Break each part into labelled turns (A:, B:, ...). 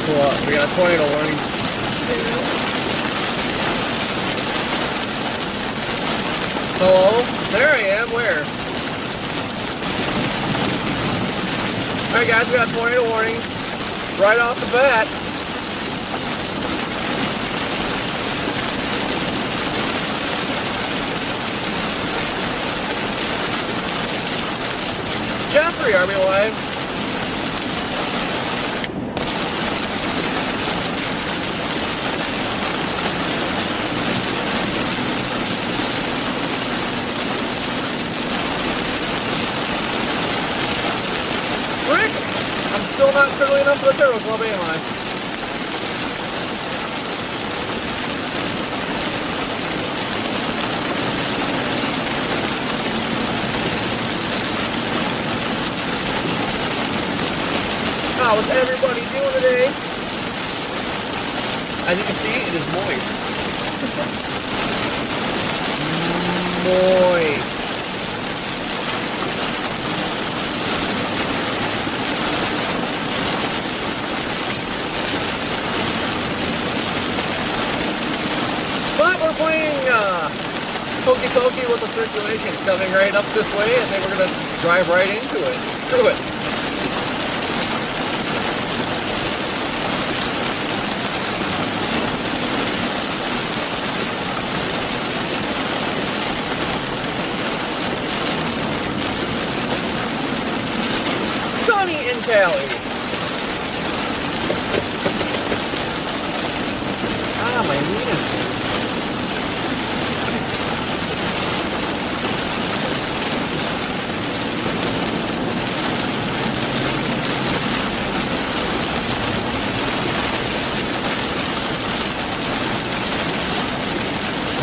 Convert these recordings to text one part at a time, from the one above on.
A: Well, we got a tornado warning. Hello? There I am. Where? Alright guys, we got a tornado warning. Right off the bat. Jeffrey, are we live? Still not early enough for the Turtle Club, am I? How is everybody doing today? As you can see, it is moist. Moist. But we're playing Pokey Pokey with the circulation coming right up this way. I think we're going to drive right into it. Screw it. Sunny in Cali. Ah, my knees.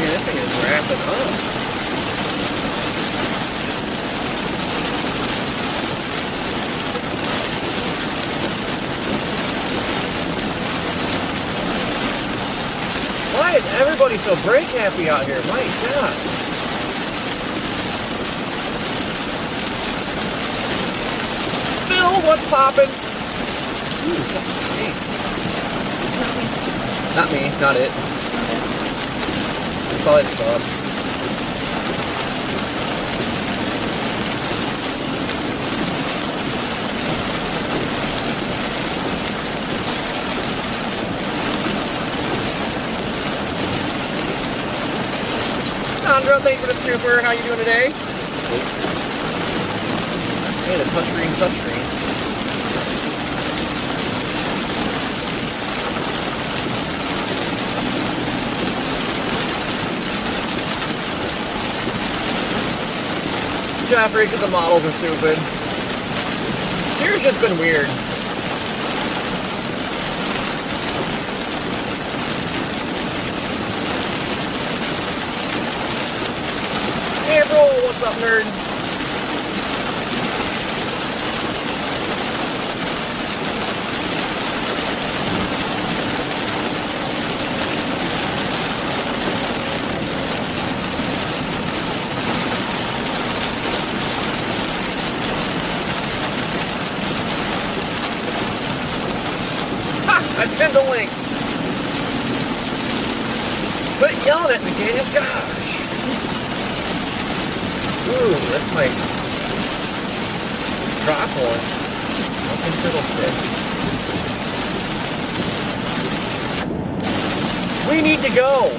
A: This thing is wrapping up. Why is everybody so brake happy out here? My God. Phil, what's poppin'? Not me, not it. Probably the dog. Sandra, thanks for the super. How you doing today? Hey, the touchscreen. Jeffrey, because the models are stupid. This year's just been weird. Hey, bro, what's up, nerd? I pinned the link. Quit yelling at me, Daniel. Gosh. Ooh, that's my drop one. Fucking fiddlestick. We need to go.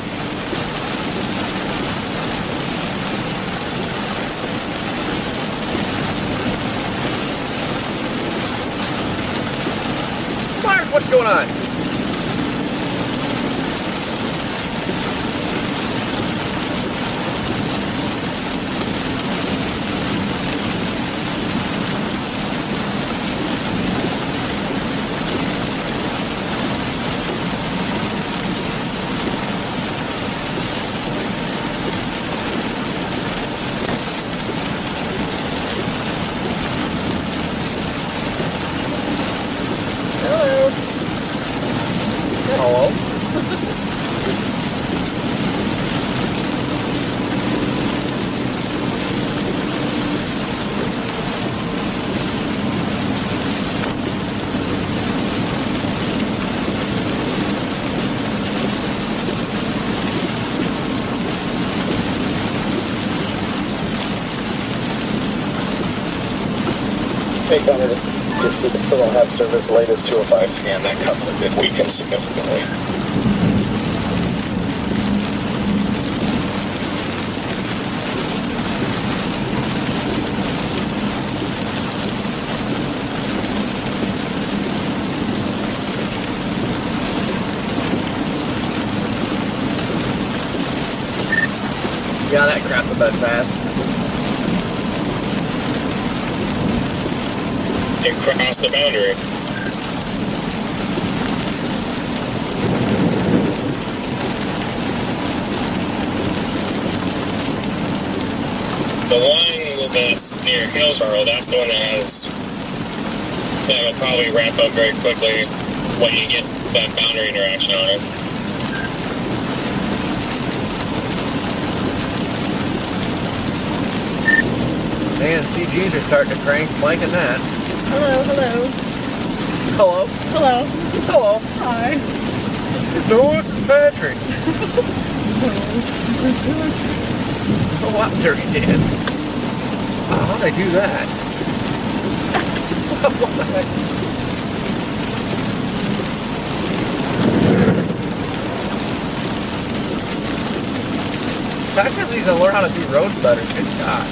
A: Mark, what's going on? Hello.
B: 800, if you still don't have service, latest 205 scan, that couplet been weakened significantly.
A: Yeah, that crapped the bed fast.
B: You crossed the boundary. The one that's near Hillsborough, that's the one that'll probably ramp up very quickly when you get that boundary interaction on it.
A: Man, CGs are starting to crank. I'm liking that.
C: Hello, hello.
A: Hello.
C: Hello.
A: Hello.
C: Hi.
A: No, this is Patrick.
C: This is Patrick.
A: Oh, I'm dirty Dan. Wow, how'd I do that? What the heck? Texas needs to learn how to do roads better. Good God.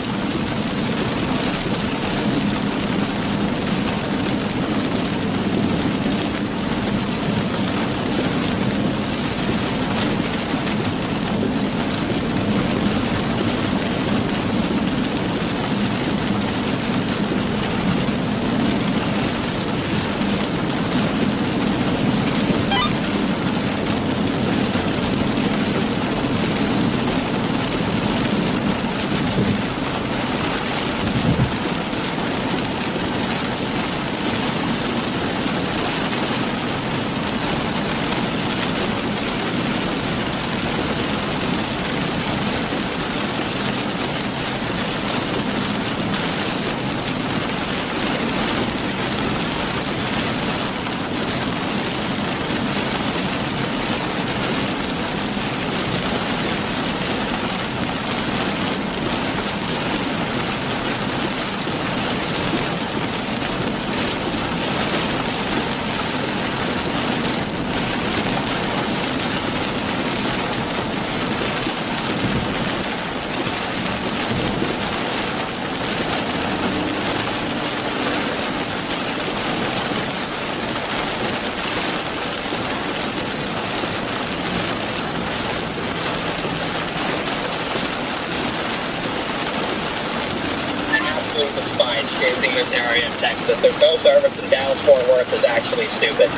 B: Despise chasing this area in Texas. There's no service in Dallas Fort Worth is actually stupid.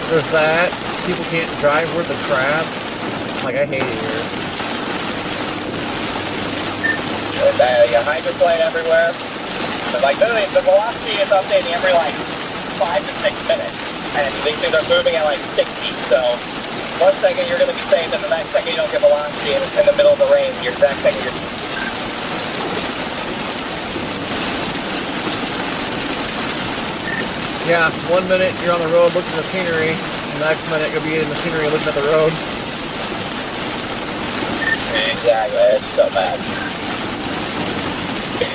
A: There's that. People can't drive worth a crap. Like, I hate it here.
B: There's a hydroplane everywhere. But like literally, the velocity is updating every like 5 to 6 minutes. And these things are moving at like 60. So one second you're going to be safe, and the next second you don't get velocity, and it's in the middle of the range. The next second you're...
A: Yeah, 1 minute you're on the road looking at the scenery, and the next minute you'll be in the scenery looking at the road.
B: Exactly, it's so bad.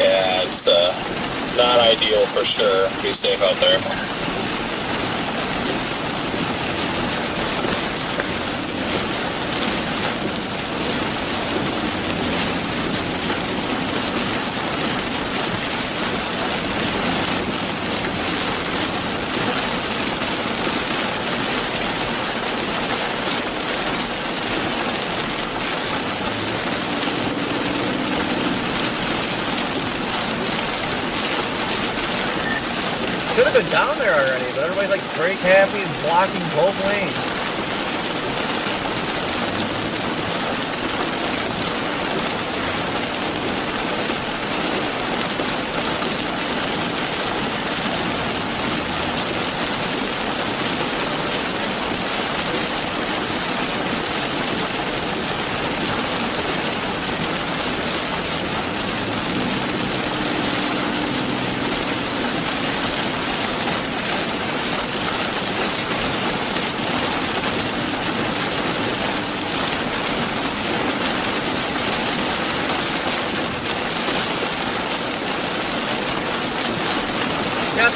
B: Yeah, it's not ideal for sure. Be safe out there.
A: Should have been down there already, but everybody's like brake happy and blocking both lanes.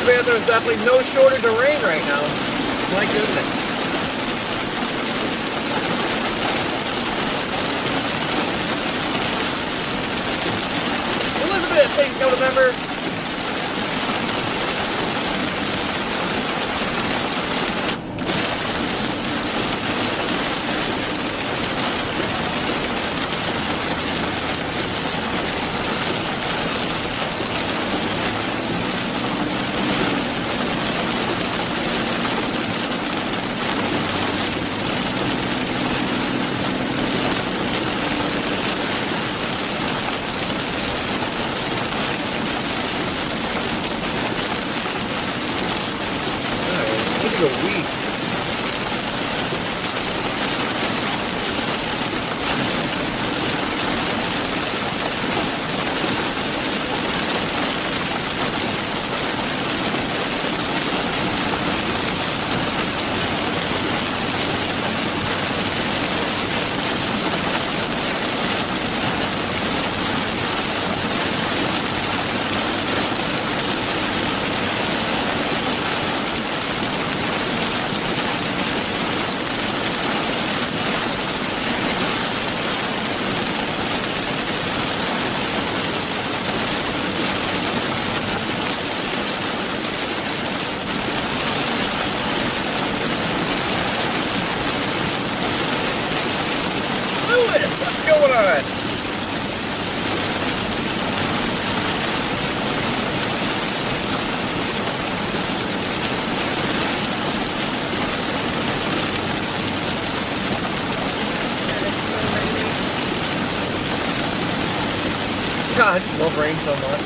A: bad there's definitely no shortage of rain right now. My goodness. Elizabeth, thank you, November. A week. What's going on? God, I just love rain so much.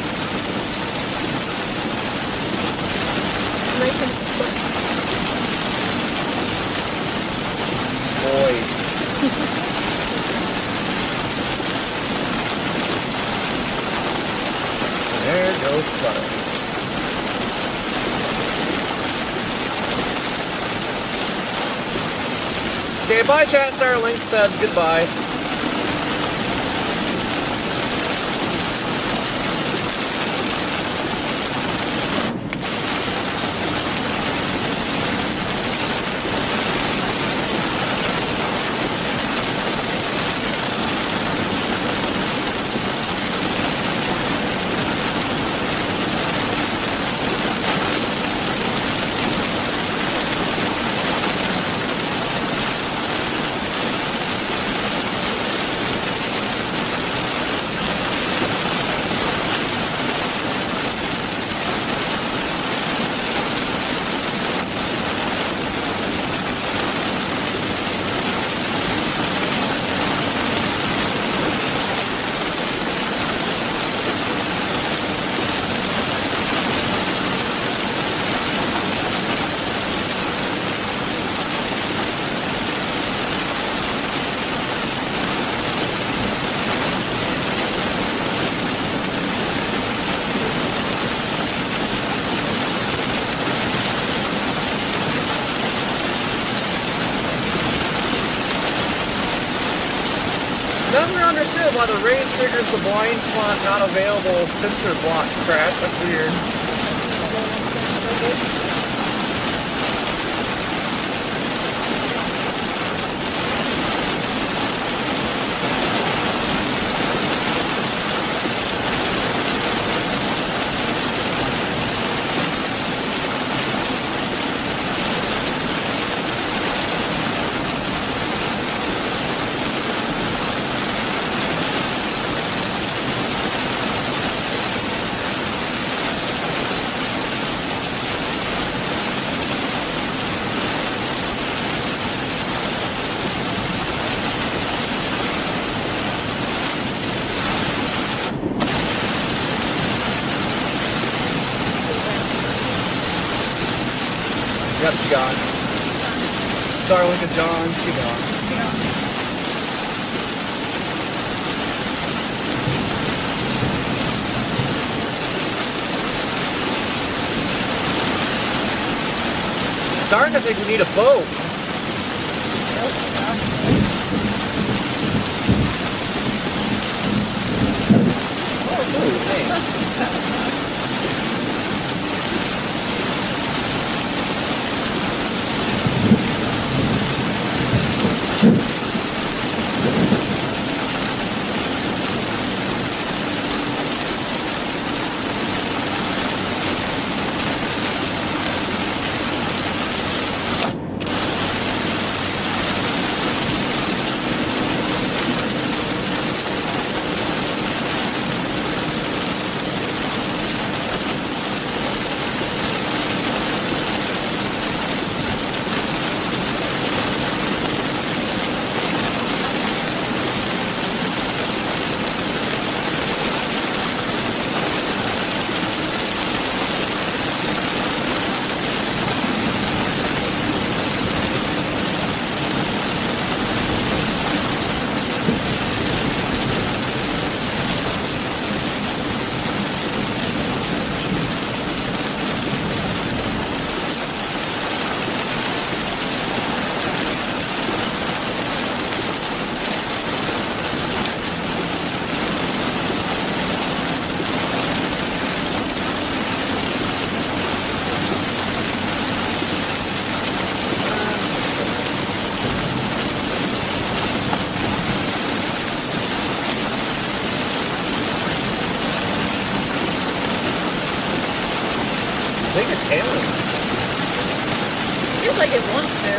A: Boys. There goes butter. Okay, bye chat, Starlink says goodbye. Never understood why the rain triggers the blind spot not available sensor block crash. That's weird. Yep, she gone. Starlink and John, she gone. Starting to think we need a boat. Oh, thanks. think it's hailing.
C: Feels like it wants to.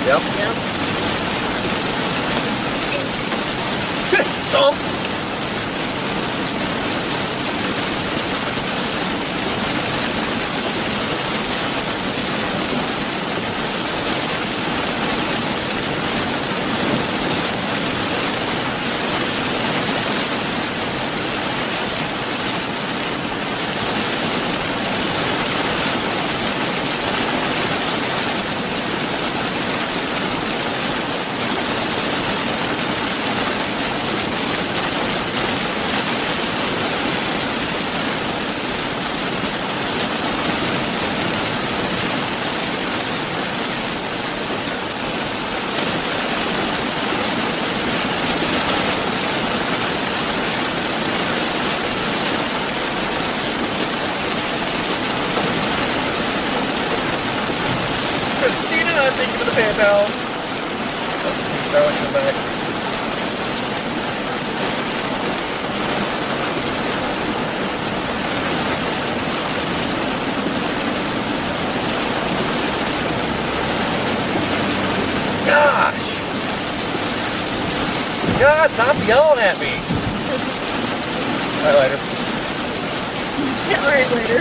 A: Yep.
C: Yep.
A: Stomp! Christina, thank you for the PayPal. Oh, throw it in the back. Gosh! God, stop yelling at me! Alright, later.
C: Yeah, alright, later.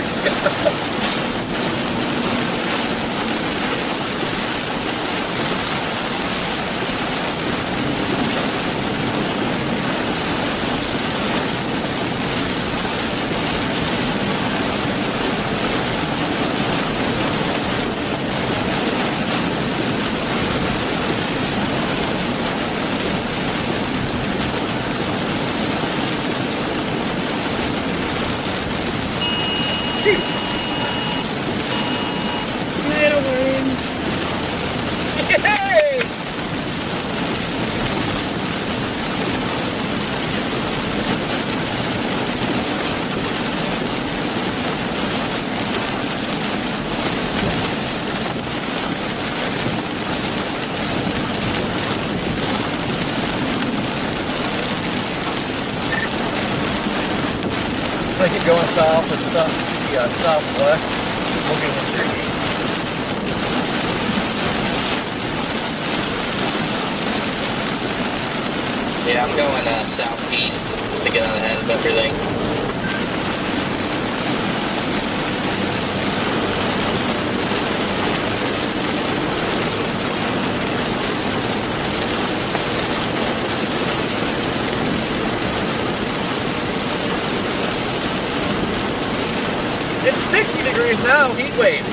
C: Little worm.
A: Yay! I keep going south and southwest, looking at trees.
B: Yeah, I'm going southeast just to get out ahead of everything.
A: It's 60 degrees now, heat wave.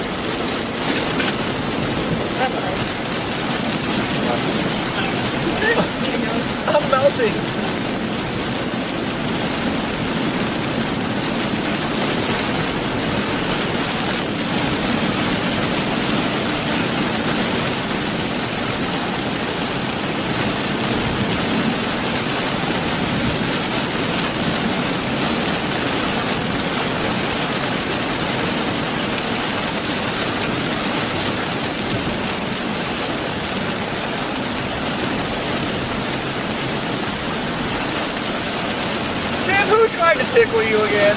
A: I'm melting. Sam, who tried to tickle you again?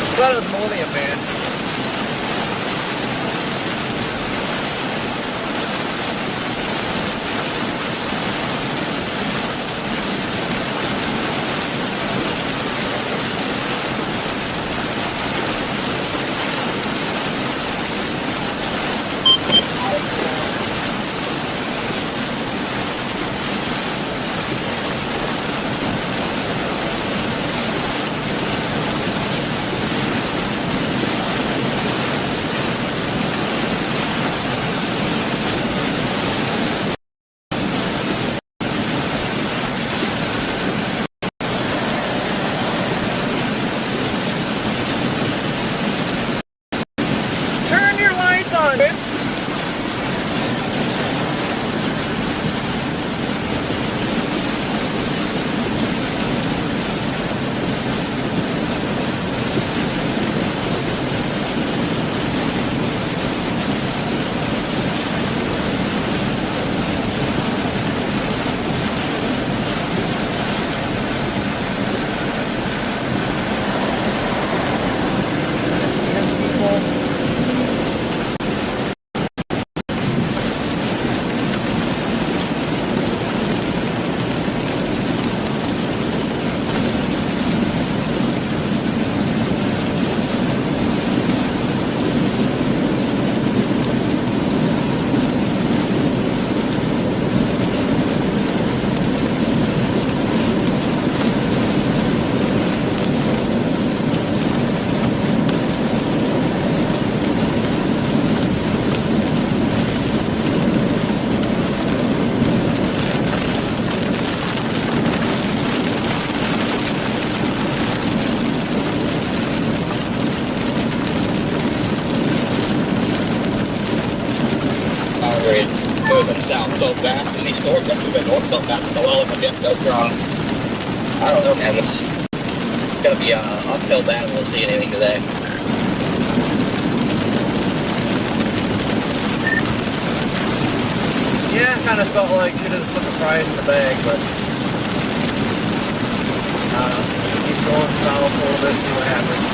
A: I thought it was Millennium Man.
B: moving south so fast, and these storms are moving north so fast. The well, if it gets so strong, I don't know, man. It's gonna be an uphill battle to see anything today.
A: Yeah, kind of felt like should have just put the prize in the bag, but keep going south a little bit, see what happens.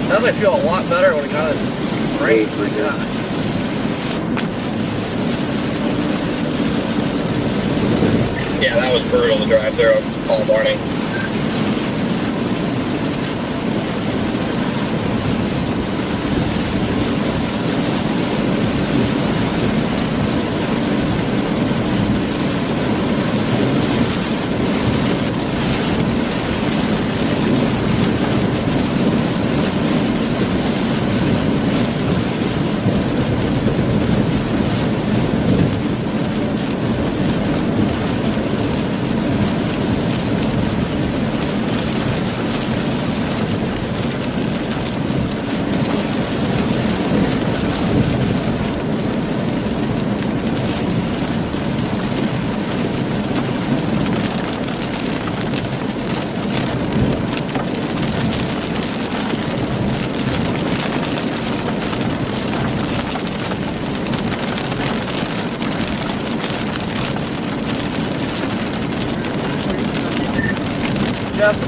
A: That might feel a lot better when it got it great. My God.
B: Yeah, that was brutal to drive through all morning.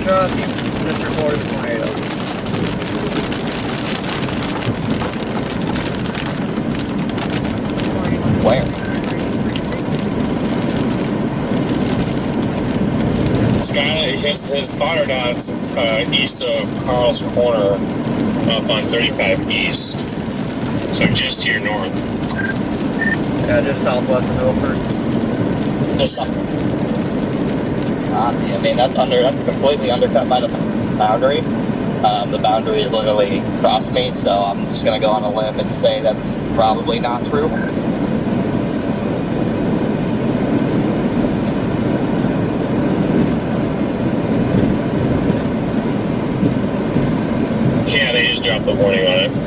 A: Just reported the tornado.
B: Where?
D: Skyline, his spotter dot's east of Carl's Corner, up on 35 East, so just to your north.
A: Yeah, just southwest of Milford.
B: Just something. I mean, that's completely undercut by the boundary. The boundary is literally across me, so I'm just going to go on a limb and say that's probably not true.
D: Yeah, they just dropped the warning on us.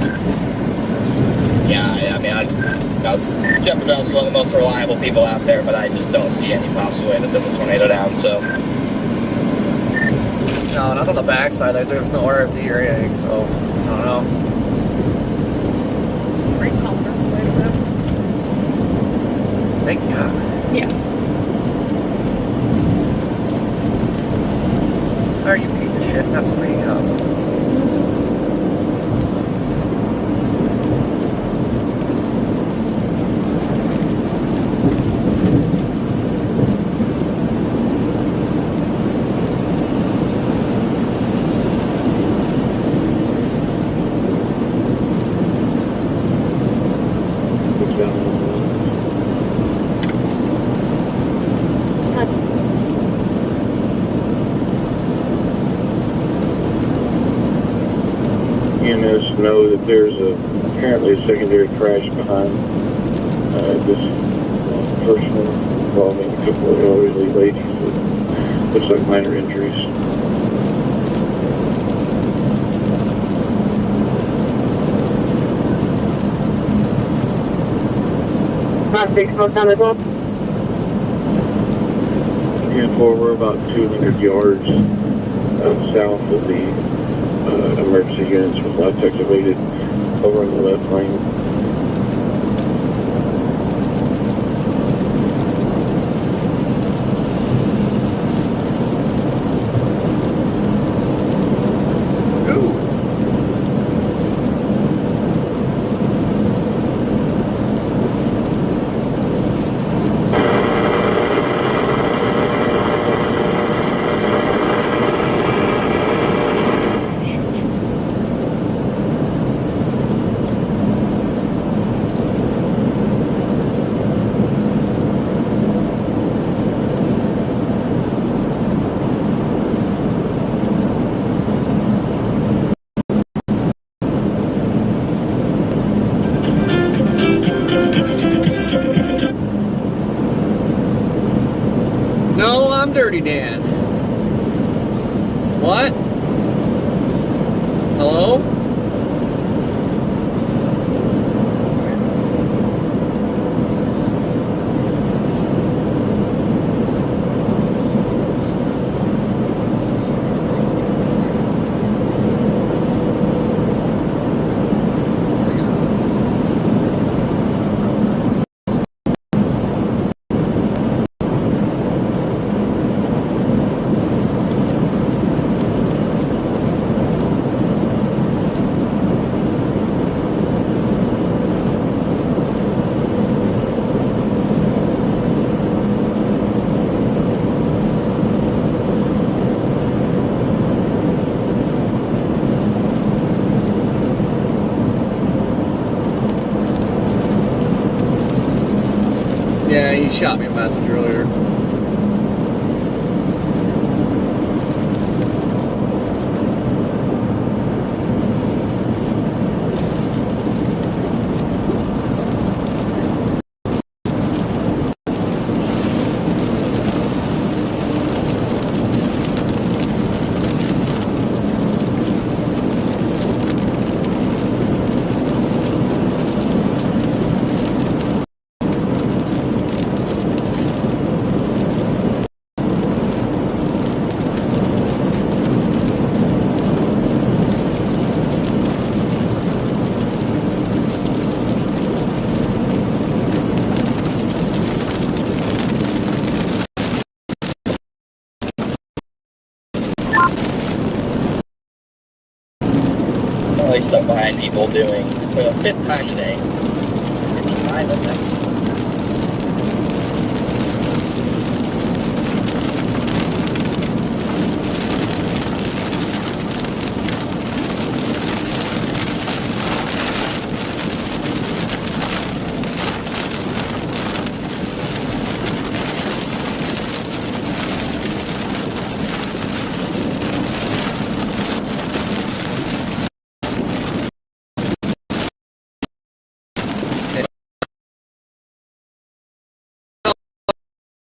B: Yeah, I mean, Jeff Jones is one of the most reliable people out there, but I just don't see any possible way to pin the tornado down, so.
A: No, not on the backside. Like, there's no RFD or anything, so I don't know.
C: Pretty comfortable right now.
A: Thank God.
C: Yeah.
A: Are you piece of shit? Stop speeding up.
E: EMS know that there's apparently a secondary crash behind this first one involving a couple of elderly ladies with looks like minor injuries. And we're about 200 yards south of the emergency units with lights activated over in the left lane.
A: Dirty Dan. What? Hello? Yeah, he shot me a message earlier.
B: Really stuck behind people doing for the 5th time today. 55 of them.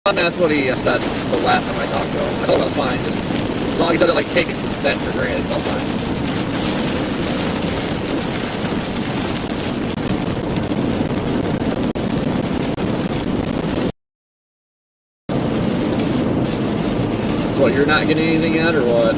A: And that's what he said the last time I talked to him. I told him it's fine. Just, as long as he doesn't like take that for granted, it's all fine. What, you're not getting anything yet, or what?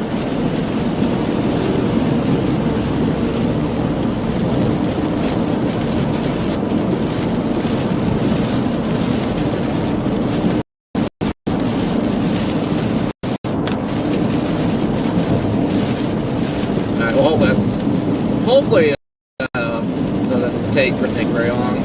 A: Hopefully doesn't take very long.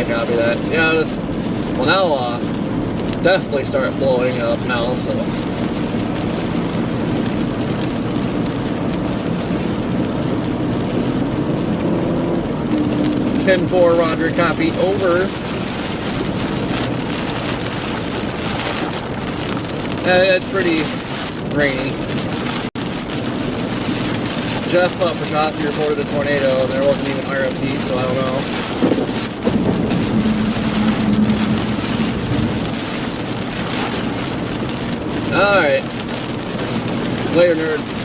A: Copy that. Yeah, well now definitely start blowing up now, so. (10-4) Roger, copy, over. It's pretty rainy. Jeff Precossi reported a tornado, and there wasn't even RFD, so I don't know. Alright. Later, nerd.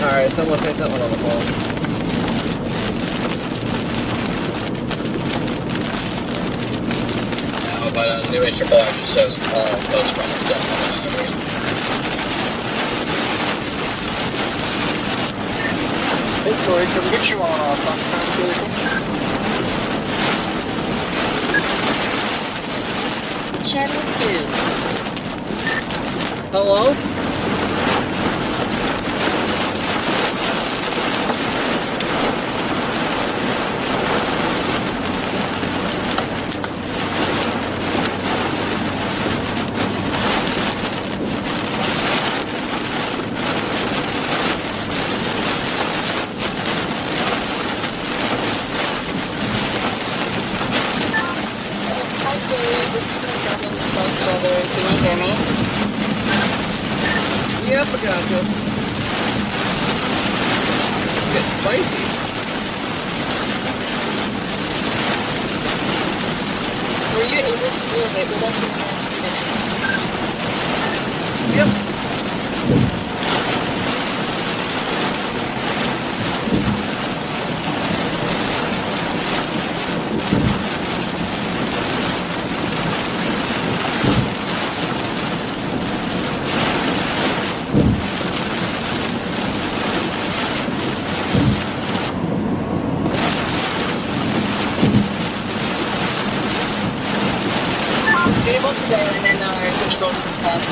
A: Alright, someone say something on the phone.
B: but the new HRR just shows boats from and stuff on the highway.
F: Hey, Troy, can we get you on front vehicle?
C: Channel 2.
A: Hello?
C: Hi, Gary. This is Michelle from South Weather. Can you hear me?
A: Yep, I got you. It's spicy.
C: Were you able to do a bit with us in the last few minutes?
A: Yep.
C: Be able to dial in our control contact.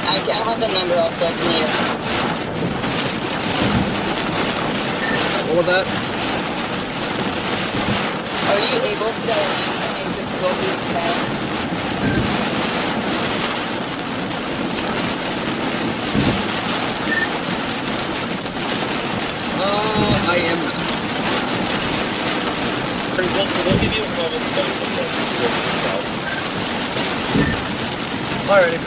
C: I have the number also if you need it.
A: What was that?
C: Are you able to dial in control contact?
A: I am not.
B: We'll give you a call with the
A: Alrighty.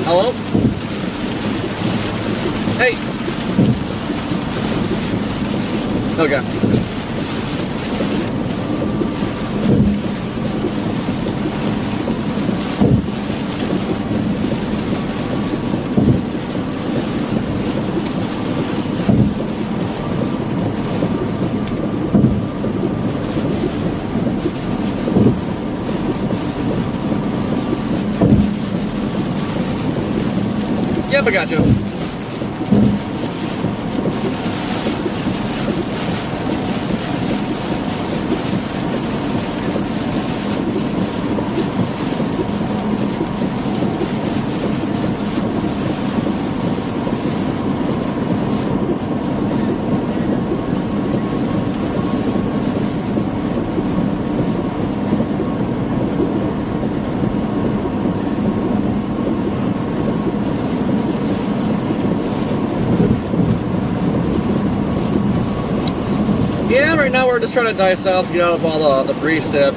A: Hello? Hey! Okay. Yep, I got you. Yeah, right now we're just trying to dive south, get out of all the precip.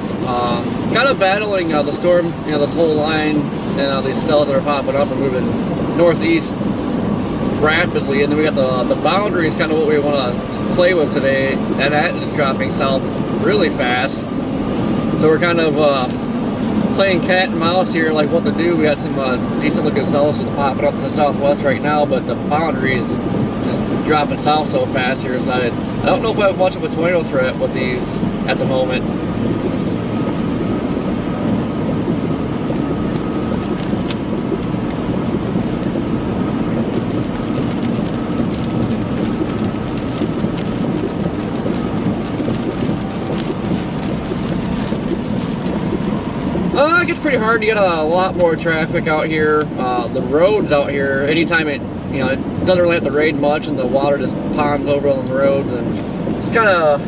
A: Kind of battling the storm, this whole line, and these cells that are popping up and moving northeast rapidly. And then we got the boundaries, kind of what we want to play with today, and that is dropping south really fast. So we're kind of playing cat and mouse here, like what to do. We got some decent looking cells just popping up to the southwest right now, but the boundary is just dropping south so fast here. So I don't know if I have much of a tornado threat with these at the moment. It gets pretty hard to get a lot more traffic out here. The roads out here, anytime it doesn't really have to rain much and the water just ponds over on the roads, and it's kind of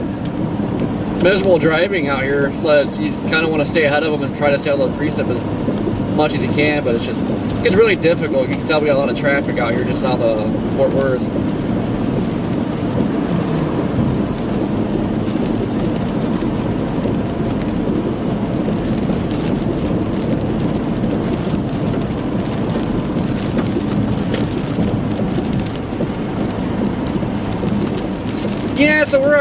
A: miserable driving out here. So you kind of want to stay ahead of them and try to stay out of the precip as much as you can, but it gets really difficult. You can tell we got a lot of traffic out here just south of Fort Worth. Yeah, so we're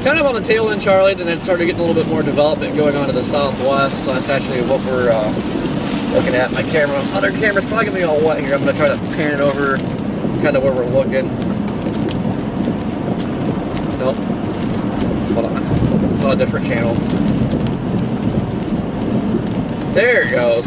A: kind of on the tail end, Charlie, and then started getting a little bit more development going on to the southwest. So that's actually what we're looking at. My camera, other camera's probably gonna be all wet here. I'm gonna try to pan it over, kind of where we're looking. Nope. Hold on. It's on a different channel. There it goes.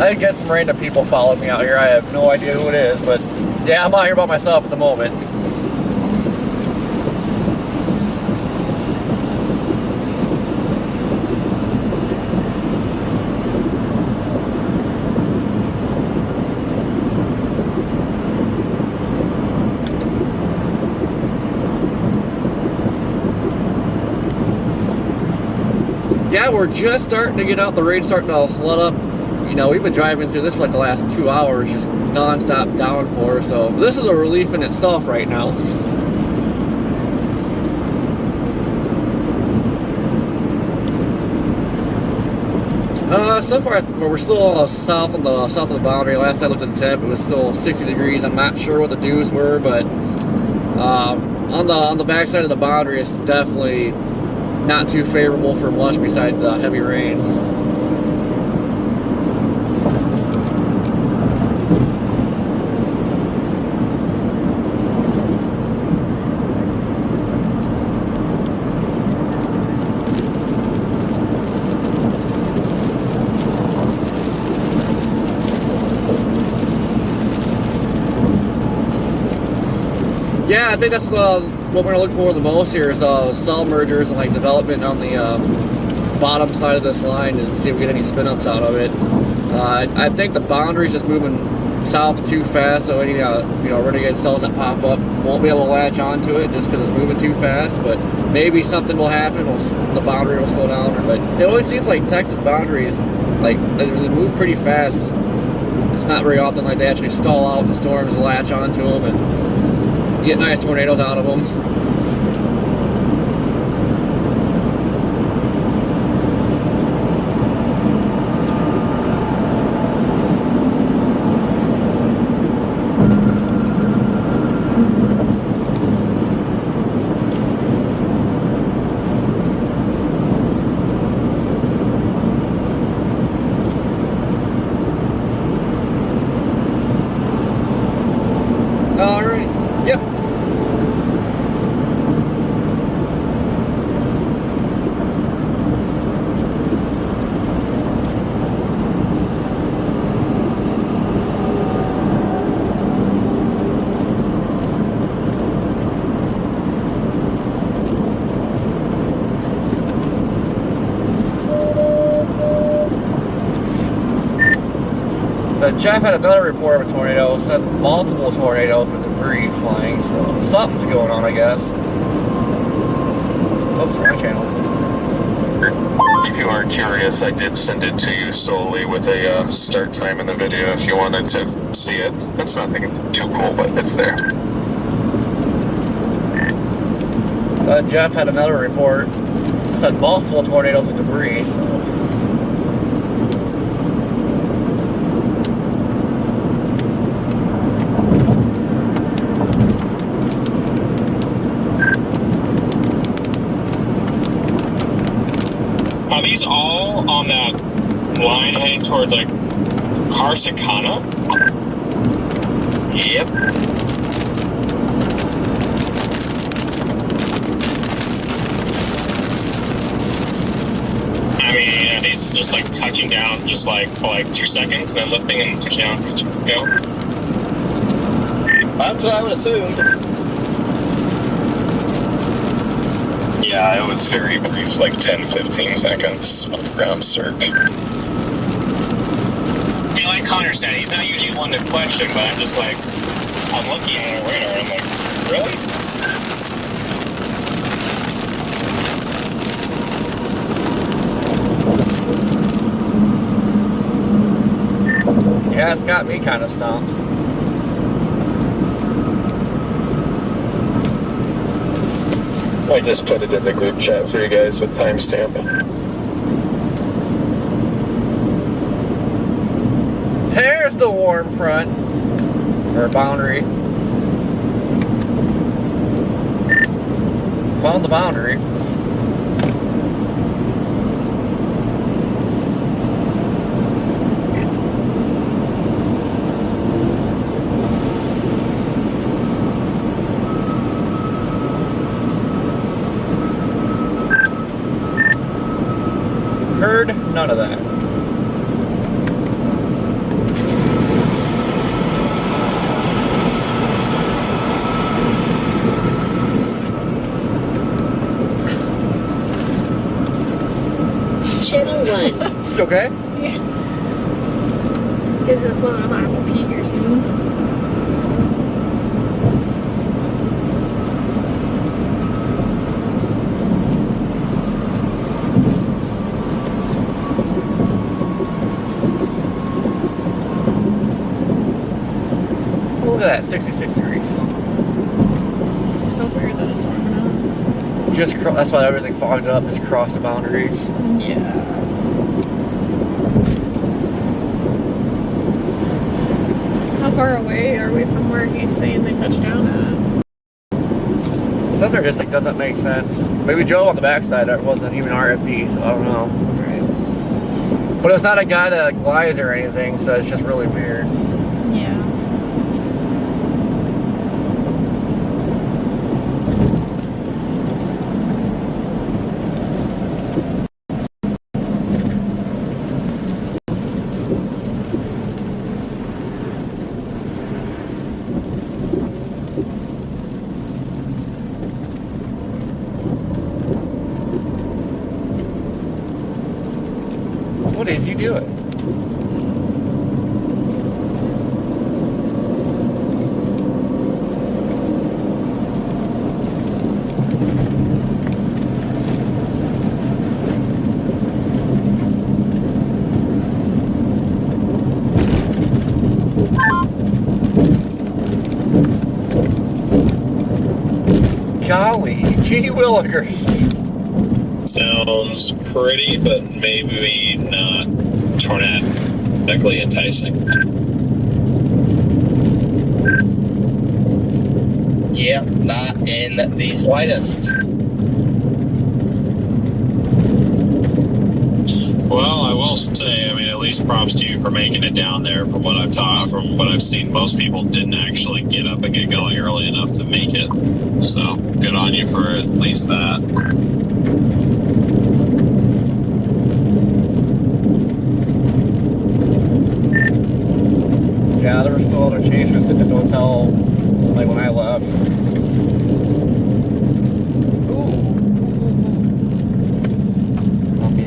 A: I get some random people following me out here. I have no idea who it is, but yeah, I'm out here by myself at the moment. Yeah, we're just starting to get out. The rain's starting to let up. You know, we've been driving through this for like the last 2 hours, just non-stop downpour. So this is a relief in itself right now. So far, we're still south of the boundary. Last I looked at the temp, it was still 60 degrees. I'm not sure what the dews were, but on the back side of the boundary, it's definitely not too favorable for much besides heavy rain. Yeah, I think that's what we're going to look for the most here is cell mergers and like development on the bottom side of this line and see if we get any spin-ups out of it. I think the boundary is just moving south too fast, so any renegade cells that pop up won't be able to latch onto it just because it's moving too fast. But maybe something will happen, the boundary will slow down. But it always seems like Texas boundaries, like they move pretty fast. It's not very often like they actually stall out and the storms latch onto them and get nice tornadoes out of them. All right. Yep. So Jeff had another report of a tornado, said multiple tornadoes with debris flying, so something's going on, I guess. Oops, wrong channel.
D: If you are curious, I did send it to you solely with a start time in the video if you wanted to see it. It's nothing too cool, but it's there.
A: Jeff had another report, said multiple tornadoes with debris, so...
D: Are these all on that line heading towards like Corsicana? Yep. I mean, are these just like touching down just like for like 2 seconds and then lifting and touching down?
B: That's what I would assume.
D: Yeah, it was very brief, like 10-15 seconds of ground surf. I mean, like Connor said, he's not usually one to question, but I'm just like, I'm looking at our radar, I'm like, really?
A: Yeah, it's got me kind of stumped.
D: I just put it in the group chat for you guys with timestamp.
A: There's the warm front, or boundary. Found the boundary. Heard none of that.
C: Channel 1.
A: You okay?
G: Yeah. Get the phone. I'm gonna pee here soon.
A: Look at that, 66 degrees.
G: It's so weird that it's warming up.
A: That's why everything fogged up, just crossed the boundaries.
G: Yeah. How far away are we from where he's saying they touched down at?
A: Some are just like, doesn't make sense. Maybe Joe on the backside, that wasn't even RFD, so I don't know.
G: Right.
A: But it's not a guy that lies or anything, so it's just really weird.
G: Yeah.
A: What is he doing? Golly, gee willikers.
D: Sounds pretty, but maybe not tornadically enticing.
B: Yep, not in the slightest.
D: Well, I will say, I mean, at least props to you for making it down there. From what I've seen, most people didn't actually get up and get going early enough to make it. So good on you for at least that.
A: Yeah, there were still other changes at the hotel, like when I left. Ooh. I'll be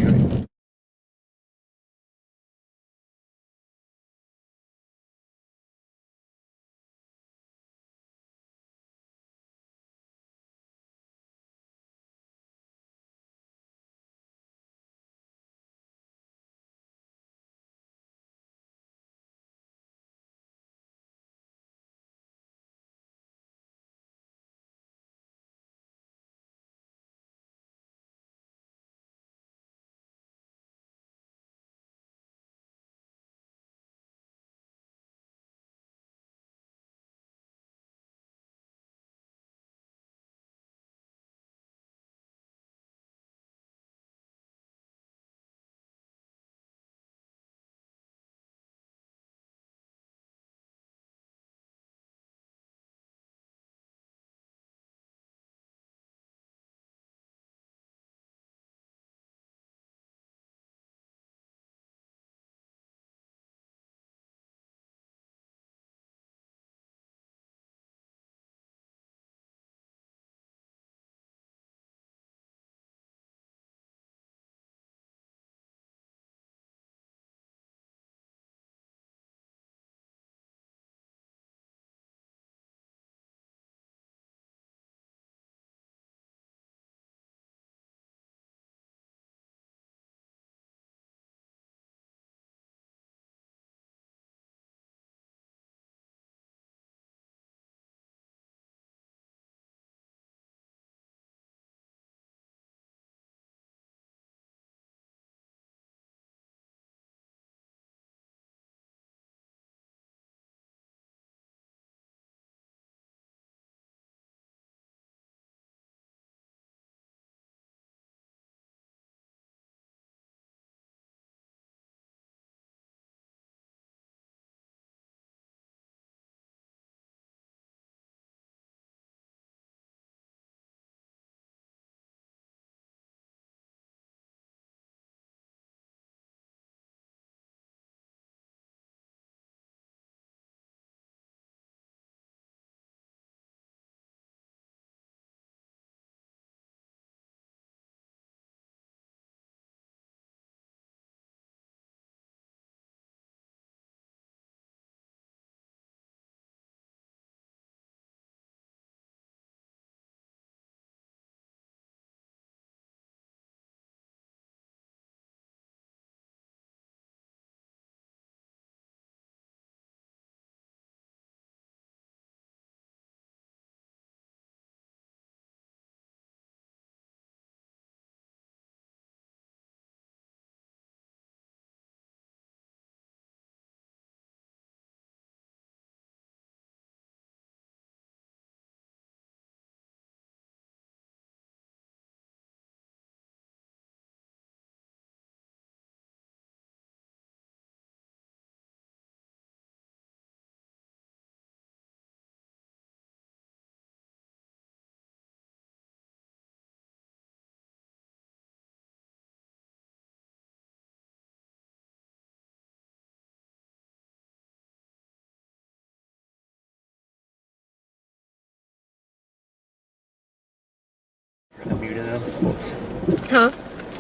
G: Huh?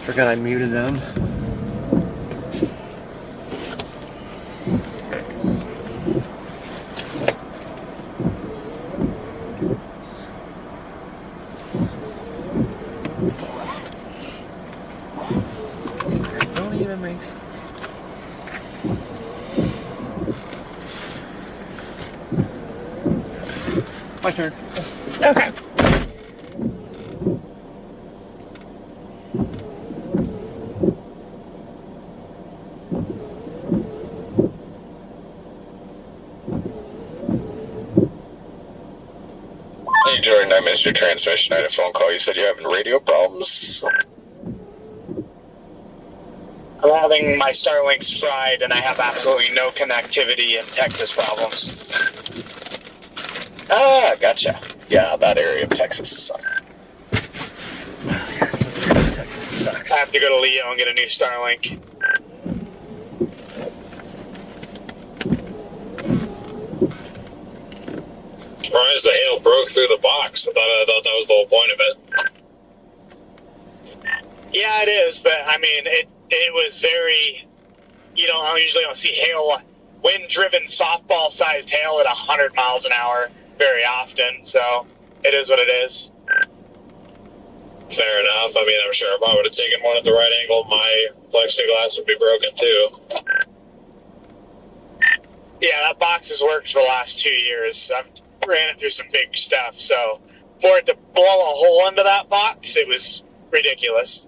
A: Forgot I muted them. Don't even make sense. My turn.
G: Okay.
H: Hey Jordan, I missed your transmission. I had a phone call. You said you're having radio problems.
B: I'm having my Starlinks fried, and I have absolutely no connectivity and Texas problems.
H: Ah, gotcha. Yeah, that area of Texas sucks.
A: Texas sucks.
B: I have to go to Leo and get a new Starlink.
D: Surprised the hail broke through the box. I thought that was the whole point of it.
B: Yeah, it is, but I mean, it was very, I usually don't see hail, wind-driven softball-sized hail at 100 miles an hour very often, so it is what it is.
D: Fair enough. I mean, I'm sure if I would have taken one at the right angle, my plexiglass would be broken too.
B: Yeah, that box has worked for the last 2 years. I've ran it through some big stuff, so for it to blow a hole into that box, it was ridiculous.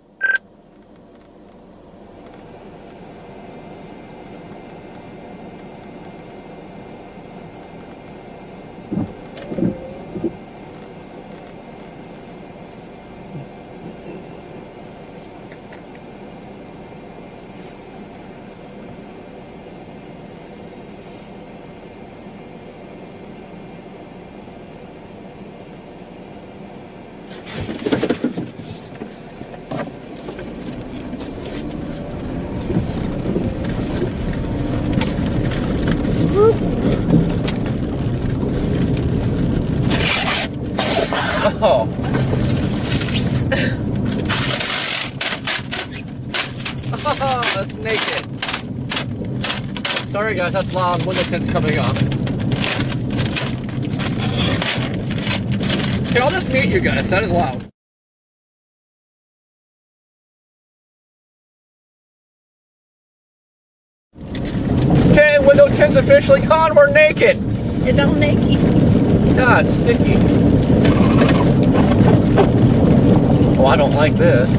A: Oh. Oh, that's naked. Sorry guys, that's loud. Window tints coming up. Okay, I'll just mute you guys. That is loud. Okay, window tints officially gone. We're naked.
G: It's all naked.
A: God, it's sticky. Oh, I don't like this.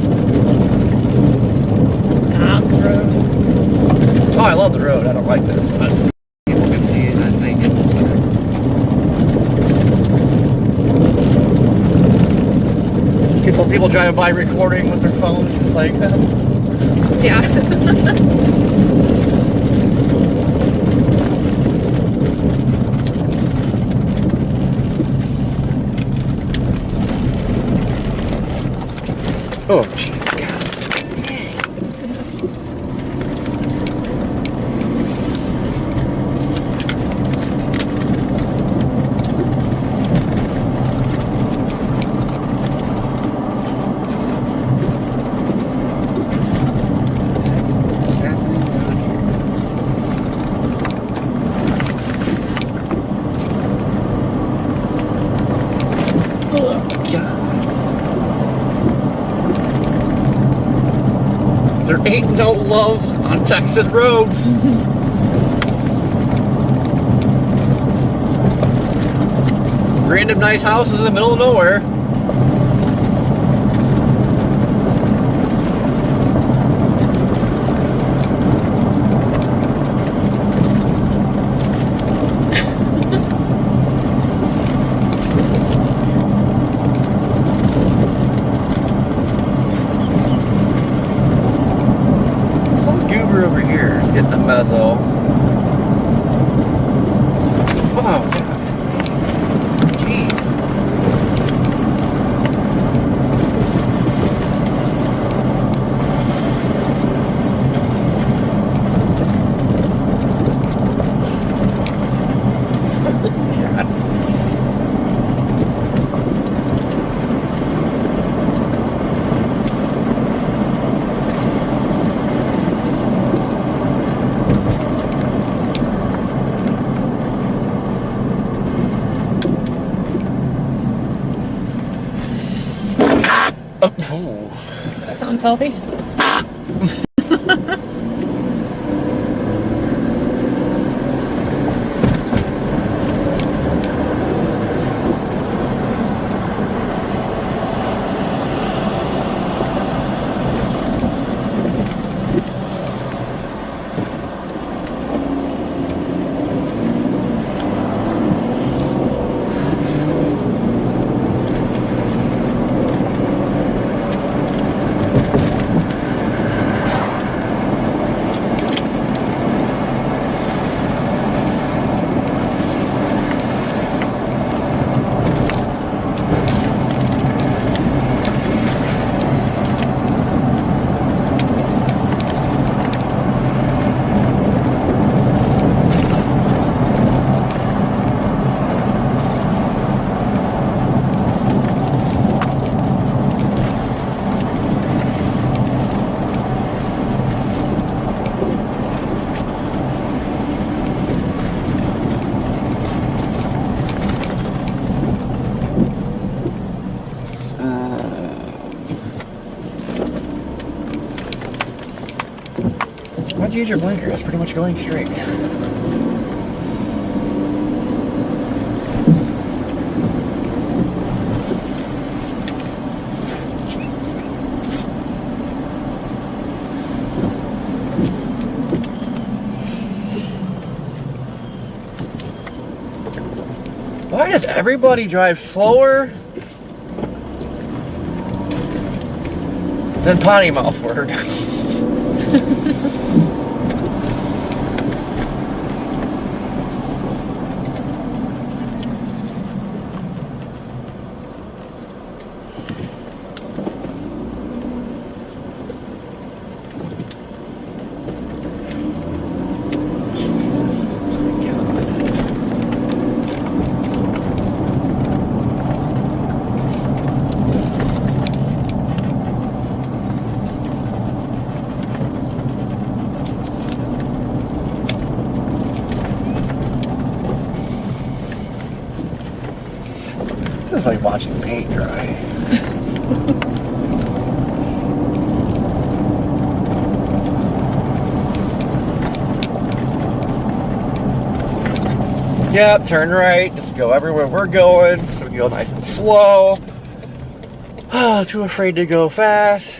G: Tom's road.
A: Oh, I love the road. I don't like this. People can see it. I'm naked. Get those people driving by recording with their phones. It's like,
G: Yeah.
A: oh, gee. There ain't no love on Texas roads. Random nice houses in the middle of nowhere. Over here is getting a mezzo. Oh, God. Jeez. God.
G: sounds healthy.
I: Why'd you use your blinker? It's pretty much going straight. Why does everybody drive slower than potty mouth word? It's like watching paint dry. Yep, turn right. Just go everywhere we're going. So we go nice and slow. Oh, too afraid to go fast.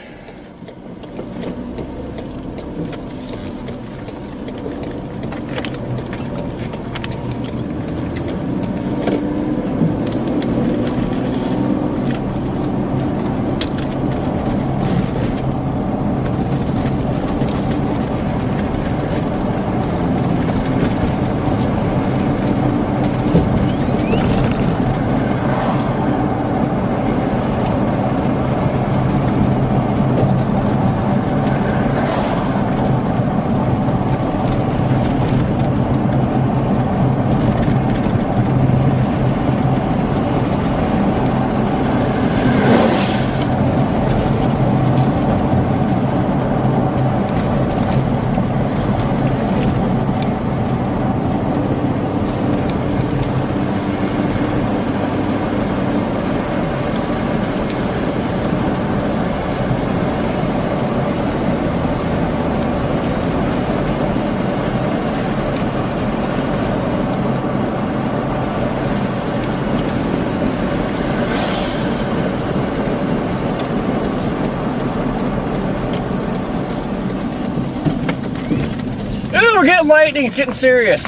I: Ooh, we're getting lightning. It's getting serious.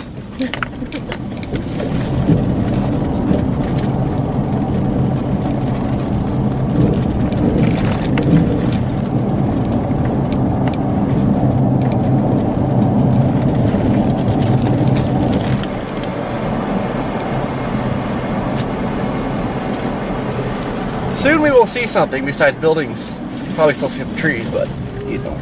I: Soon we will see something besides buildings. Probably still see the trees, but you know.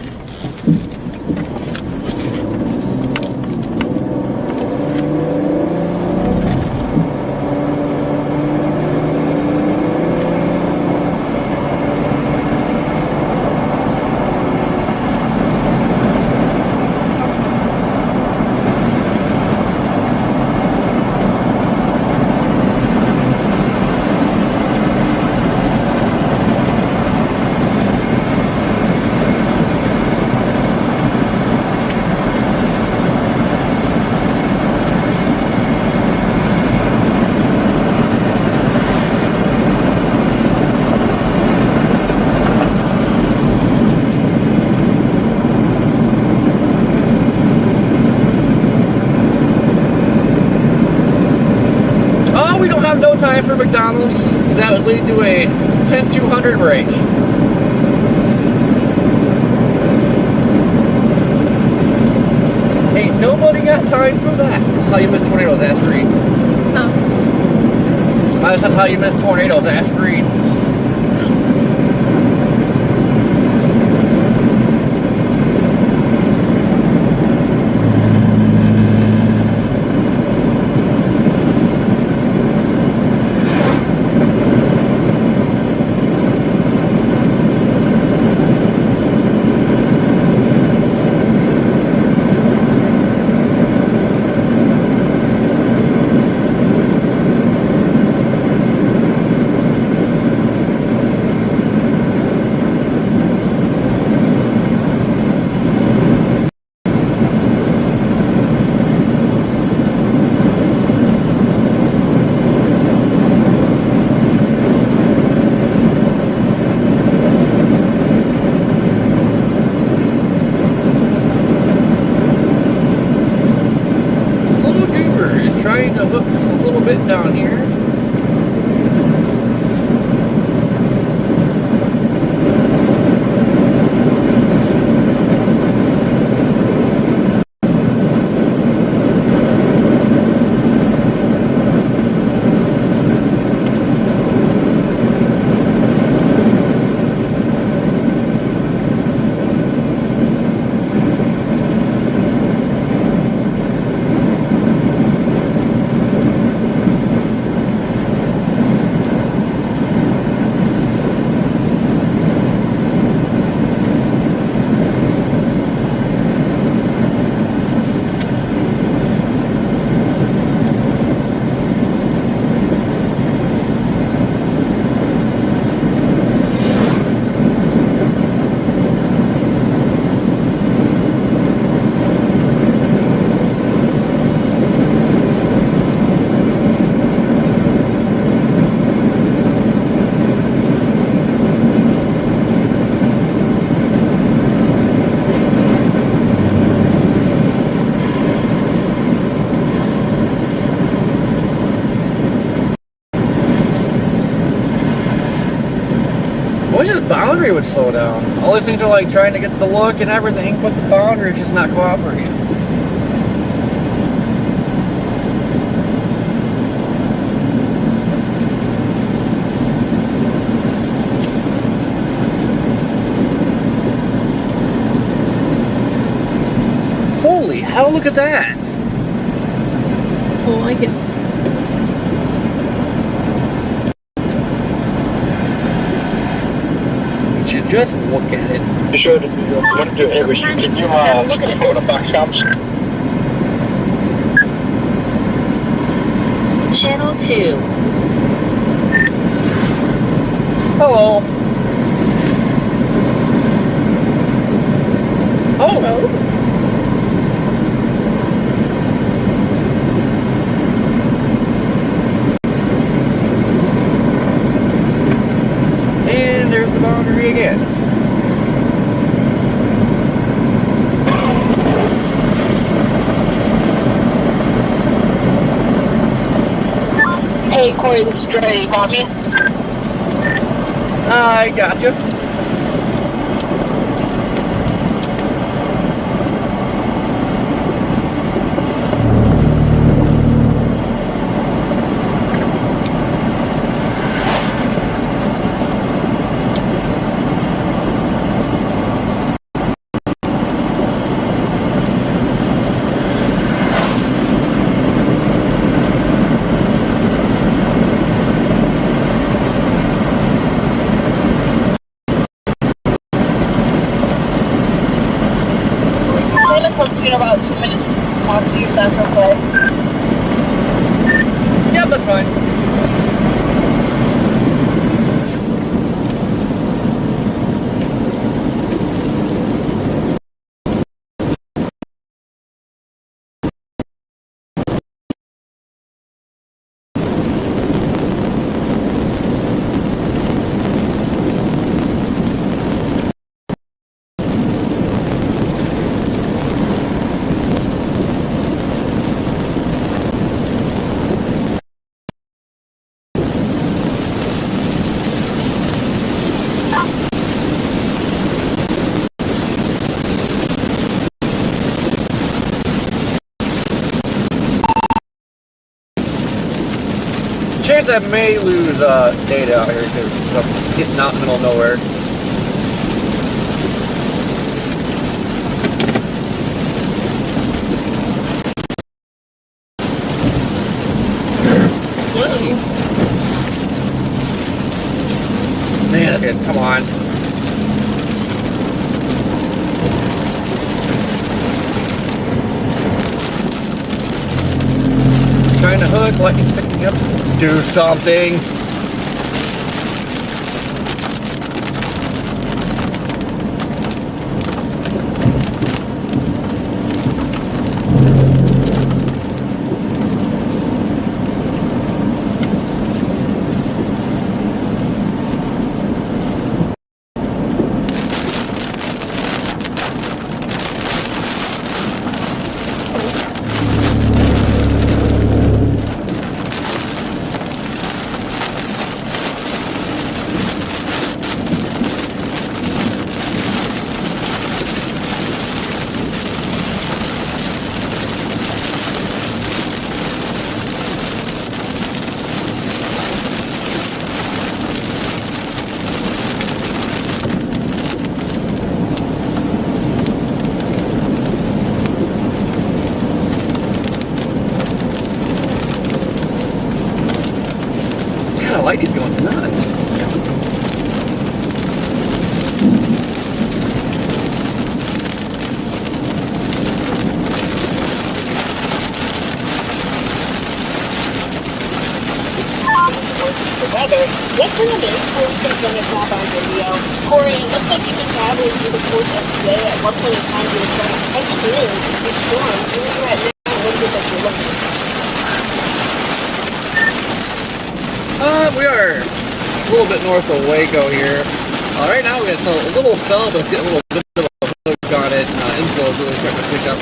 A: time for McDonald's, because that would lead to a 10-200 break. Ain't nobody got time for that. That's how you miss tornadoes, ass green.
G: Oh.
A: That's how you miss tornadoes, ass green. Down here. I wish this boundary would slow down. All these things are like trying to get the look and everything, but the boundary is just not cooperating. Holy hell, look at that!
G: I like it.
A: Just look at it.
F: You sure that you want to do it? Can you go to back camps?
C: Channel 2.
A: Hello. Oh.
G: Hello.
A: And there's the boundary again.
C: Hey, Corey, this is Dre. Copy?
A: I gotcha.
C: In about 2 minutes to talk to you, if that's okay.
A: Yeah, that's fine.
I: Chance I may lose data out here because I'm getting out in the middle of nowhere. Man, that's good. Come on. Trying to hook, lightning picking up. Do something. Lightning's going nuts.
J: Weather. Let's bring them in before we start doing this map on video. Corey, it looks like you've been traveling through the course of the day. At one point in time, you were trying to catch through these storms. Where you're at now, what is it that you're looking at?
A: We are a little bit north of Waco here. Right now we got a little cell, but it's getting a little bit of a hook on it. Inflow is really starting to pick up.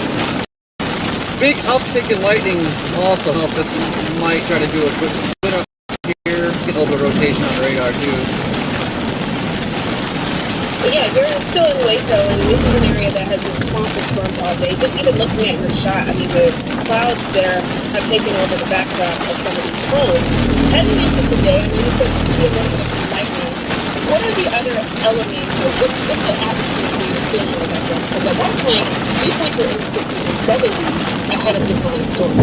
A: Big uptick in lightning also helped us. Might try to do a quick spin up here, get a little bit of rotation on the radar too.
J: But yeah, you're still in Waco, and this is an area that has been swamped with storms all day. Just even looking at your shot, I mean, the clouds there have taken over the backdrop of some of these homes. Heading into today, I know you said you see a little bit of lightning. What are the other elements, or what's the atmosphere you're feeling with that one? Because at one point, these points were in the 60s and 70s ahead of this line of storm.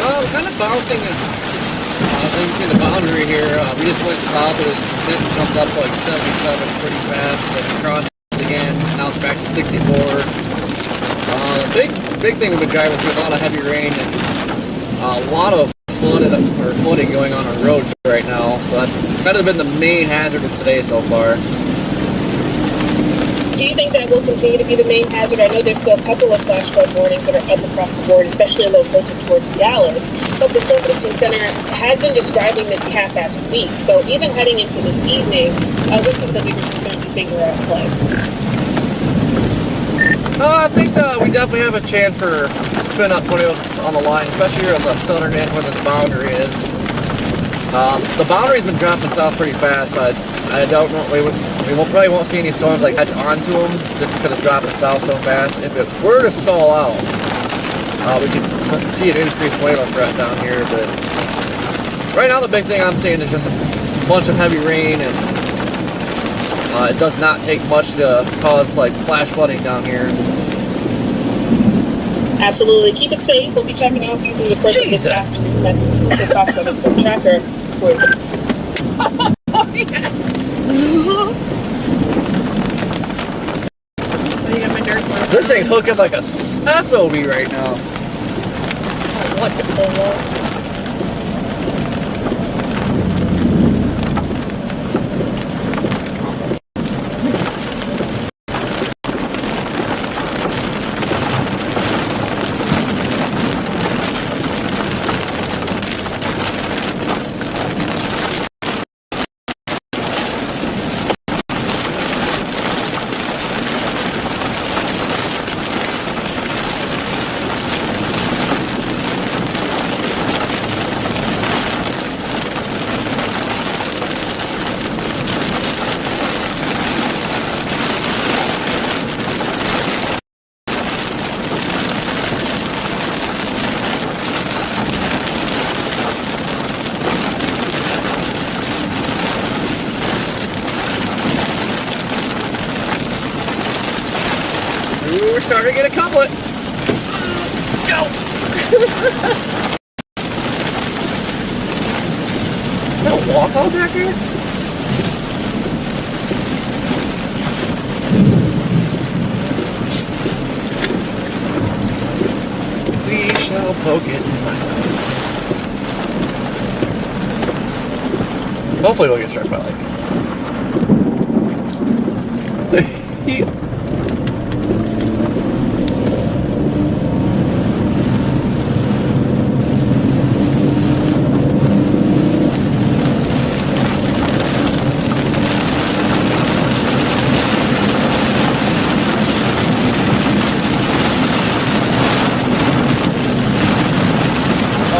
A: We're kind of bouncing between the boundary here. We just went south of this. It jumped up to like 77 pretty fast. Then crossed again. Now it's back to 64. Big thing we've been driving through a lot of heavy rain and a lot of flooding going on roads right now. So that's kind of been the main hazard of today so far.
J: Do you think that will continue to be the main hazard? I know there's still a couple of flash flood warnings that are up across the board, especially a little closer towards Dallas. But the Storm Prediction Center has been describing this cap as weak. So even heading into this evening, what some of the bigger concerns you think are at play?
A: I think we definitely have a chance for spin up tornadoes on the line, especially here on the southern end where the boundary is. The boundary's been dropping south pretty fast. I don't know. We probably won't see any storms like head onto them just because it's dropping south so fast. If it were to stall out, we could see an increased tornado threat down here. But right now, the big thing I'm seeing is just a bunch of heavy rain, and it does not take much to cause like flash flooding down here.
J: Absolutely. Keep it safe. We'll be checking out through the course of this afternoon. That's exclusive Fox Weather Storm Tracker.
G: Oh, yes.
A: This thing's hooking like a SOB right now. What the hell?
I: chocolate. Go. Is that a walk on back here? We shall poke it in my mouth. Hopefully we'll get struck by lightning.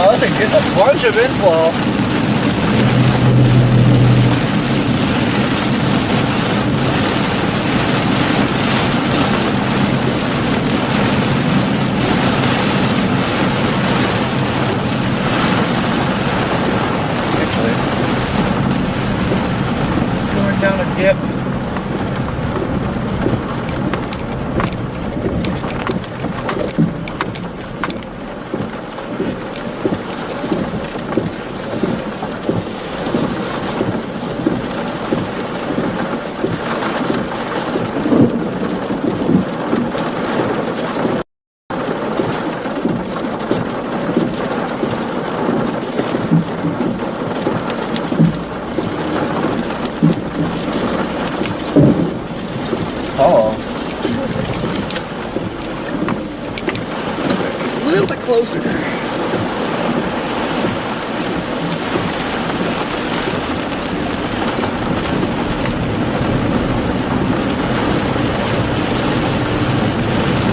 I: Oh, this thing gets a bunch of inflow. Down a dip. Oh. A little bit closer.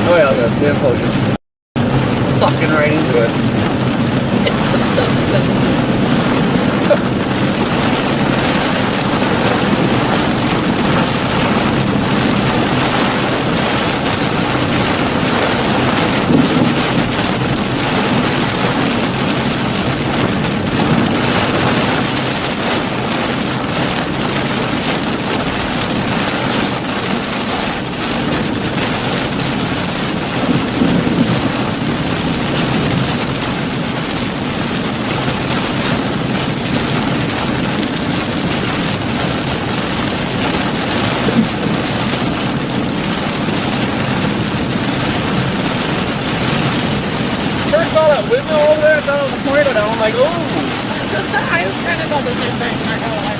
I: Oh yeah, the inflow just sucking right into it.
G: It's the substance.
I: First saw that windmill over there, I thought it was a tornado down. I'm like, ooh.
G: I was kind of thought the same thing, not gonna lie.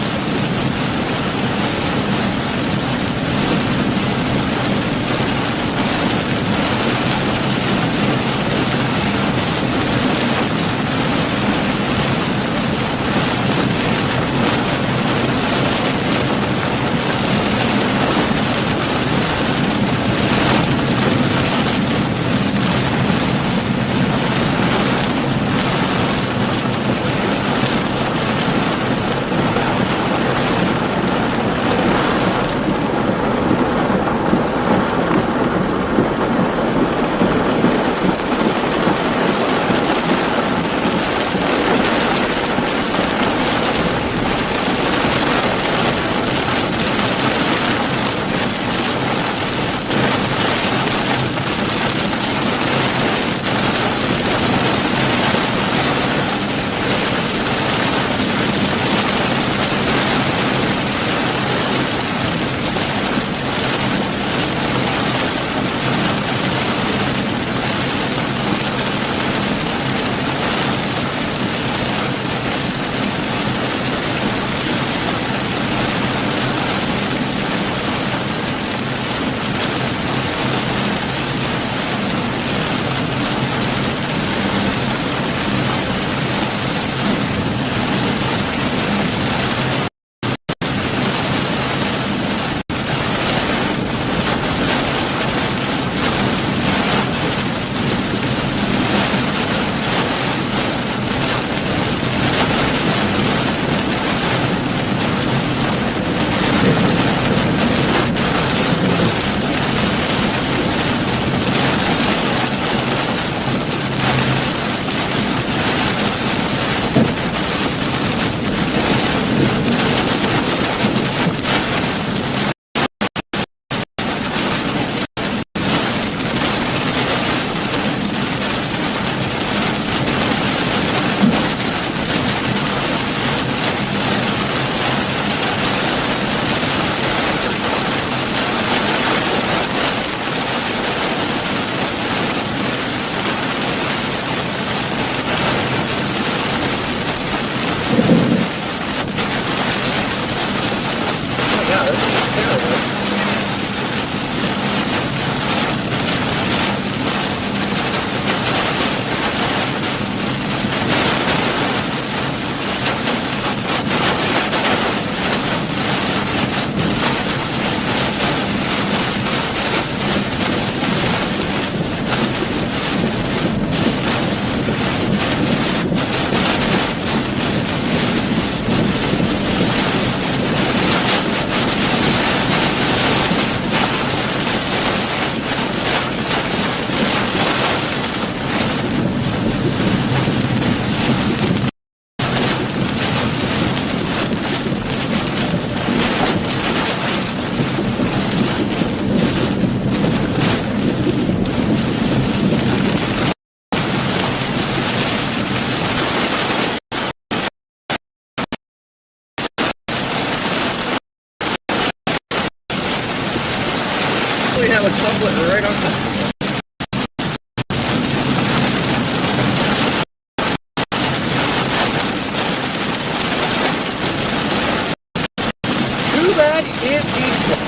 A: put it right on top. Too bad you can't eat.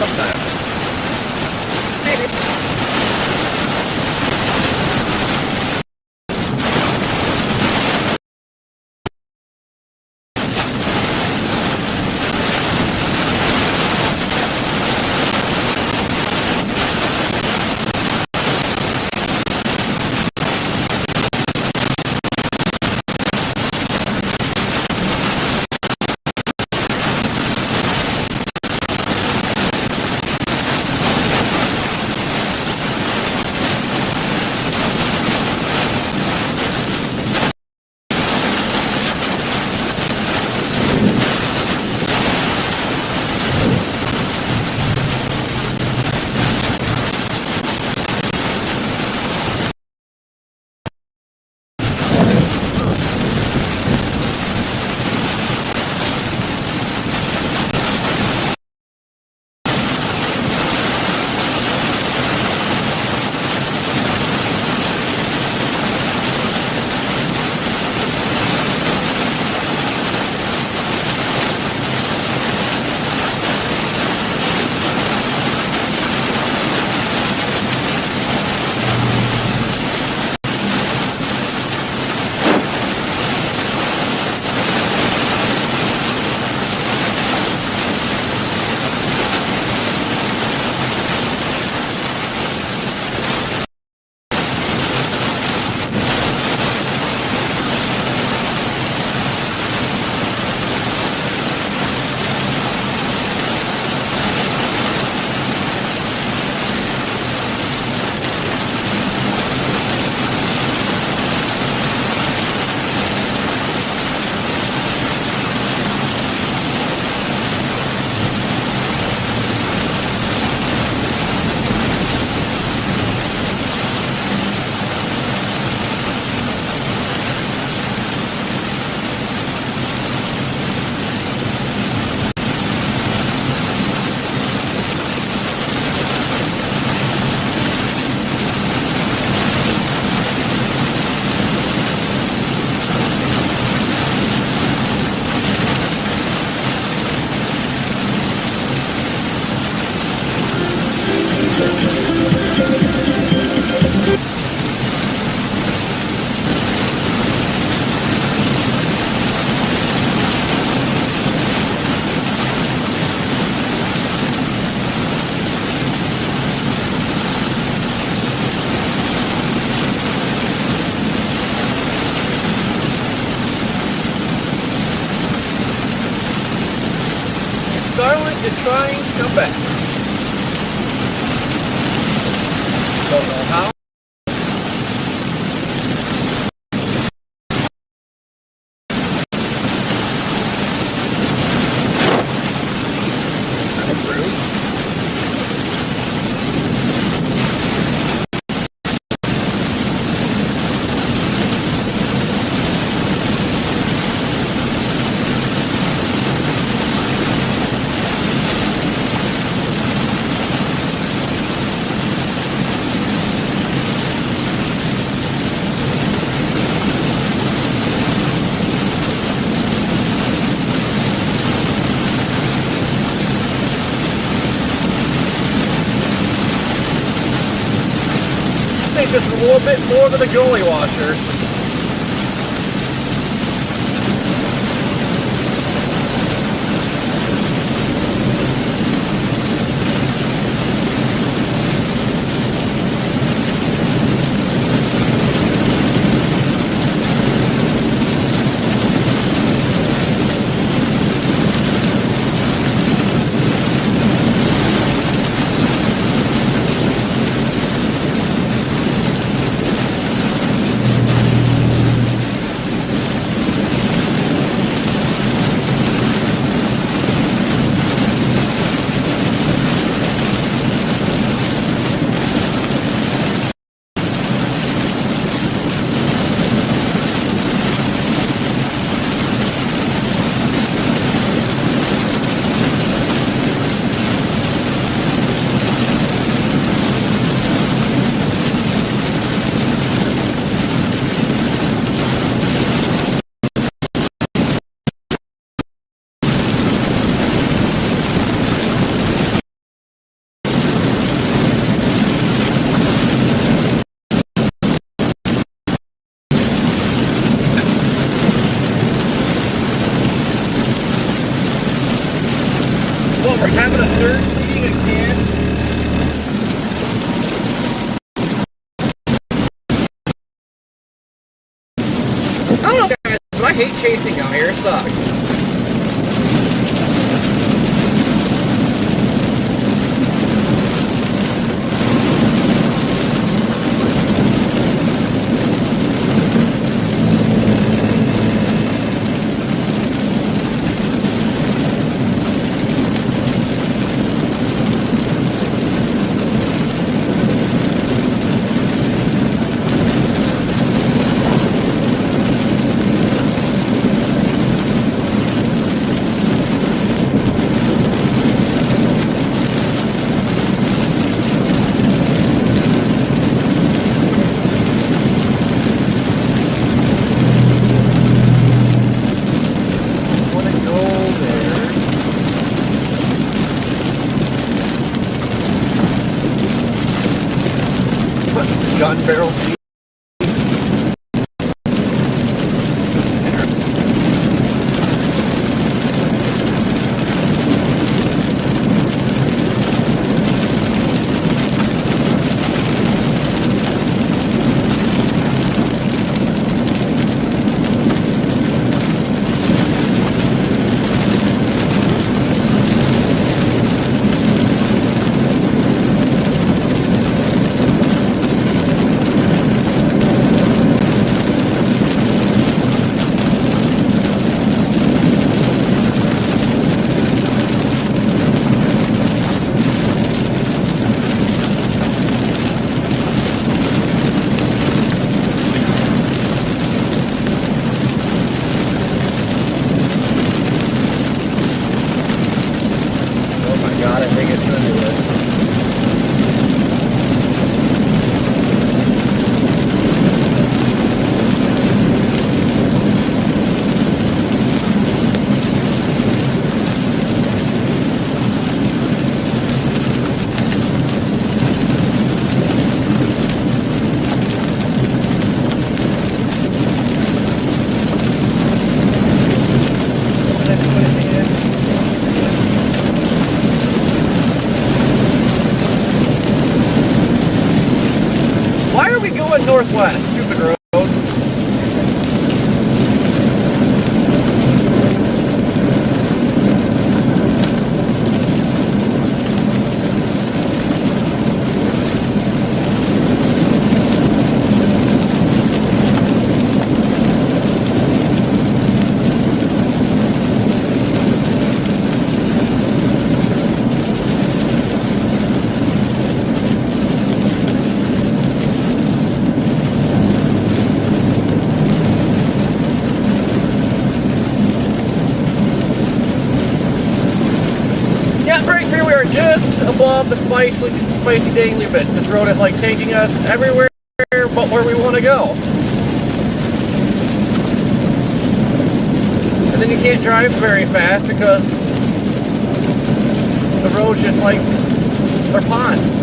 I: Sometimes.
G: Maybe.
I: Starlink is trying to come back. Don't know how. Just a little bit more than a goalie washer. Are you having a third meeting again? I don't know, guys, but I hate chasing out here. It sucks. Gun barrel. Northwest, stupid road. Above the spicy dangly bits. This road is like taking us everywhere but where we want to go. And then you can't drive very fast because the road's just like they're ponds.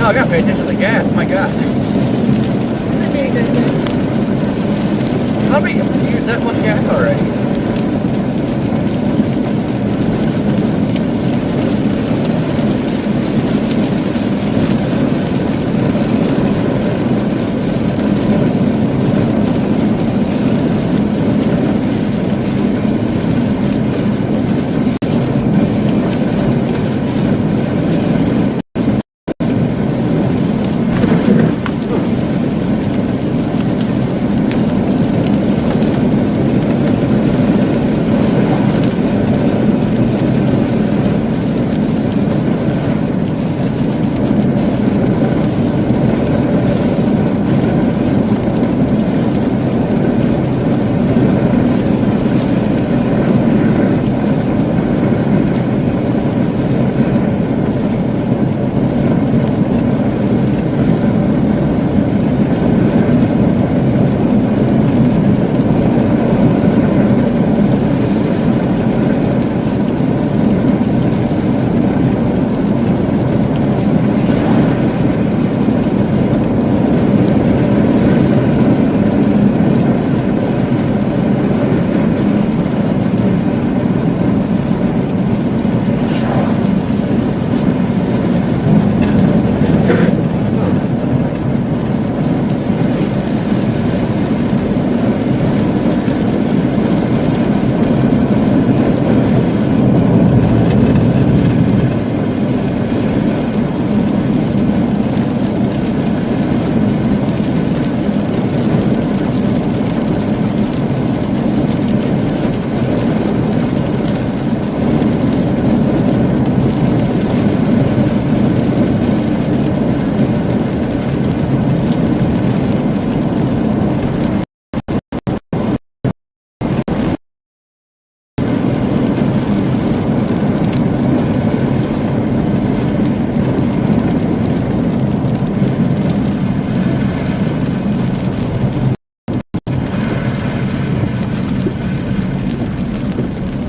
I: I gotta pay attention to the gas, my god. How many you used that much gas already?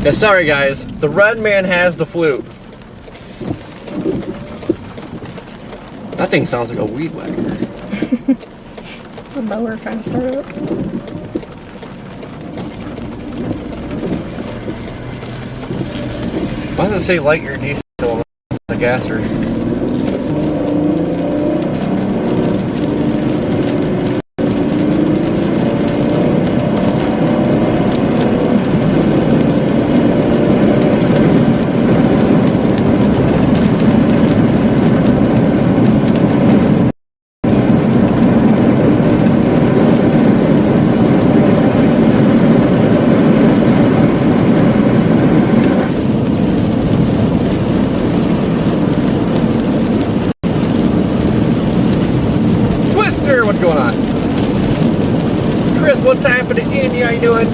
I: Yeah, sorry guys, the red man has the flute. That thing sounds like a weed whacker.
G: The mower trying to start it up.
I: Why does it say light your diesel on the gasser? What's going on? Chris, what's happening? Andy, how you doing?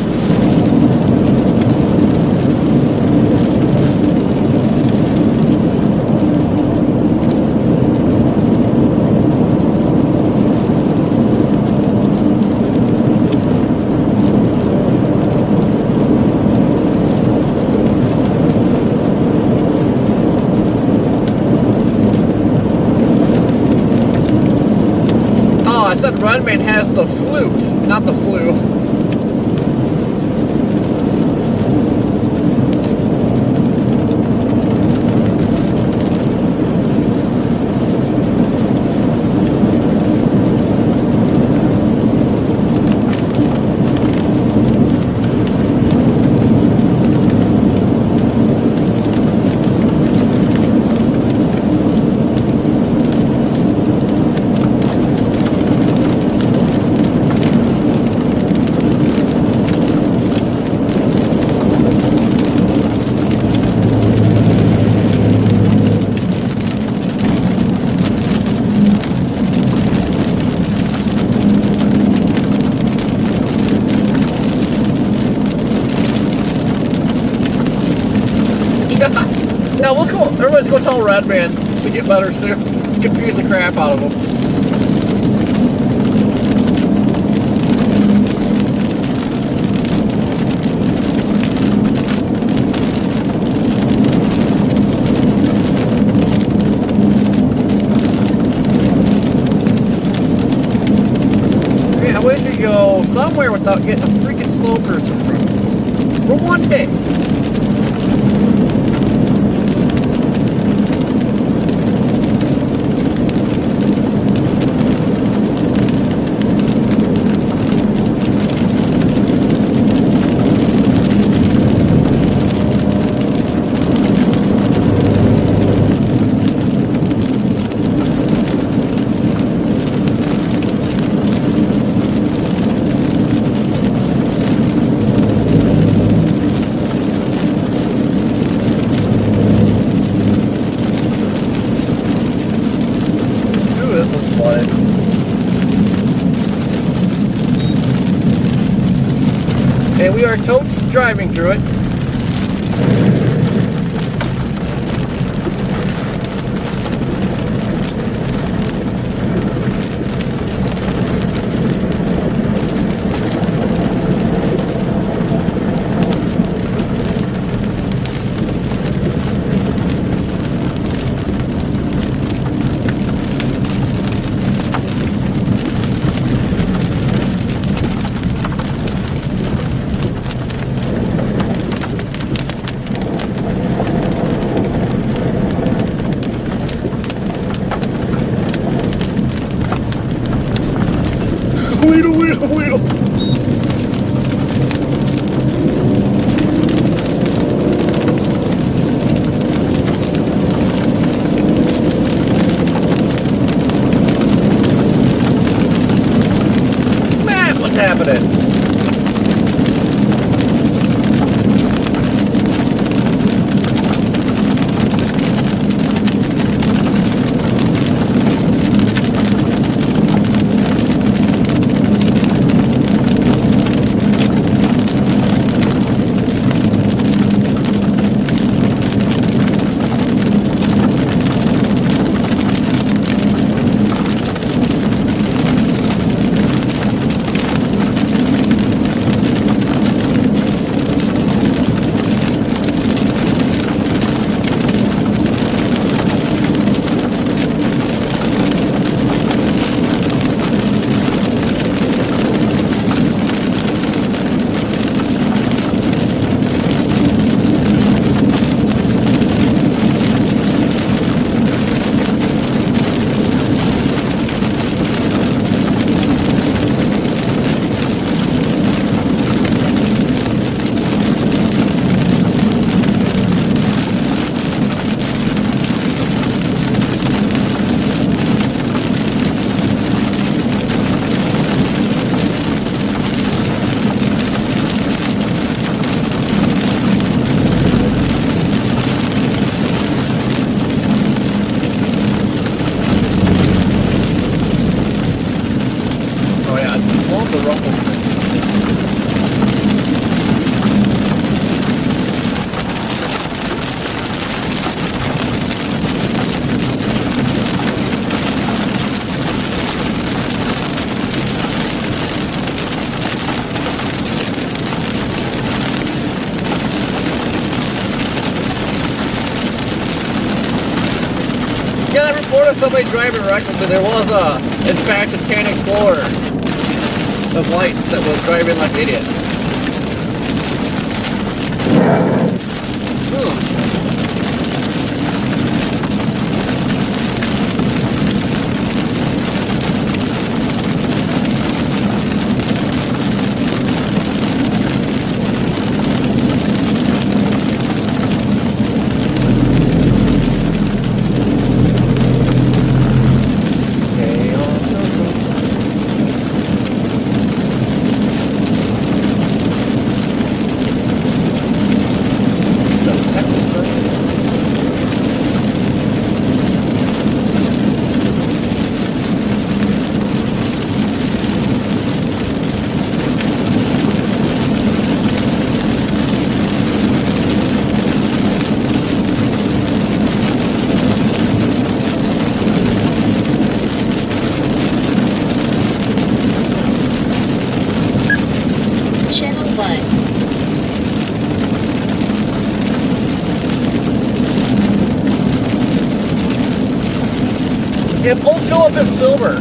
I: I said Redman has the flute, not the flu. Now let's go. Everybody's going to tell Redman to get better soon. Confuse the crap out of him. Man, I wish you could go somewhere without getting a freaking slow person for one day. And we are totes driving through it. Wheedle. Man, what's happening?
A: off the rumble. Yeah, I reported somebody driving recklessly. There was, in fact, a Tan Explorer of lights that was driving like an idiot. If Old Philip is silver.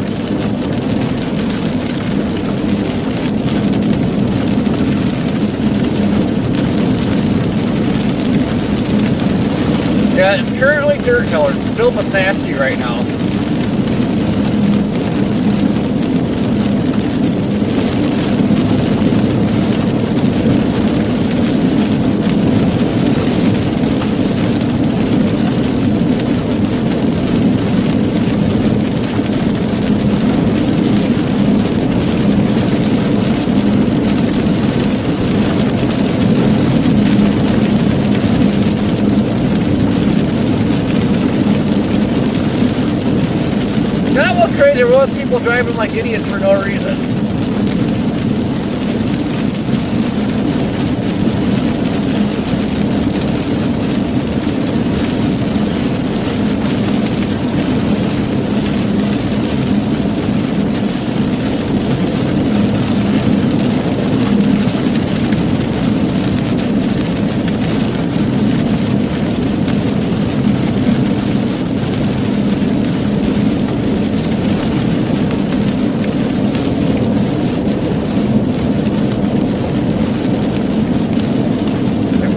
A: Yeah, it's currently dirt colored. Philip is nasty right now. That was crazy. There was people driving like idiots for no reason.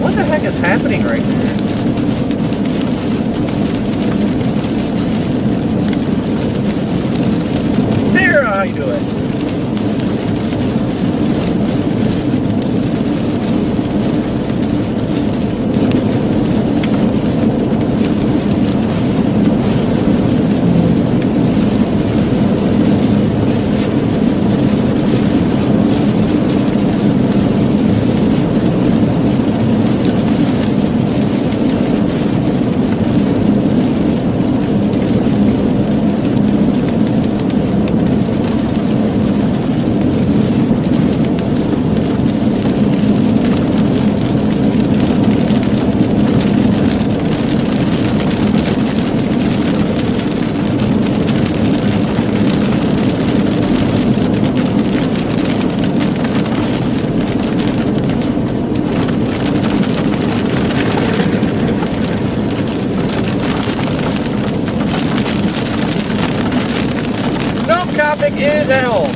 A: What the heck is happening right there? Sarah, how you doing? Topic is at home.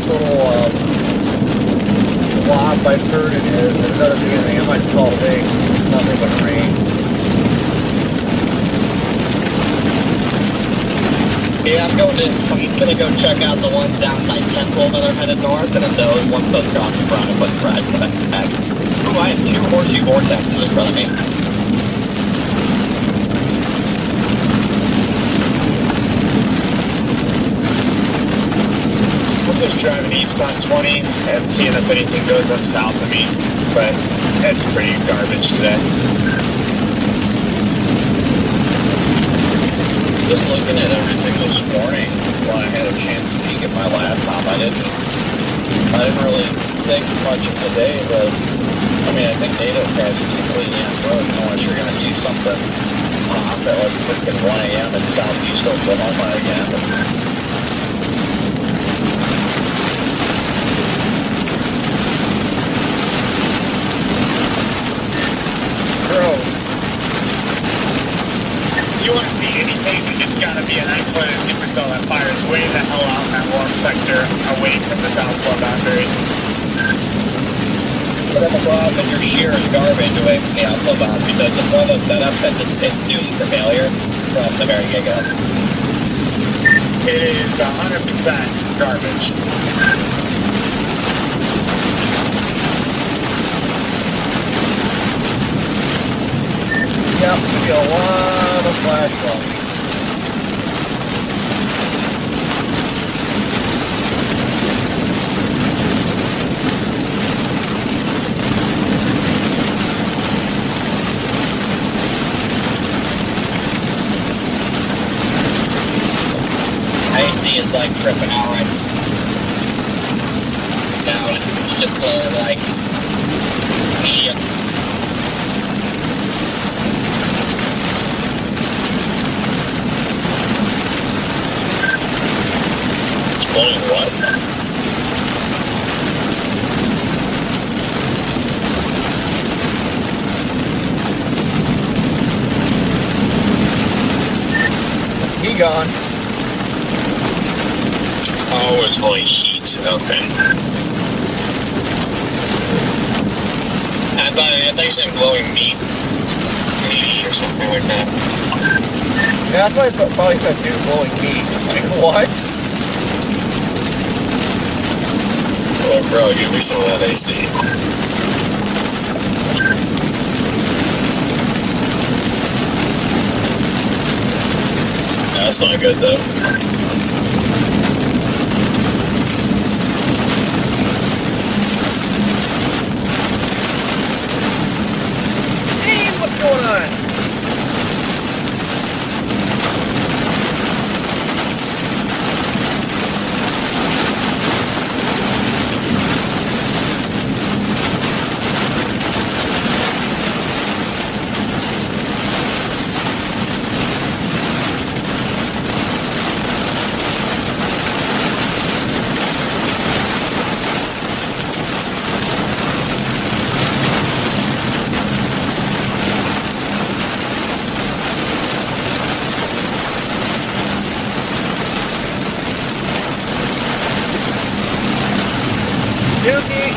I: little blob by Purdon is, and it doesn't do anything. It might fall big. Nothing but rain.
B: Yeah, I'm gonna go check out the ones down by Temple that are headed north, and then once those drop the front and put the fries in the back. Ooh, I have 2 horseshoe vortexes in front of me.
K: I'm just driving east on 20 and seeing if anything goes up south of me, but it's pretty garbage today.
B: Just looking at everything this morning when I had a chance to peek at my laptop, I didn't really think much of the day, but I mean, I think NATO crashed completely on road, unless you're going to see something pop at like freaking 1 a.m. in southeast Oklahoma again.
K: Bro, you want to see anything, it's got to be a nice one and super cell that fires way the hell out in that warm sector away from the south flow boundary.
B: Put up a blob and your shear is garbage away from the outflow boundary, so it's just one of those setups that just it's doomed for failure from the very get-go.
K: It is 100% garbage.
I: Yeah, it's going to be a lot of flash flooding.
B: AC is like tripping out right now. It's just blowing like medium.
D: Blowing what?
I: He gone.
D: Oh, it's blowing heat. Okay. I thought you said glowing meat. Meat or something like that.
I: Yeah, that's why I probably said dude blowing meat. Like, what?
D: Oh, bro, give me some of that AC. That's not good, though.
I: Hey, what's going on?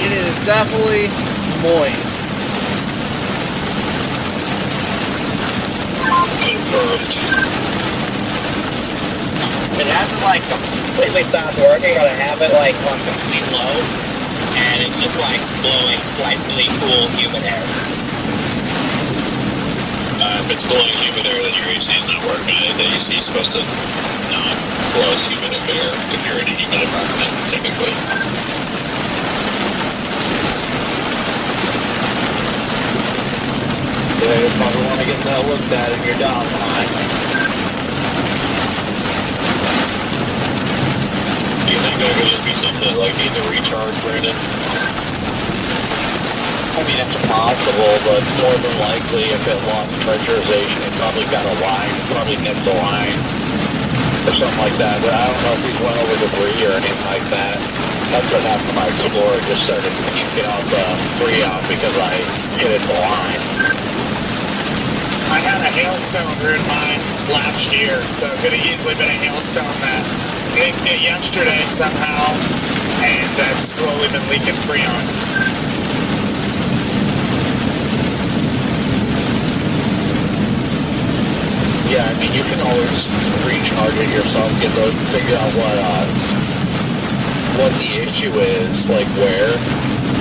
I: It is definitely moist.
D: Confirmed.
B: It hasn't like completely stopped working, but I have it like on complete low, and it's just like blowing slightly cool humid air.
D: If it's blowing humid air, then your AC is not working. The AC is supposed to not blow humid air if you're in a humid environment, typically.
B: Yeah, you probably want to get that looked at in your downtime.
D: Do you think that could just be something that like needs a recharge, Brandon?
B: I mean, it's possible, but more than likely, if it lost pressurization, it probably got a line, probably nipped the line, or something like that. But I don't know if he went over debris or anything like that. That's what happened to my Explorer. Just started puking out the freon because I hit the line.
K: I had a hailstone ruin mine last year, so it could have easily been a hailstone that hit yesterday somehow. and that's slowly been leaking Freon.
B: Yeah, I mean, you can always recharge it yourself, figure out what the issue is, like where,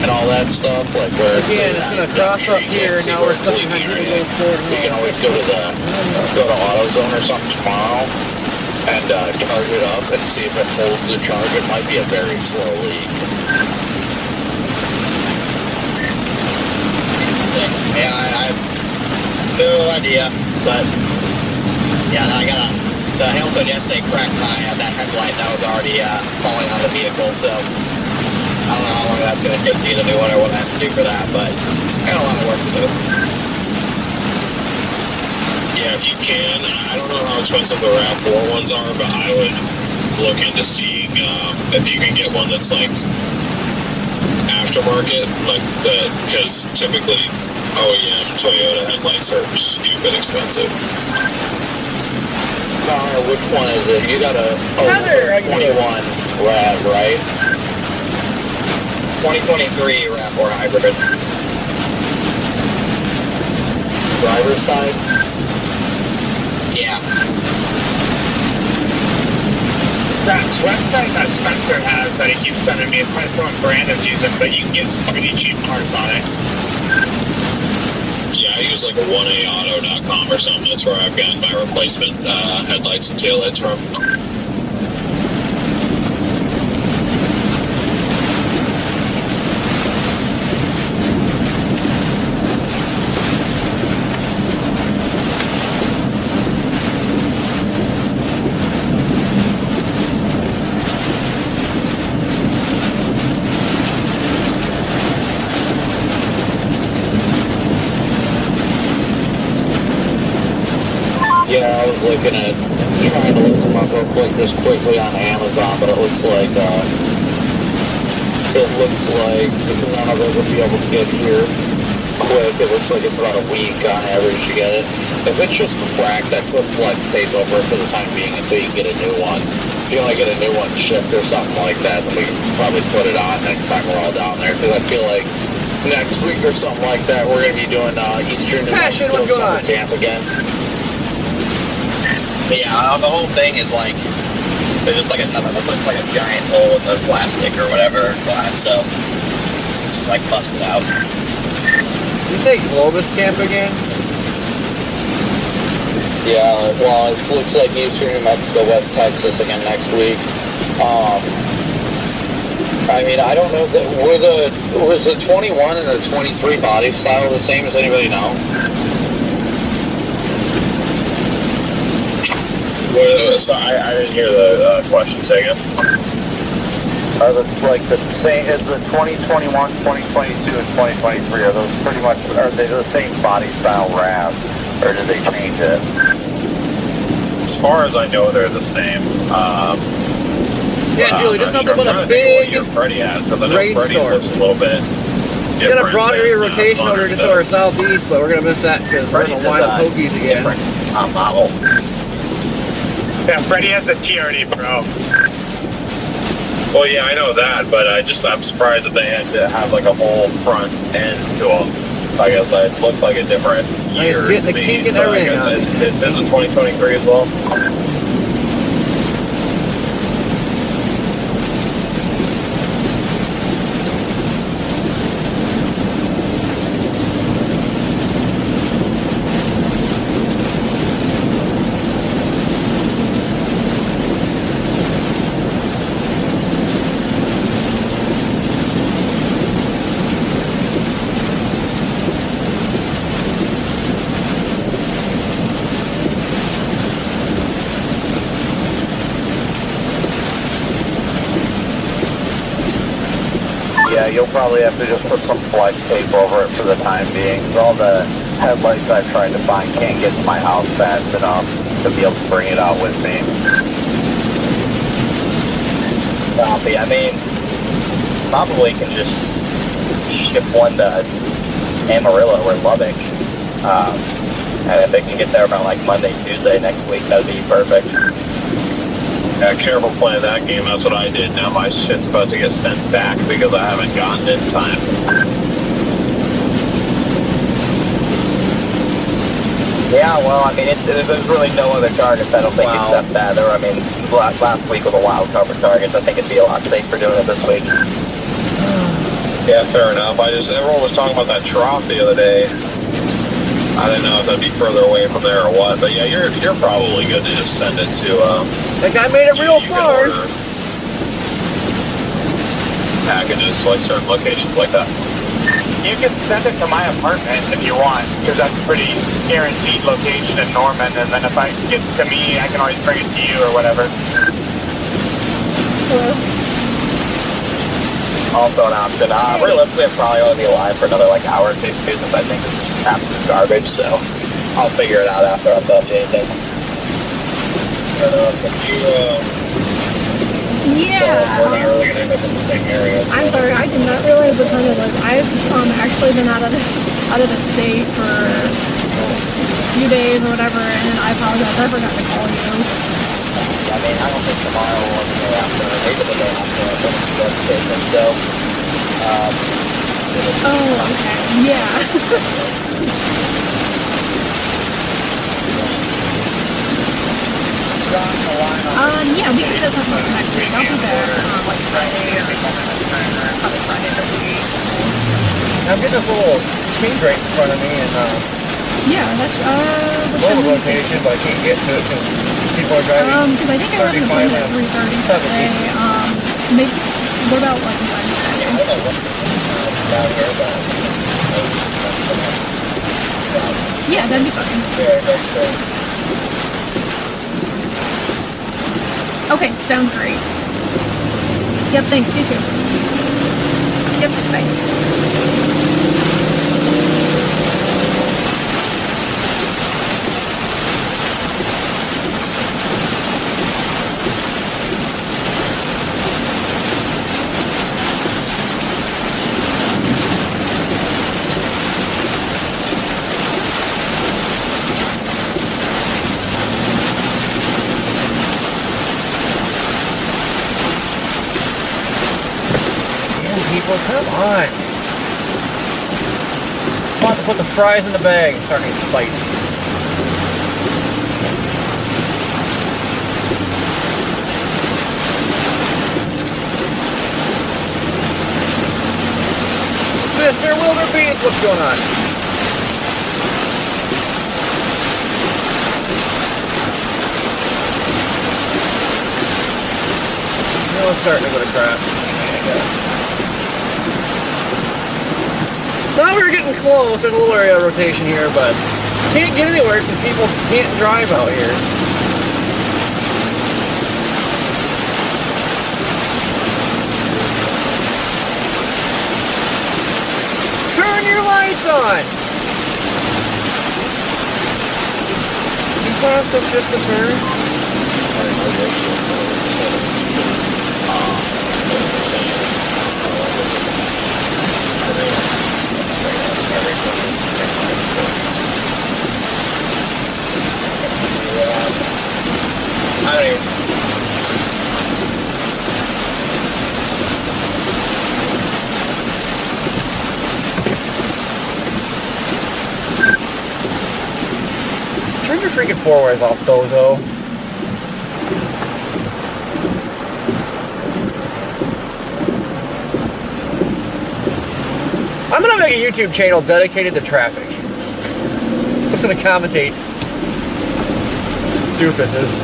B: and all that stuff, like where
A: again, it's gonna cross up here, now we're stuck behind
B: you can always go to AutoZone or something tomorrow, and charge it up and see if it holds the charge. It might be a very slow leak. Yeah, I have no idea, but yeah, I got the Hamilton yesterday cracked that headlight that was already falling on the vehicle, so I don't know how long that's going to take to get a new one or what I have to do for that, but I got a lot of work to do.
D: Yeah, if you can, I don't know how expensive the RAV4 ones are, but I would look into seeing if you can get one that's like aftermarket, like that, because typically OEM Toyota headlights are stupid expensive.
B: Which one is it? You got a 21 RAV, right? 2023 RAV4 hybrid. Driver's side? Yeah.
K: That website that Spencer has that he keeps sending me is by someone Brandon's using, but you can get some pretty cheap parts on it.
D: Yeah, I use like a 1aauto.com or something. That's where I've gotten my replacement headlights and taillights from.
B: Yeah, I was looking at trying to look them up real quick, just quickly on Amazon, but it looks like none of it would be able to get here quick. It looks like it's about a week on average to get it. If it's just cracked, I put flex tape over it for the time being until you get a new one. If you want to get a new one shipped or something like that, then we can probably put it on next time we're all down there, because I feel like next week or something like that, we're going to be doing Eastern New Mexico summer camp again. But yeah, the whole thing is like, there's just like another, that looks like a giant hole in the plastic or whatever, glass, so it's just like busted out.
A: You say Globus Camp again?
B: Yeah, well, it looks like Eastern New Mexico, West Texas again next week. I mean, I don't know, was the 21 and the 23 body style the same? Does anybody know?
D: So I didn't hear the question. Say again.
B: Are the same as the 2021, 2022, and 2023? Are those pretty much, are they the same body style RAV, or did they change it?
D: As far as I know, they're the same.
A: Yeah, Julie, just nothing but a big
D: Freddie has, because I know Freddie's looks a little bit different.
A: We got a broad area rotation over just to our southeast, but we're gonna miss that because we're gonna wind up Hokies again.
B: Model.
K: Yeah, Freddie has the TRD Pro.
D: Well, yeah, I know that, but I'm surprised that they had to have like a whole front end to them. I guess it looked like a different year.
A: It's getting the kink and everything on it.
D: Is his a 2023 as well?
B: Yeah, you'll probably have to just put some flex tape over it for the time being, because all the headlights I've tried to find can't get to my house fast enough to be able to bring it out with me.
L: Copy. I mean, probably can just ship one to Amarillo or Lubbock. And if they can get there about like Monday, Tuesday next week, that'd be perfect.
D: Yeah, careful playing that game. That's what I did. Now my shit's about to get sent back because I haven't gotten it in time.
L: Yeah, well, I mean, there's really no other targets, I don't think, except that. I mean, last week was a wild cover targets. I think it'd be a lot safer doing it this week.
D: Yeah, fair enough. Everyone was talking about that trough the other day. I didn't know if that'd be further away from there or what, but yeah, you're probably good to just send it to.
I: That guy made it real far.
D: Packages like certain locations like that.
K: You can send it to my apartment if you want, because that's a pretty guaranteed location in Norman, and then if it gets to me, I can always bring it to you or whatever.
L: Also an option. Realistically, I'm probably only be alive for another hour or two, since I think this is absolute garbage, so I'll figure it out after I'm done, Jason.
G: Yeah.
L: We're not really going to end up in the same area.
G: I'm sorry, I did not realize what time it was. I've actually been out of the state for a few days or whatever, and I apologize. I forgot to call you.
L: I mean, I don't think tomorrow or the day after, or maybe the day after, I'm going to be devastated, so,
G: oh, okay, yeah. Yeah, we can set something up next week. I'll be there, Friday or probably Friday this week.
I: I'm getting this little change right in front of me, and,
G: yeah, that's,
I: local location, but I can't get to it because people are driving.
G: Because I think I left an appointment at 3:30 today. Maybe, what about 5 Yeah, that'd be fine. Okay, sounds great. Yep, thanks, you too. Yep, bye.
I: People, come on. I'm about to put the fries in the bag and start getting spicy. Mr. Wilderbeest, what's going on? No, it's starting to go to crap. Now we're getting close. There's a little area of rotation here, but can't get anywhere because people can't drive out here. Turn your lights on! You cost us just a turn?
L: I don't even...
I: Turn your freaking four-ways off, Bozo. I'm gonna make a YouTube channel dedicated to traffic. I'm just gonna commentate doofuses.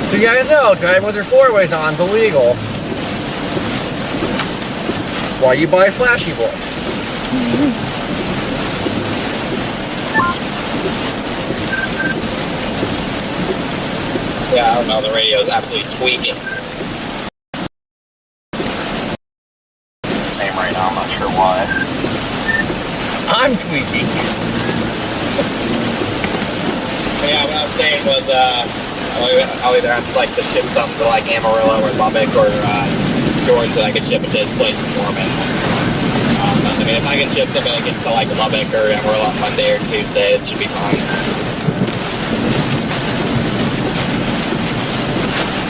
I: So you guys know, driving with your four-ways on is illegal. Why you buy flashy boys?
L: Yeah, I don't know, the radio is absolutely tweaking. Same right now, I'm not sure why.
I: I'm tweaking.
L: Yeah, what I was saying was, I'll either have to ship something to Amarillo or Lubbock or George so I could ship it to his place in Norman. And mean, if I can ship something to like Lubbock or Amarillo on Monday or Tuesday, it should be fine.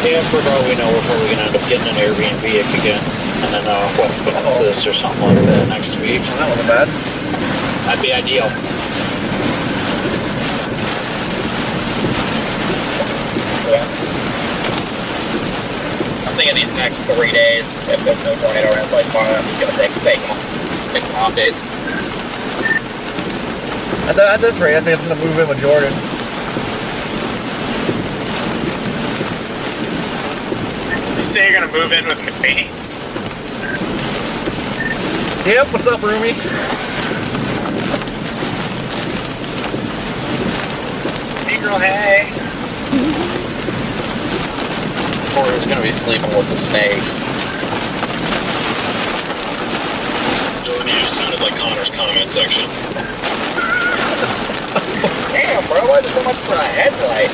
L: Yeah, for all we know, we're probably going to end up getting an Airbnb again. And then West Texas or something like that next week.
I: Well, that wasn't bad.
L: That'd be ideal. Yeah. I'm thinking these next 3 days, if there's no tornado or like fire, I'm just going to take some off days.
I: At this rate, I think I'm going to move in with Jordan.
K: You say you're gonna move in with me?
I: Yep, what's up, roomie?
K: Hey girl, hey.
L: Corey's gonna be sleeping with the snakes.
D: Jordan, you just sounded like Connor's comment section.
L: Damn, bro, why is there so much for a headlight?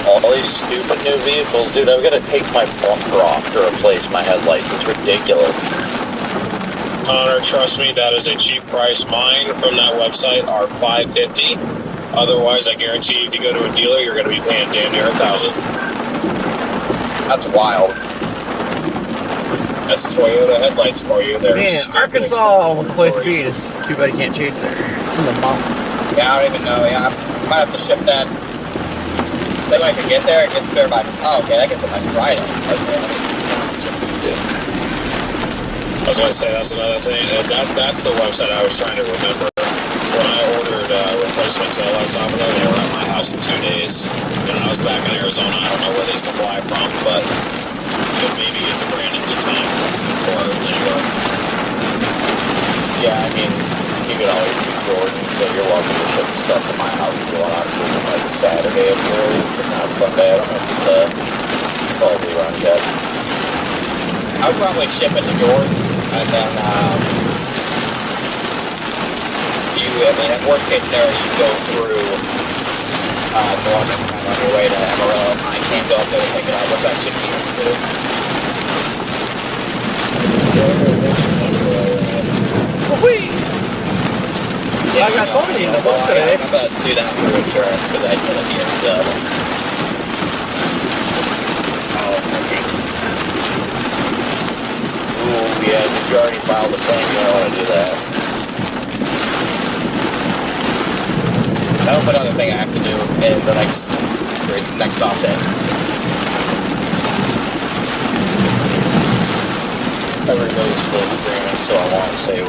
L: All these stupid new vehicles, dude, I've got to take my bumper off to replace my headlights. It's ridiculous.
D: Connor, trust me, that is a cheap price. Mine from that website are $550. Otherwise, I guarantee you, if you go to a dealer, you're going to be paying damn near $1,000.
L: That's wild.
D: That's Toyota headlights for you. They're
I: Man, Arkansas with the place speed is too bad you can't chase there. It's in the mountains.
L: Yeah, I don't even know. Yeah, I might have to ship that. Say when I can get there, it gets there by. Oh, okay, that gets it by Friday. Okay, let me see what to do.
D: I was going to say, that's another thing. That's the website I was trying to remember. When I ordered replacement taillights off of them, they were at my house in 2 days. And I was back in Arizona. I don't know where they supply from, but maybe it's a Brandon's or Tank or anywhere.
L: Yeah, I mean, you could always be Jordan, so you're welcome to ship stuff to my house if you want to do it like Saturday at the earliest, if not Sunday. I don't know if the Ballsy run yet. I would probably ship it to Jordan's, and then, I mean, at worst case scenario, you go through Norman and on your way to Amarillo. I can't go up there to pick it up, which I should be able to do. Yeah, I got company in the book today. I'm about to do that for insurance because I did it here, so. Ooh, yeah, did you already file the claim? You don't want to do that. That'll be another thing I have to do in the next off day. Everybody's still streaming, so I won't say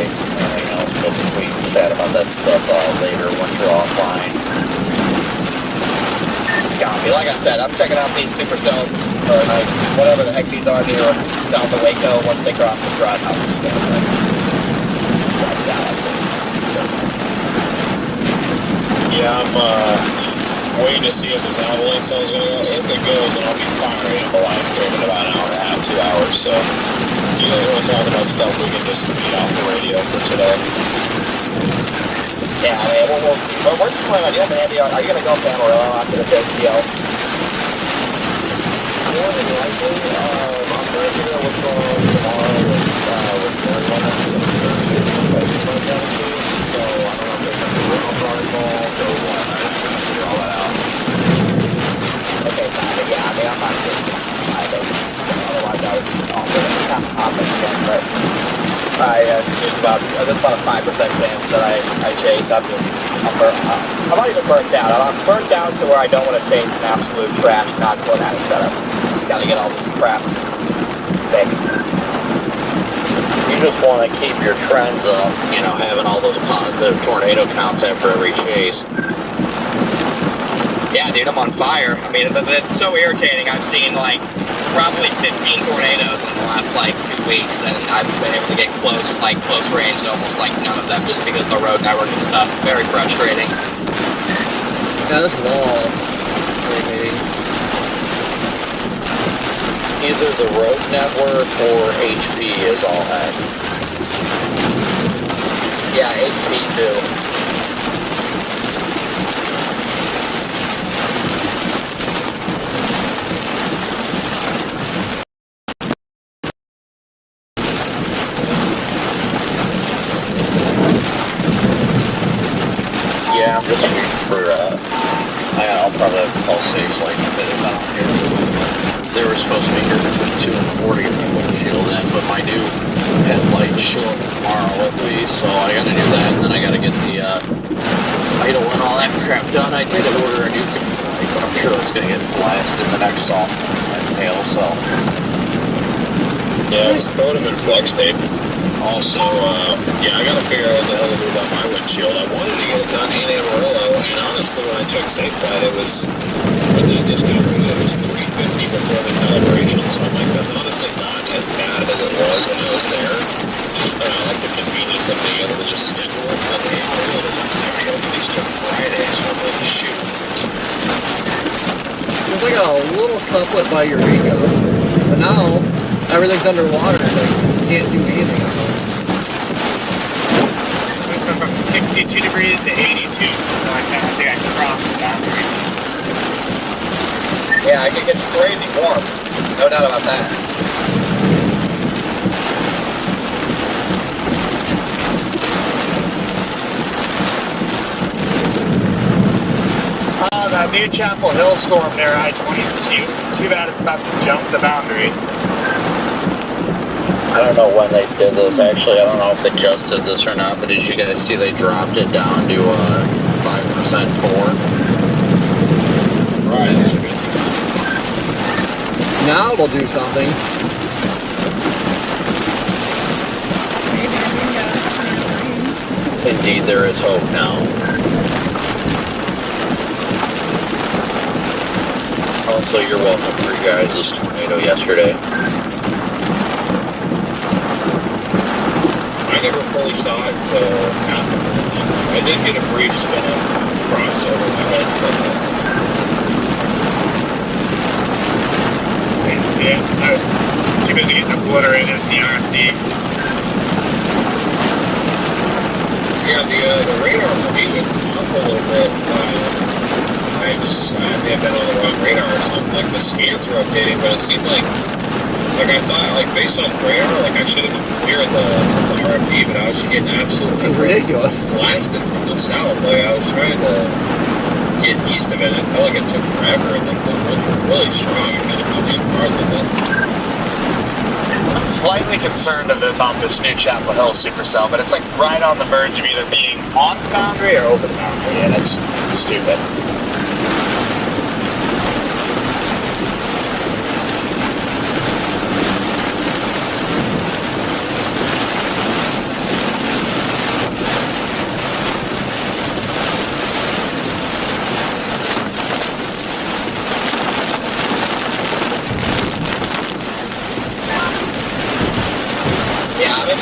L: anything else, but we can chat about that stuff later once you're offline. Yeah, like I said, I'm checking out these supercells, or like whatever the heck these are near south of Waco. Once they cross the front, I'm just gonna drive Dallas.
D: Yeah, I'm waiting to see if this avalanche cell is going to go. If it goes, then I'll be firing up a live stream in about an hour and a half, 2 hours. So, you guys want to talk about stuff we can just beat off the radio for today.
L: Yeah, I mean, we'll see. But where's the plan? Do you have an idea? Are you going to go to Amarillo after the JPL? More than likely, I'm going to figure out what's going on tomorrow with everyone else. So, I don't know if there's going to be a car involved or what. I just want to figure all that out. Okay, fine. Yeah, I mean, I'm not sure. Otherwise, I would have to hop in again, but there's about a 5% chance that I chase. I'm not even burnt out. I'm burnt out to where I don't want to chase an absolute trash, not automatic setup. Just got to get all this crap fixed. You just want to keep your trends up, having all those positive tornado counts after every chase. Yeah, dude, I'm on fire. I mean, it's so irritating. I've seen, probably 15 tornadoes in the last, 2 weeks, and I've been able to get close range, almost, none of them, just because of the road network and stuff. Very frustrating.
A: Yeah, this is all irritating.
L: Either the road network or HP is all hacked. Yeah, HP too. I'm just waiting for, I'll probably have to call safe like a bit if I don't hear from them, but they were supposed to be here between 2 and 40 if I windshield in, but my new headlight show up tomorrow at least, so I gotta do that, and then I gotta get the, idle and all that crap done. I did order a new light, but I'm sure it's gonna get blasted in the next software tail, so.
D: Yeah, it's coated in flex tape. Also, yeah, I gotta figure out what the hell to do about my windshield. I wanted to get it done in Amarillo, and honestly, when I checked SafeGuide, it was, with the discount rate, it was $350 before the calibration, so I'm like, that's honestly not as bad as it was when I was there. And I like the convenience of being able to just schedule it, but the Amarillo doesn't have to go at least till Friday, so I'm like, shoot.
A: There's like a little couplet by Eureka, but now everything's underwater, like you can't do anything on it.
K: It's went from 62 degrees to 82, so I think I crossed the boundary.
B: Yeah, it gets crazy warm. No doubt about that.
K: That new Chapel Hill storm there, I-20 is cute. Too bad it's about to jump the boundary.
L: I don't know when they did this, actually. I don't know if they just did this or not, but did you guys see they dropped it down to 5% torque?
D: Surprise.
A: Now it'll do something.
L: Indeed, there is hope now. Also, you're welcome for you guys this tornado yesterday.
D: I never fully saw it, so I did get a brief spin up cross over my head.
K: Yeah, I was too busy getting obliterated at the RFD.
D: Yeah, the radar for me was off a little bit. I may have been on the wrong radar or something. Like the scans were updating, but it seemed like I thought, like based on radar, like I should have been clear at the RFD, but I was just getting absolutely
A: ridiculous
D: blasted from the south. Like I was trying to get east of it, and it felt like it took forever, and like this was really strong. I kind of moved in hard with it.
K: I'm slightly concerned about this new Chapel Hill supercell, but it's like right on the verge of either being on the boundary or over the boundary, and it's stupid.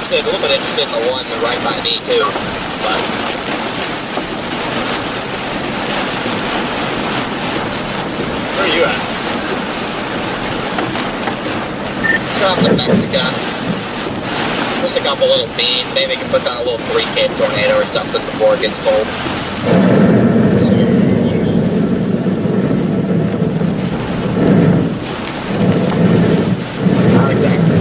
B: A little bit interested in the one right by me too, but
K: where are you at?
B: South of Mexico. Just a couple little beans. Maybe we can put down a little 3K tornado or something before it gets cold. Not exactly.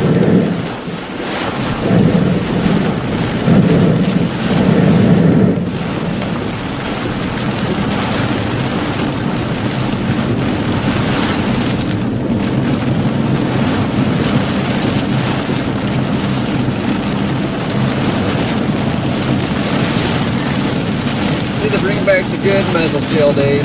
A: Back to good mesoscale days.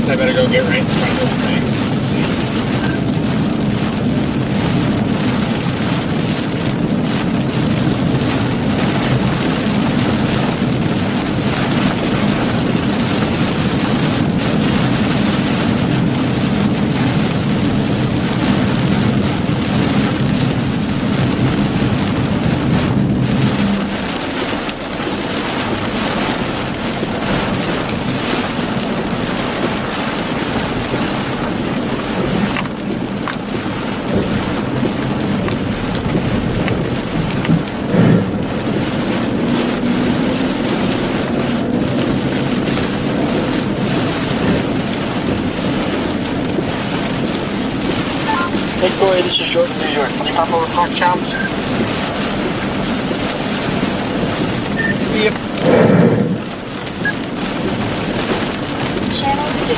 K: I better go get right in front of this thing just to see.
F: Hey Corey, this is Jordan, New York. Can you hop over Park Chomps?
I: Yep.
J: Channel 2.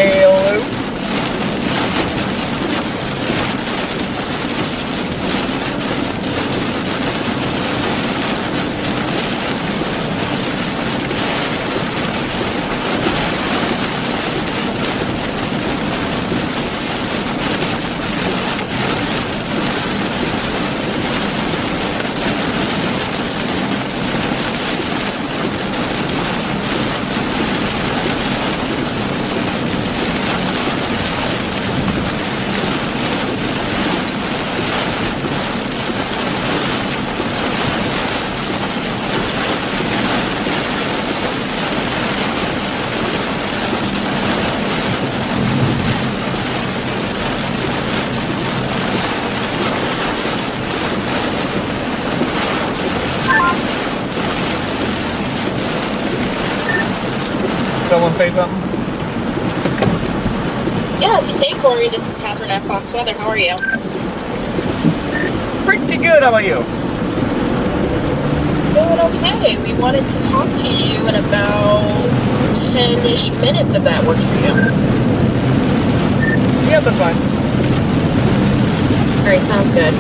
I: Hello. Someone say something?
J: Yes, hey Corey, this is Catherine at Fox Weather. How are you?
I: Pretty good. How about you?
J: Doing okay. We wanted to talk to you in about 10-ish minutes if that works for you.
I: Yeah, that's fine.
J: Alright, sounds good.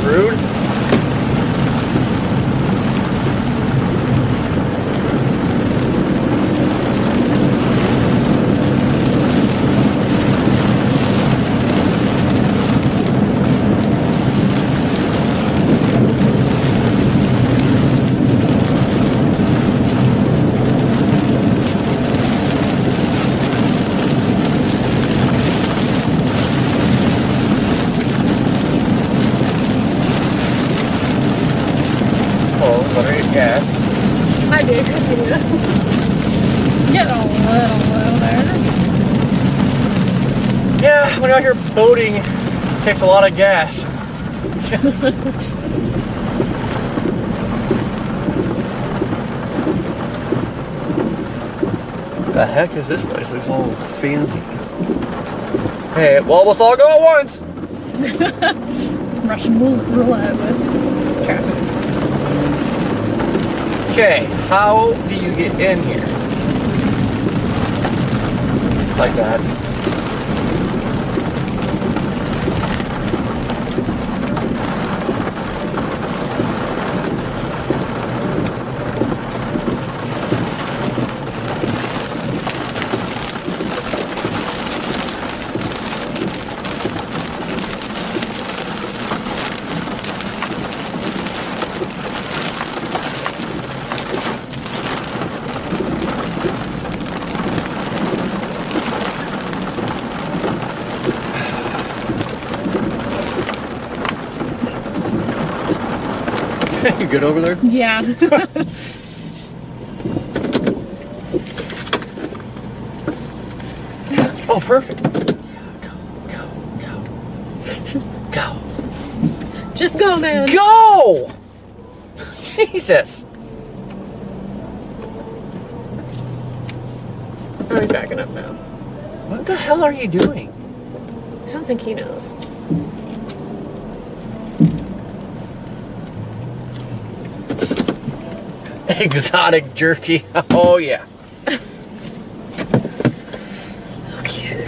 I: Rude. Oh, butter your gas.
G: I did. Get a little low there.
I: Yeah, when you're out here boating, it takes a lot of gas. The heck is this place? Looks all fancy. Hey, well, let's all go at once.
G: Russian roulette with traffic.
I: Okay, how do you get in here? Like that. You good over there?
G: Yeah.
I: Oh, perfect. Go.
G: Just go, man.
I: Go! Jesus.
G: Oh, he's backing up now.
I: What the hell are you doing?
G: I don't think he knows.
I: Exotic jerky. Oh, yeah.
G: Okay.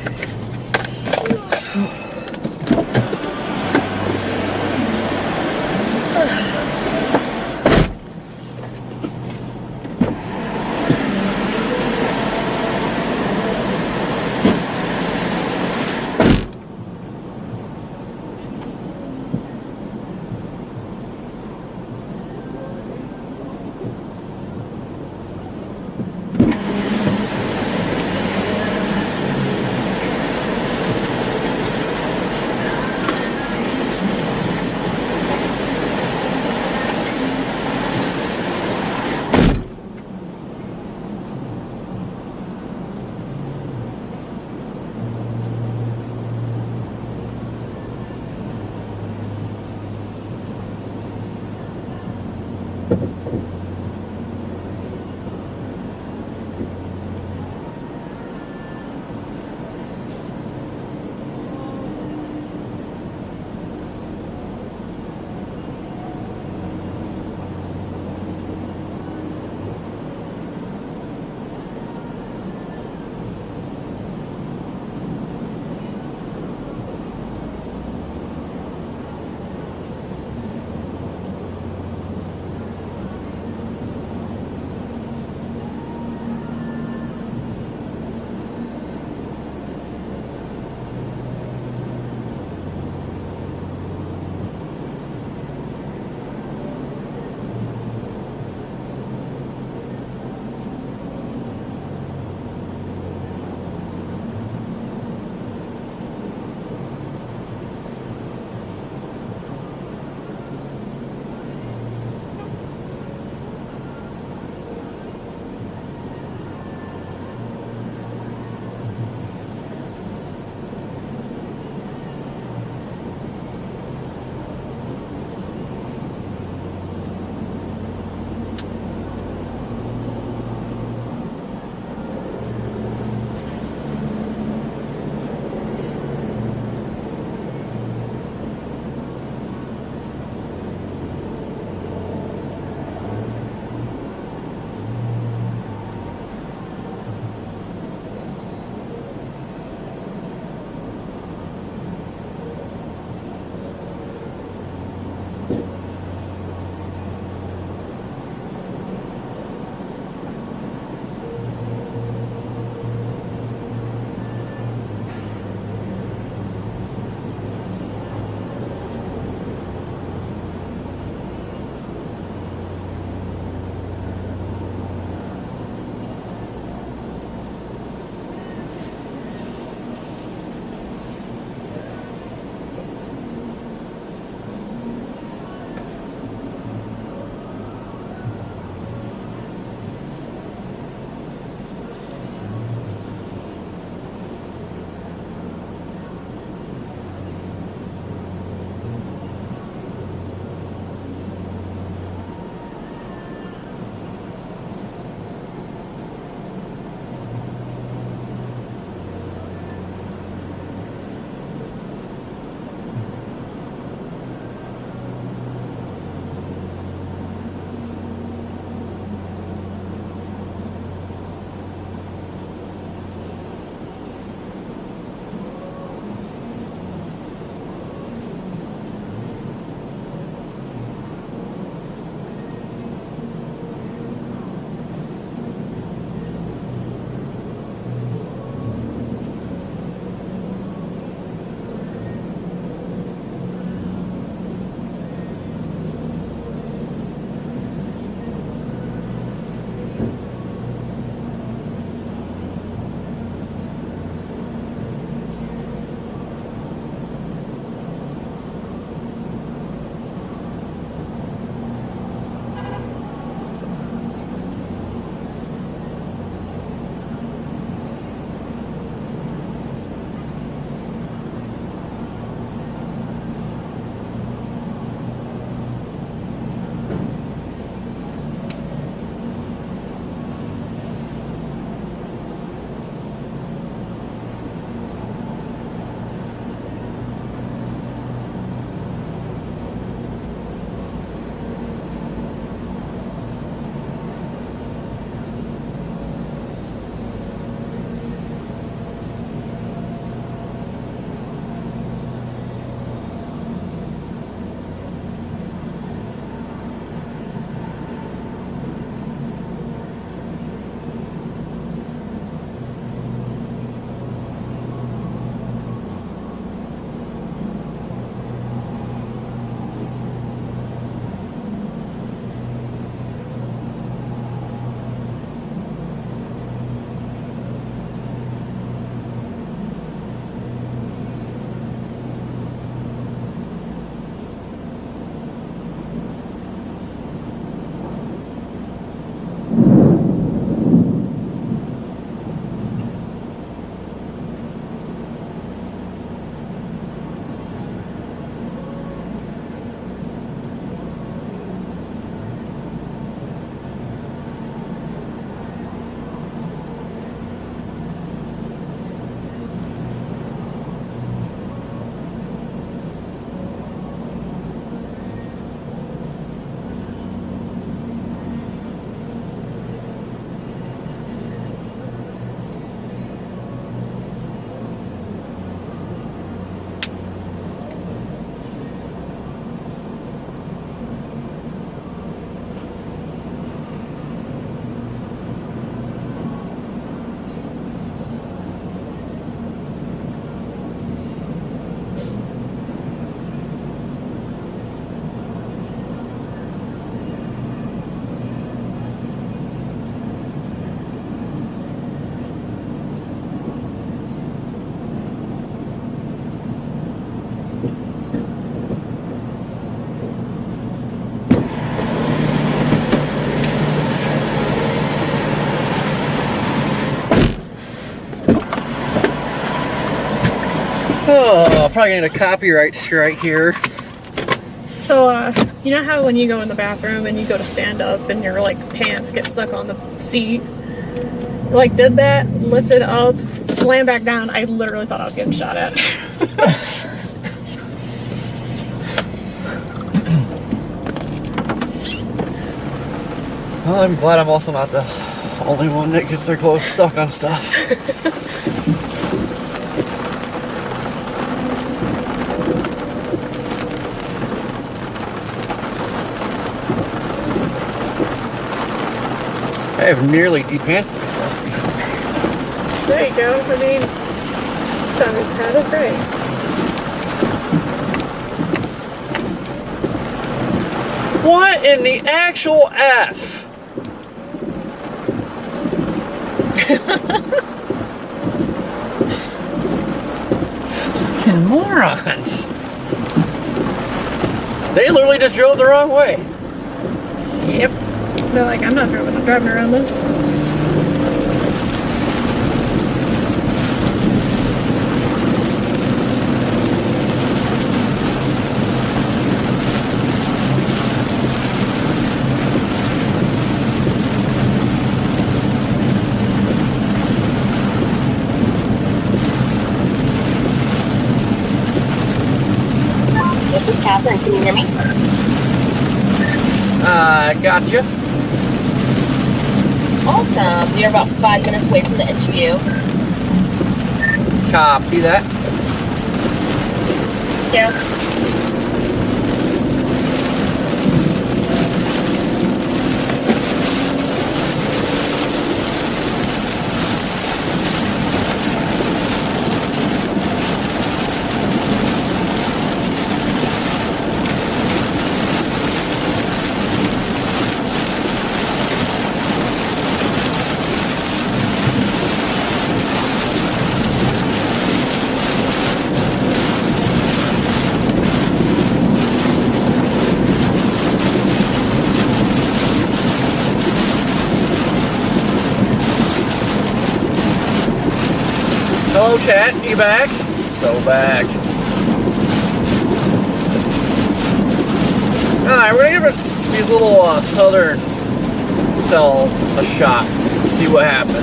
I: probably gonna get a copyright strike here.
G: So, you know how when you go in the bathroom and you go to stand up and your like pants get stuck on the seat? Like did that, lifted up, slammed back down. I literally thought I was getting shot at.
I: Well, I'm glad I'm also not the only one that gets their clothes stuck on stuff. I have nearly de-pantsed myself before.
G: There you go. I mean, sounded kind of great.
I: What in the actual F? Fucking morons. They literally just drove the wrong way.
G: Yep. They're like, I'm not driving around this.
J: This is Catherine. Can you hear me?
I: Gotcha.
J: Awesome. We are about 5 minutes away from the interview.
I: Copy that.
J: Yeah.
I: Hello, chat. You back? So back. Alright, we're gonna give these little southern cells a shot. See what happens.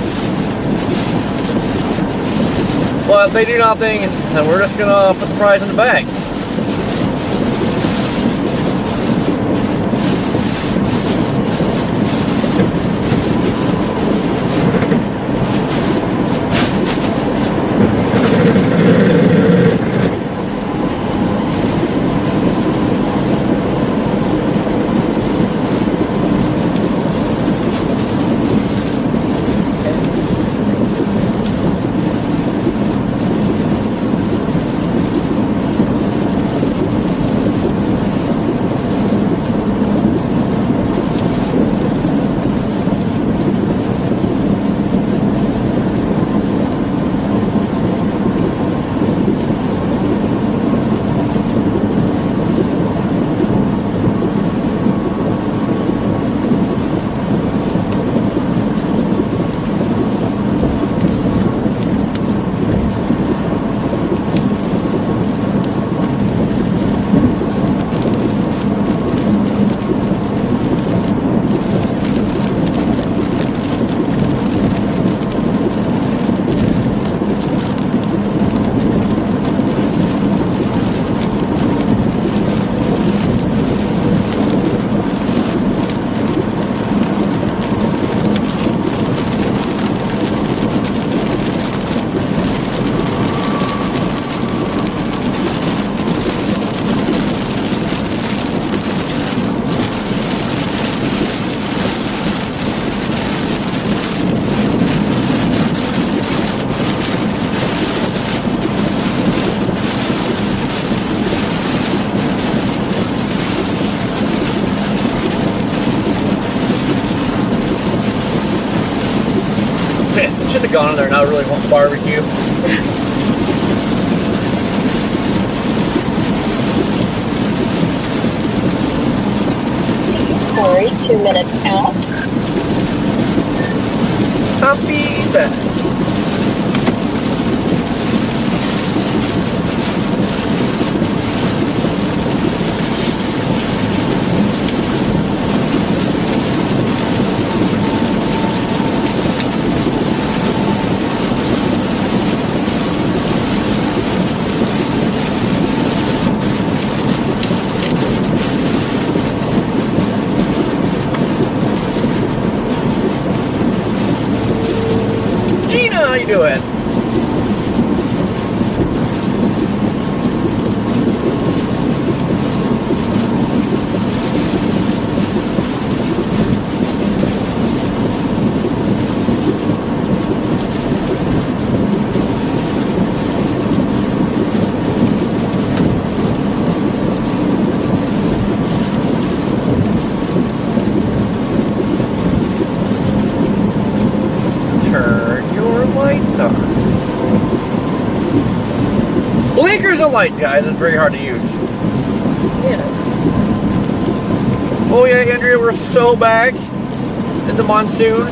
I: Well, if they do nothing, then we're just gonna put the prize in the bag. Should have gone in there and not really want barbecue.
J: Corey, 2 minutes out.
I: Copy that. you doing? Blinkers and lights, guys. It's very hard to use.
G: Yeah.
I: Oh yeah, Andrea, we're so back in the monsoon.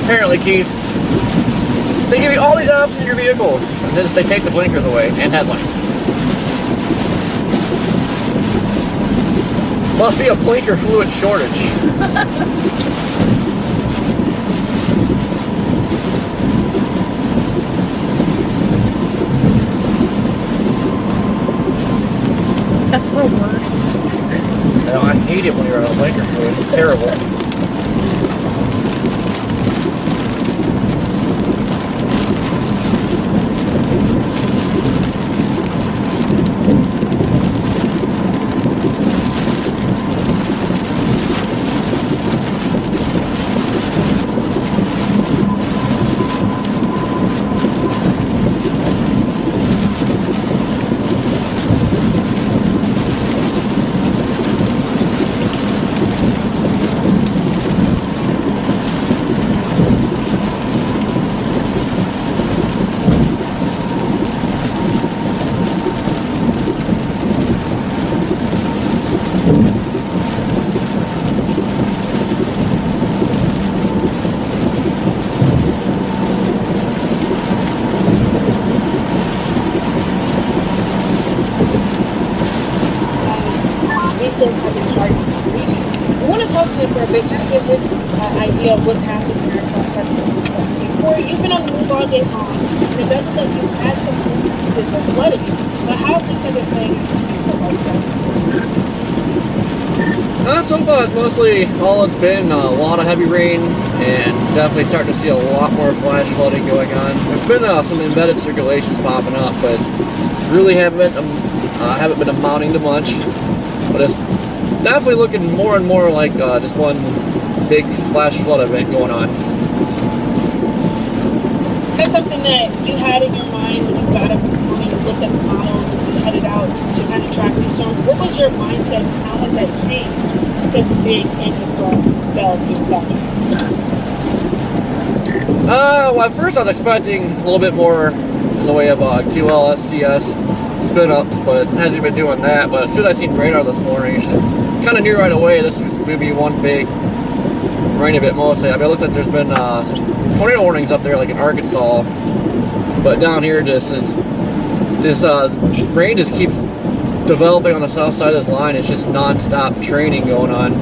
I: Apparently, Keith, they give you all these options in your vehicles, and then they take the blinkers away and headlights. Must be a blinker fluid shortage.
G: That's the worst.
I: I hate it when you're on a blinker fluid. It's terrible.
J: Idea of what's happening here across country. Corey, you've been on the move all day long, and it doesn't look you've had some instances of flooding. But how have things been playing so far?
I: So far, it's mostly all it's been a lot of heavy rain, and definitely starting to see a lot more flash flooding going on. There's been some embedded circulations popping up, but really haven't been amounting to much. But it's definitely looking more and more like just one big flash flood event going on.
J: That's something that you had in your mind when you got up this morning and looked at the models and you headed out to kind of track these storms. What was your mindset and how has that changed since being in the storms themselves yourself?
I: Well, at first I was expecting a little bit more in the way of QL, SCS spin ups, but it hasn't been doing that. But as soon as I seen radar this morning, it's kind of knew right away this was going to be one big rain event mostly. I mean, it looks like there's been some tornado warnings up there, like in Arkansas, but down here, this rain just keeps developing on the south side of this line. It's just non-stop training going on.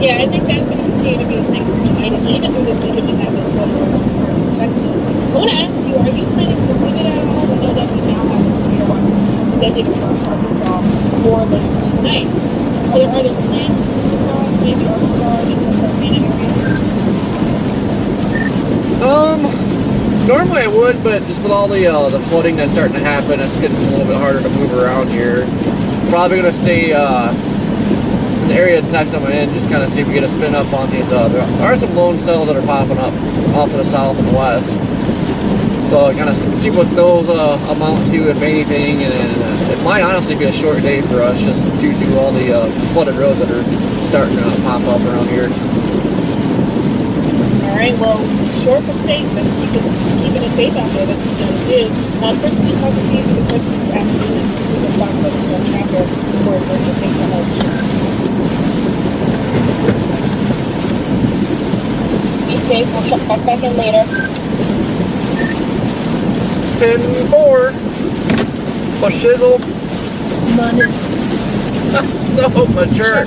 J: Yeah, I think that's going to continue to be a thing for tonight, and even through this weekend we have those weather in parts of Texas. I want to ask you, are you planning to pivot at all? I know that we now have a tornado watch extended across Arkansas for later tonight. Are there other plans to move across, maybe Arkansas into the Susquehanna area?
I: Normally I would, but just with all the flooding that's starting to happen, it's getting a little bit harder to move around here. Probably going to stay in the area of Texas I'm in, just kind of see if we get a spin up on these. There are some lone cells that are popping up off to the south and the west. So kind of see what those amount to, if anything, and it might honestly be a short day for us just due to all the flooded roads that are starting to pop up around here.
J: Yeah, Alright, well, short but safe. Let's keeping it safe out there. That's what you gotta do. First, we talking to you for the first this afternoon. This was a Fox Weather Storm Tracker for Thanks so much. Be safe. We'll check back in later.
I: 10-4. For shizzle.
G: Money.
I: So mature.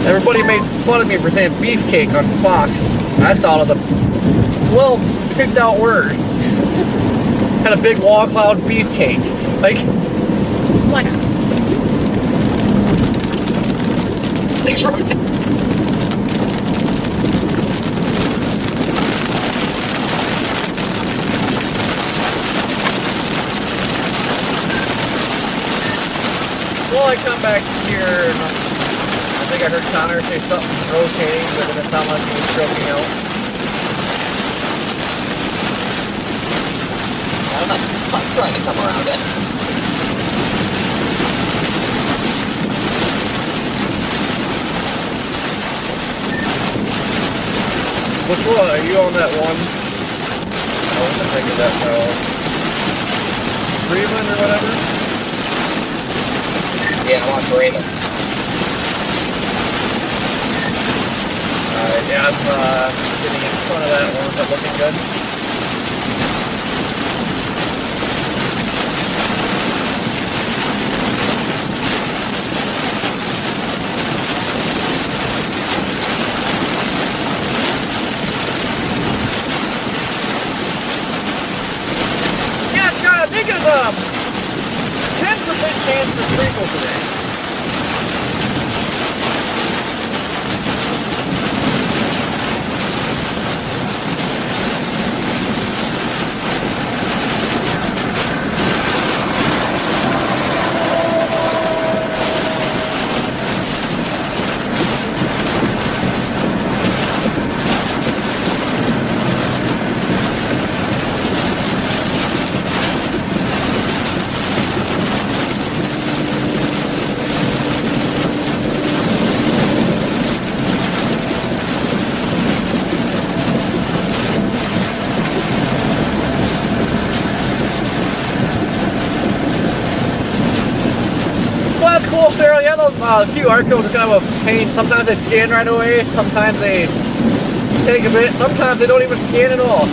I: Everybody made fun of me for saying beefcake on Fox. I thought of the well picked out word. Had a big wall cloud beefcake. Like
G: What?
I: well, I come back here and I think I heard Connor say something rotating, but it didn't sound like he was stroking out.
B: I'm trying to come around it.
I: Which one? Are you on that one? I wasn't thinking that Freeman or whatever?
B: Yeah, I'm on Freeman.
I: Yeah, I'm getting in front of that one. Is that looking good? Yeah, Scott, I think it's 10% chance for treacle today. Cool, Sarah. Yeah, those QR codes are kind of a pain. Sometimes they scan right away. Sometimes they take a bit. Sometimes they don't even scan at all.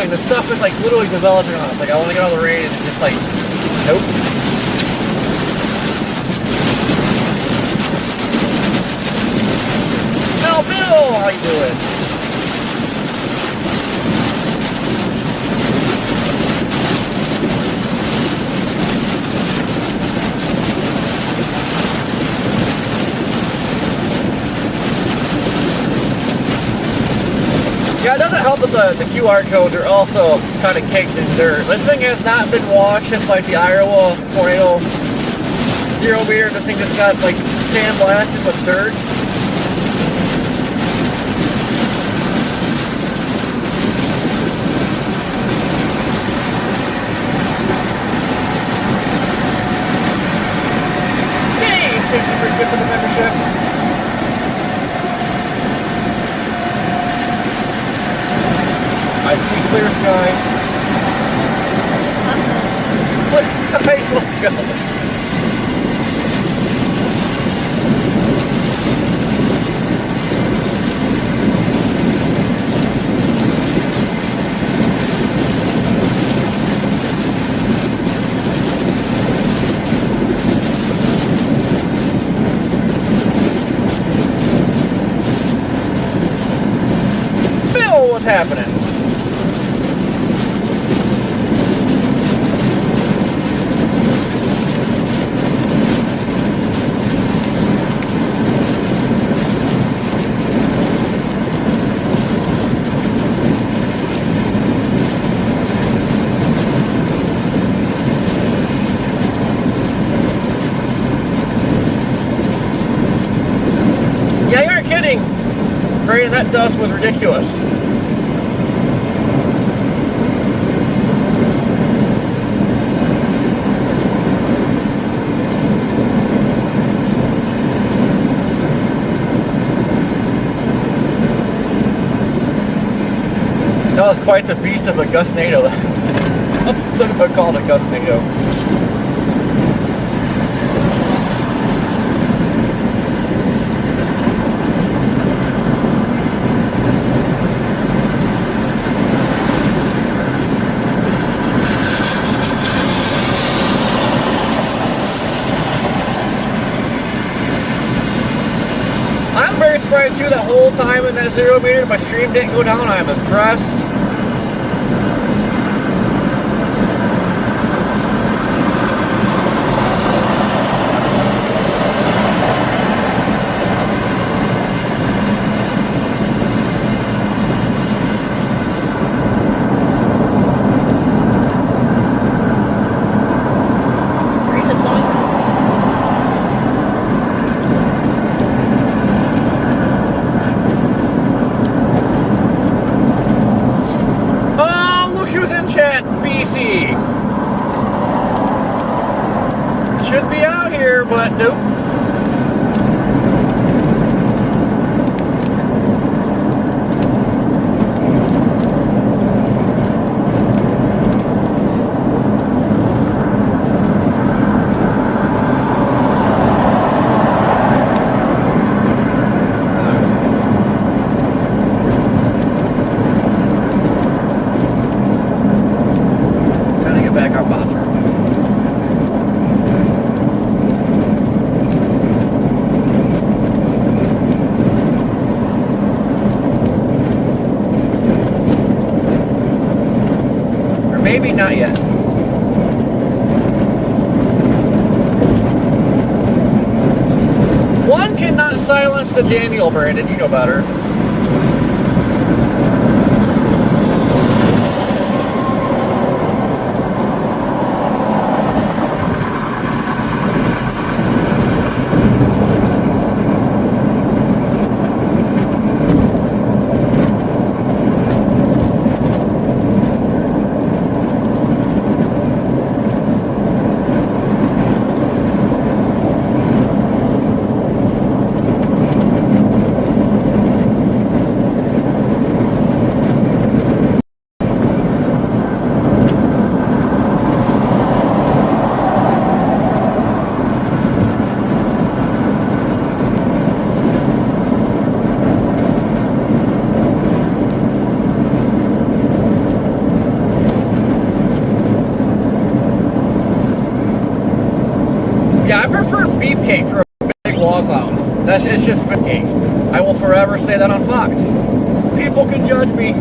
I: The stuff is like literally developing on us. Like I want to get on the range and it's just like, nope. Bill, how you doing? Yeah, it doesn't help that the QR codes are also kind of caked in dirt. This thing has not been washed since like the Iowa tornado zero beer. This thing just got like sandblasted with dirt. Hey, thank you for giving the membership. I see clear skies. Clear skies, let's go. Bill, what's happening?
A: Yeah, you aren't kidding. Brandon, that dust was ridiculous. That was quite the beast of a gustnado. I'm still gonna call it a gustnado. I'm very surprised too that whole time in that 0 meter my stream didn't go down. I'm impressed. Should be out here, but nope. Trying to get back on Monsoon. Maybe not yet. One cannot silence the Daniel, Brandon. You know better. Yeah, I prefer beefcake for a big wall cloud. It's just beefcake. I will forever say that on Fox. People can judge me.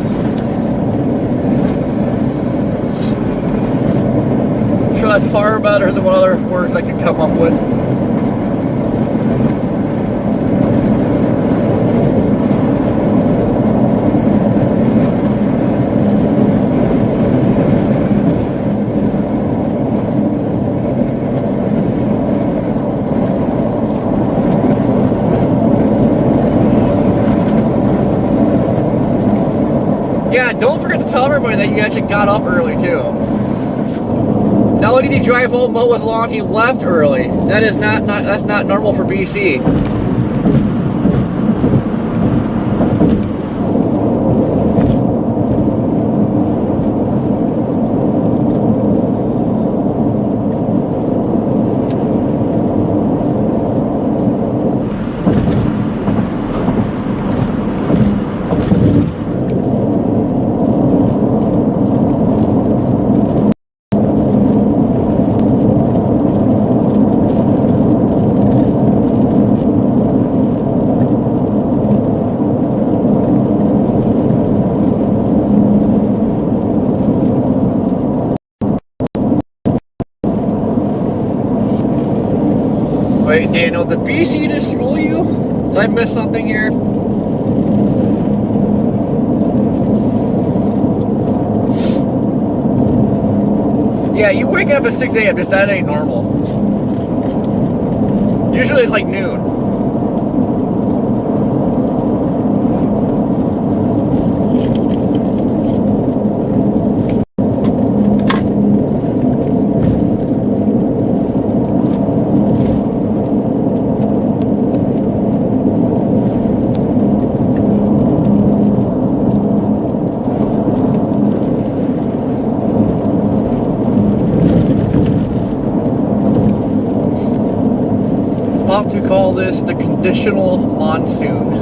A: I'm sure that's far better than what other words I could come up with. Yeah, don't forget to tell everybody that you actually got up early too. Not only did he drive home, mow his lawn, he left early. That is that's not normal for BC. Wait, Daniel, did BC just school you? Did I miss something here? Yeah, you wake up at 6 a.m. Just that ain't normal. Usually it's like noon.
I: traditional monsoon.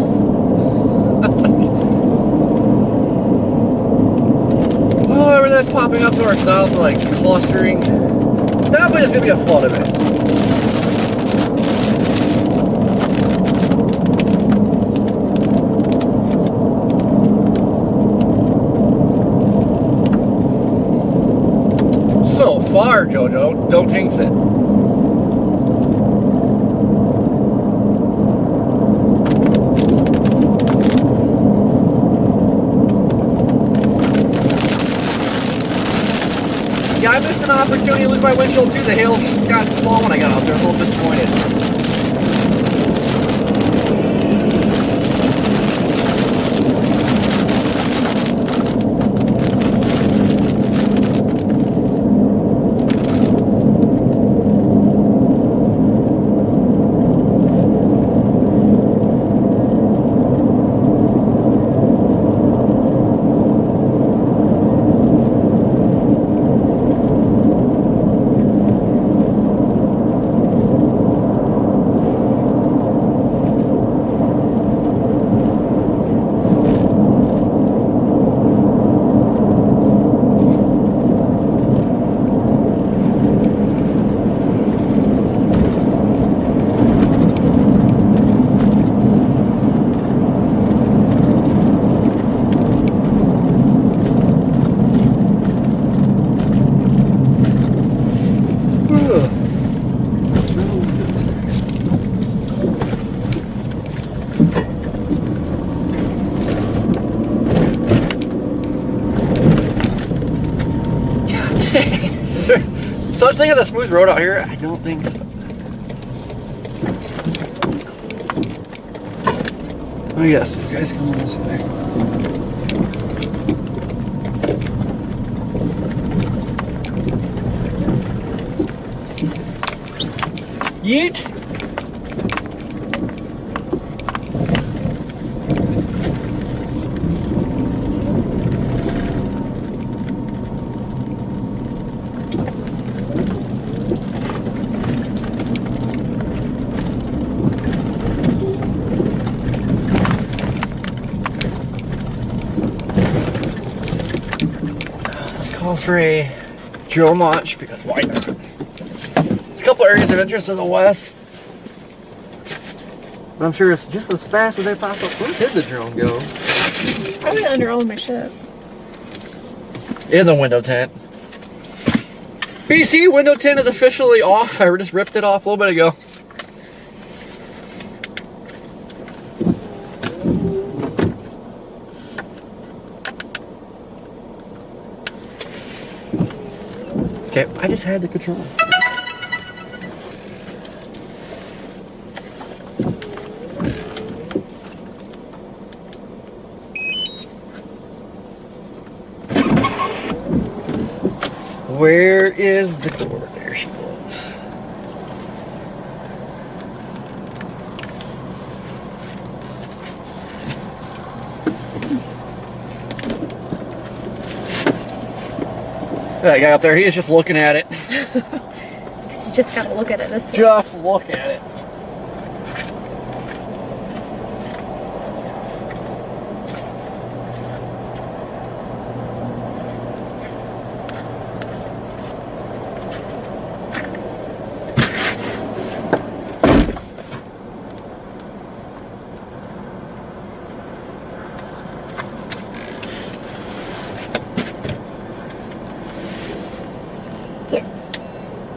I: Oh, everything's popping up north south, like clustering. Definitely just gonna be a flood event. So far, JoJo, don't jinx it. Yeah, I missed an opportunity to lose my windshield too. The hail got small when I got out there. I was a little disappointed. Such thing as a smooth road out here? I don't think so. Oh yes, this guy's coming this way. Yeet! For a drill launch because why not? There's a couple areas of interest to the west, but I'm sure it's just as fast as they pop up. Where did the drone go?
G: Probably under all my shit.
I: In the window tint. BC window tint is officially off. I just ripped it off a little bit ago. Okay, I just had the control. Where is the door? There she goes. That guy up there, he is just looking at it.
G: You just gotta look at it.
I: Just look at it.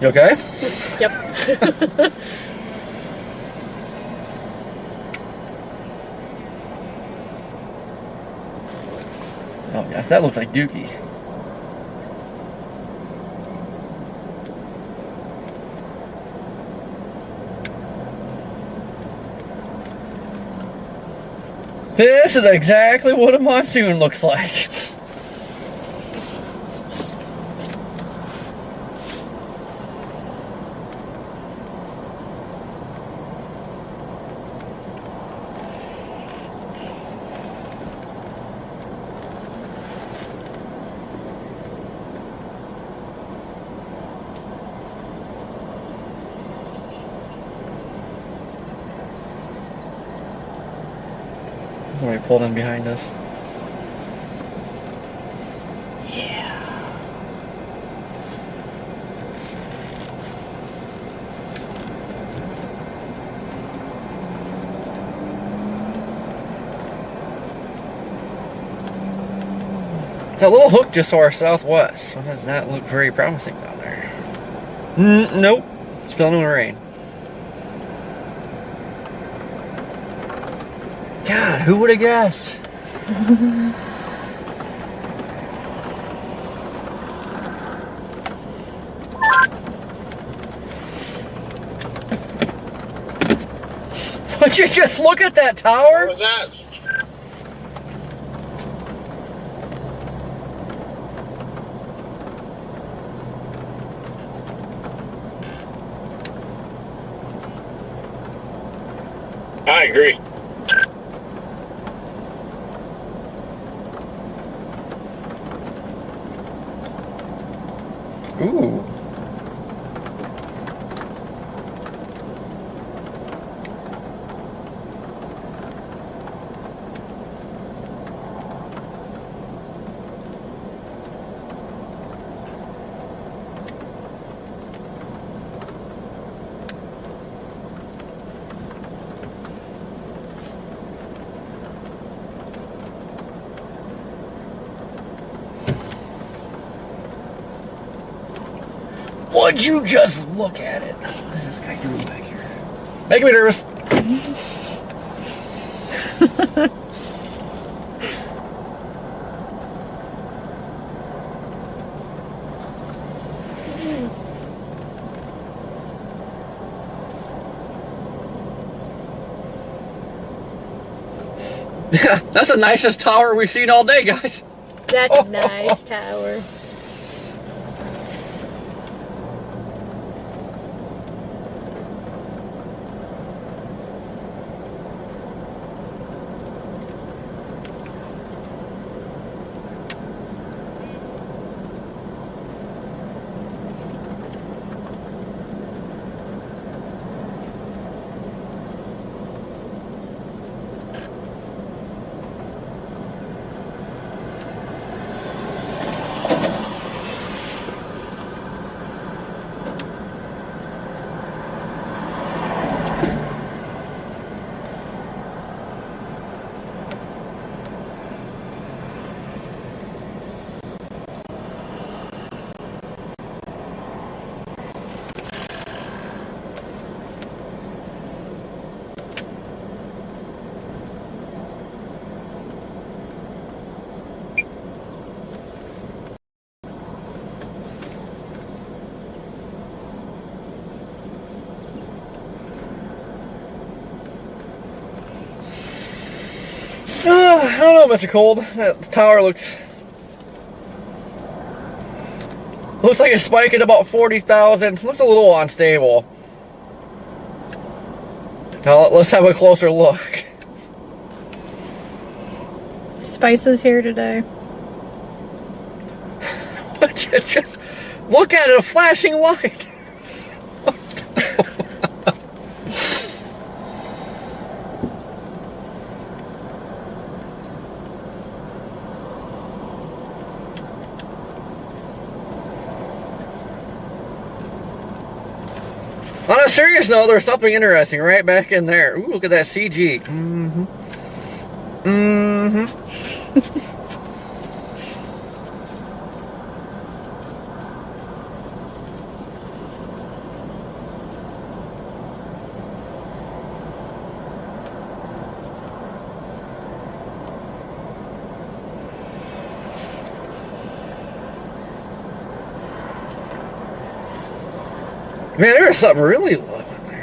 I: You okay?
G: Yep.
I: Oh yeah, that looks like Dookie. This is exactly what a monsoon looks like. Somebody pulled in behind us. That little hook just to our southwest. So does not look very promising down there. Nope. Spilling in the rain. God, who would have guessed? Would you just look at that tower?
K: What was that? I agree.
I: Ooh. Would you just look at it? What is this guy doing back here? Making me nervous. That's the nicest tower we've seen all day, guys.
G: That's a nice tower. I don't know, Mr. Cold. That tower looks like it's spiking about 40,000. Looks a little unstable. Now let's have a closer look. Spice is here today.
I: Just look at it, a flashing light. On a serious note, there's something interesting right back in there. Ooh, look at that CG. Mm-hmm. Mm-hmm. Man, there's something really low in there.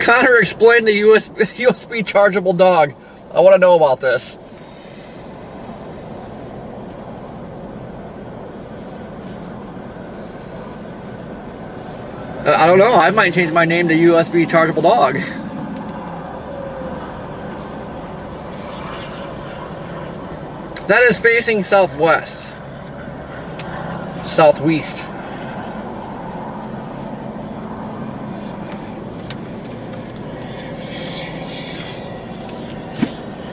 A: Connor, explain the USB chargeable dog. I want to know about this. I don't know. I might change my name to USB chargeable dog. That is facing southwest. Southwest.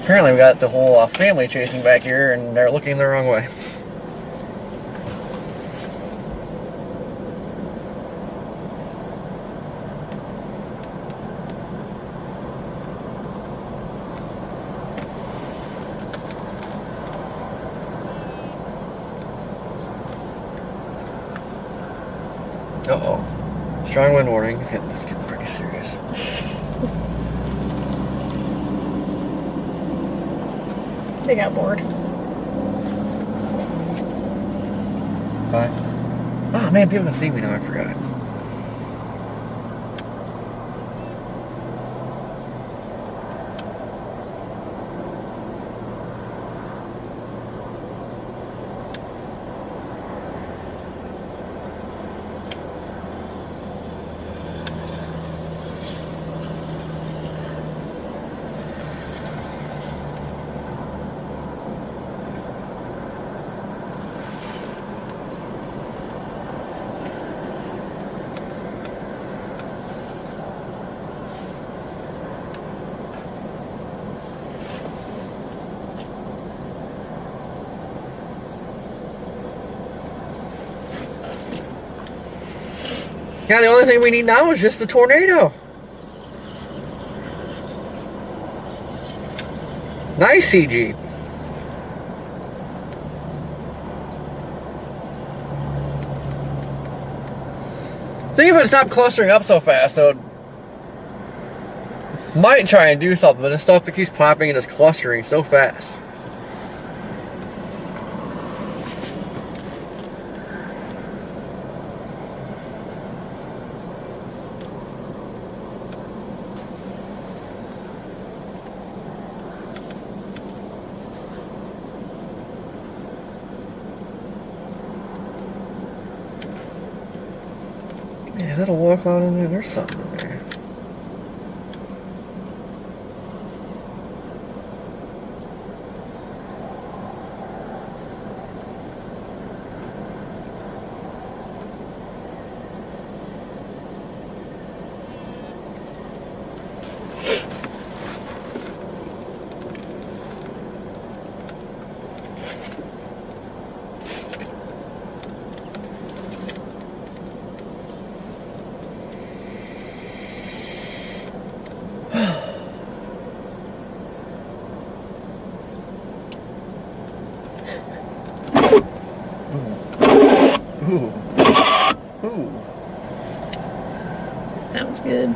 A: Apparently we got the whole family chasing back here and they're looking the wrong way. Uh-oh. Strong wind warning. It's getting pretty serious.
G: They got bored.
A: Bye. Oh man, people can see me now, I forgot. Yeah, the only thing we need now is just a tornado. Nice, CG. Think if it stopped clustering up so fast, so might try and do something, but this stuff keeps popping and it's clustering so fast. Man, is that a wall cloud in there? There's something in there. Ooh. Ooh.
G: Sounds good.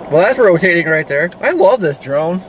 G: Well, that's rotating right there. I love this drone.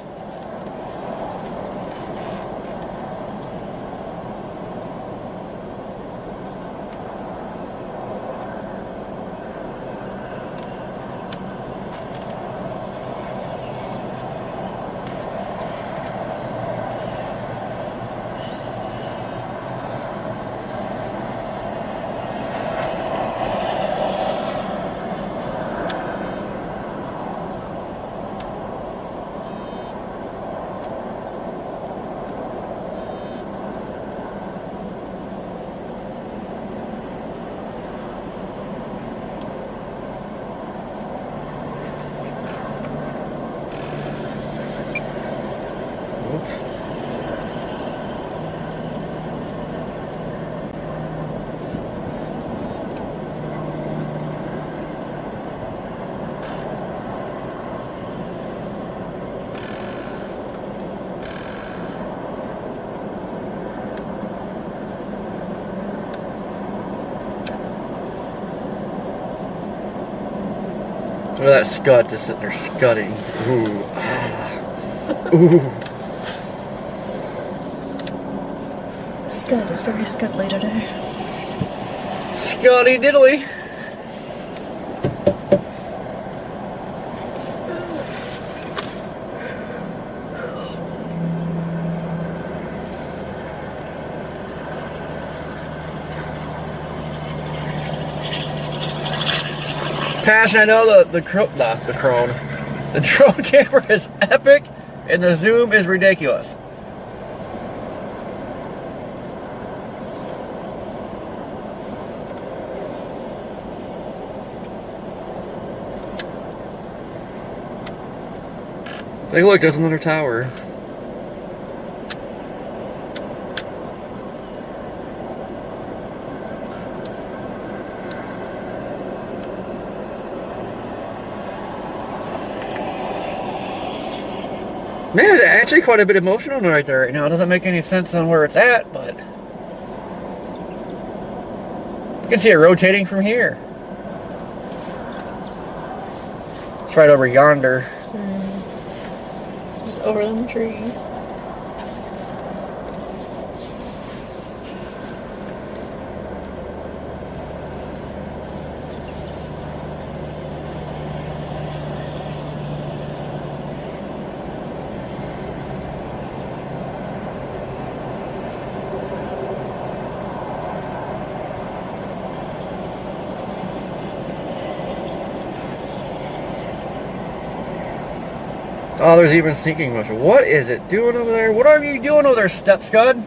A: Look at that scud just sitting there scudding. Ooh. Ooh.
G: Scud is very scuddly today.
A: Scuddy diddly. Passion, I know the drone camera is epic and the zoom is ridiculous. Hey, look, there's another tower. Man, there's actually quite a bit of motion on it right there right now. It doesn't make any sense on where it's at, but you can see it rotating from here. It's right over yonder.
G: Just over them trees.
A: Oh, there's even sinking motion. What is it doing over there? What are you doing over there, Step Scud?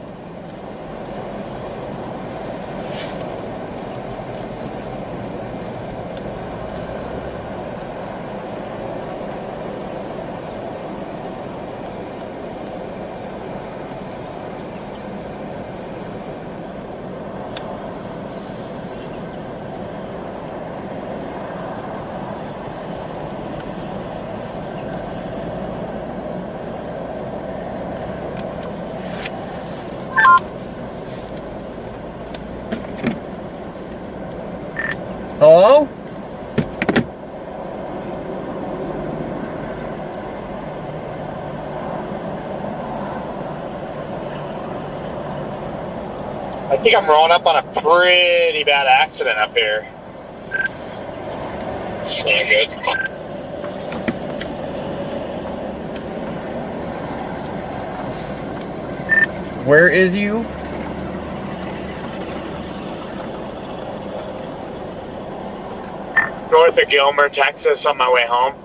A: Hello?
K: I think I'm rolling up on a pretty bad accident up here. It's not good.
A: Where is you?
K: North of Gilmer, Texas, on my way home.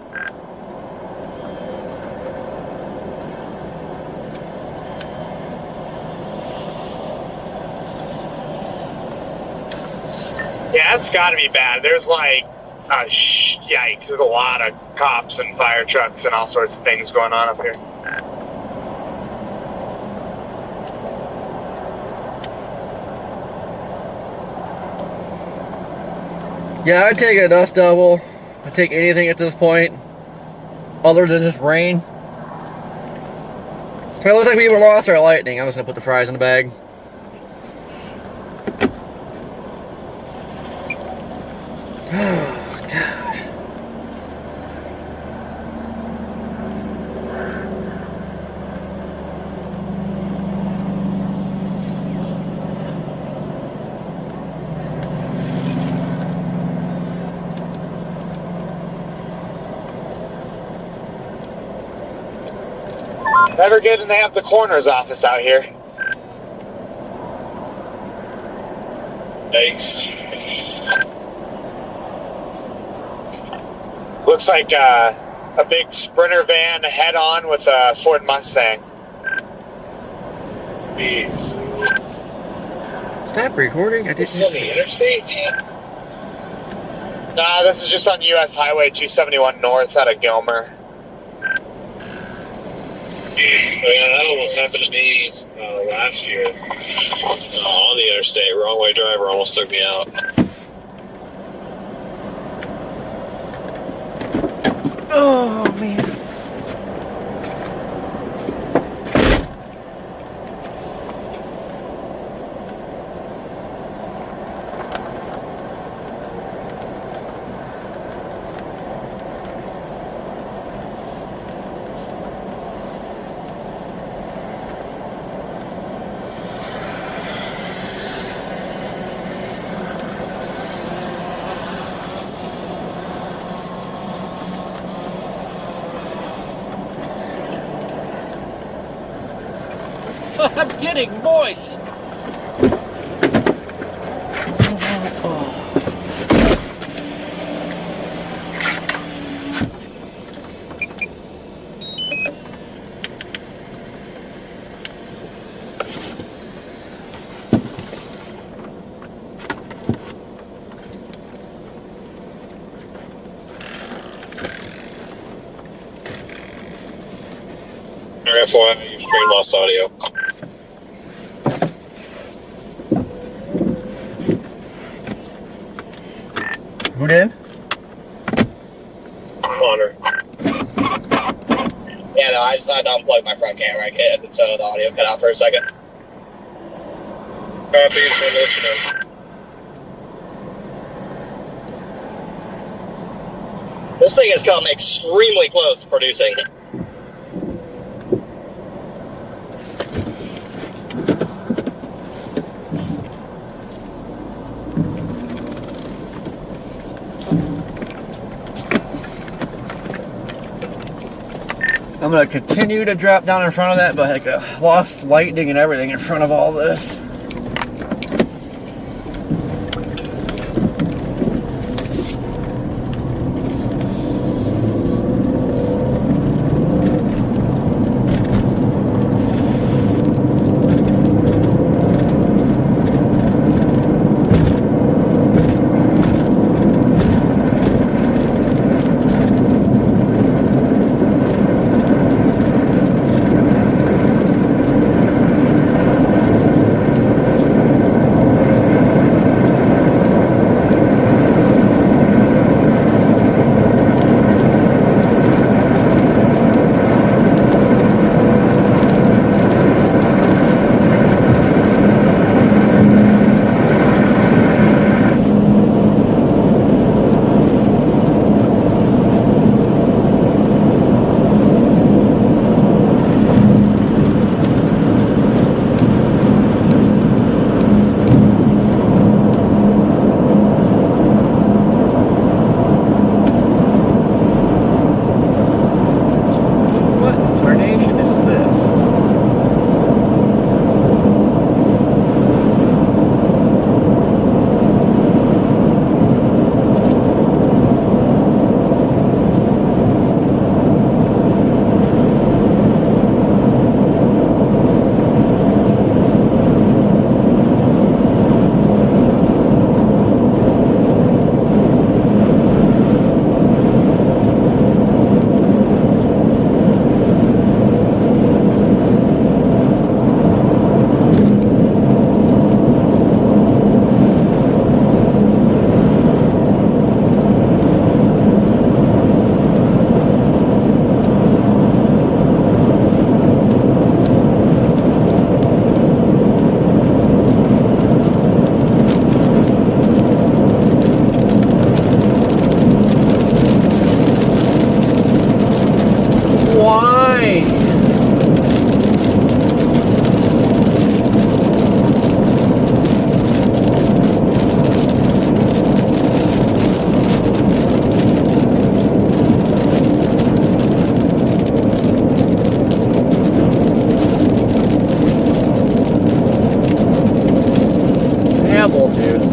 K: Yeah, it's got to be bad. There's like, yikes, there's a lot of cops and fire trucks and all sorts of things going on up here.
A: Yeah, I'd take a dust devil. I'd take anything at this point, other than just rain. It looks like we even lost our lightning. I'm just gonna put the fries in the bag. Oh, gosh.
K: Never good to have the coroner's office out here. Thanks. Looks like a big Sprinter van head-on with a Ford Mustang. Jeez.
A: Stop recording.
K: This is on the interstate? Nah, this is just on US Highway 271 North out of Gilmer.
D: Jeez. Oh, yeah, that almost happened to me last year. On the interstate, wrong way driver almost took me out.
A: Oh, man. I'm getting moist.
D: FYI, your stream lost audio.
A: Who did?
D: Connor.
B: Yeah, no, I just had to unplug my front camera, so the audio cut out for a second.
D: Copy for listening.
B: This thing has come extremely close to producing.
A: I'm gonna continue to drop down in front of that, but I lost lightning and everything in front of all this.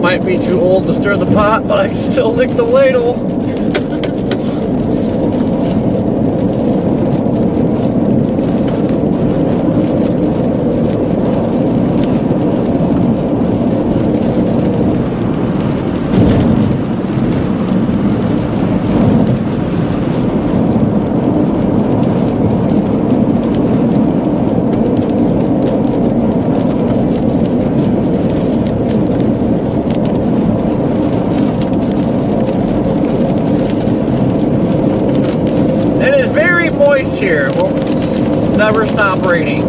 A: Might be too old to stir the pot, but I can still lick the ladle. Here, well, it's never stop raining.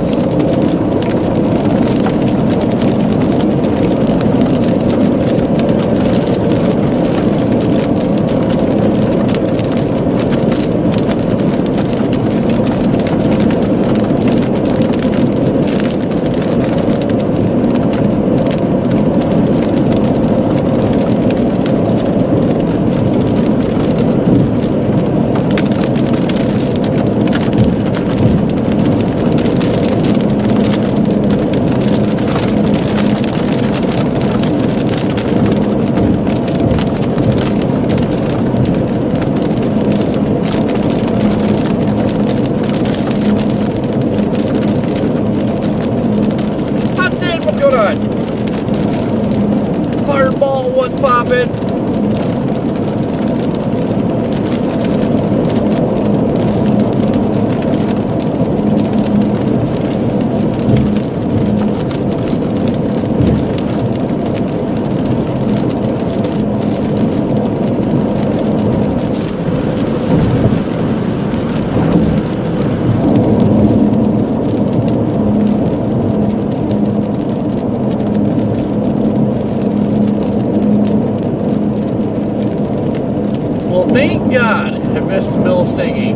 A: Thank God I missed Mill singing.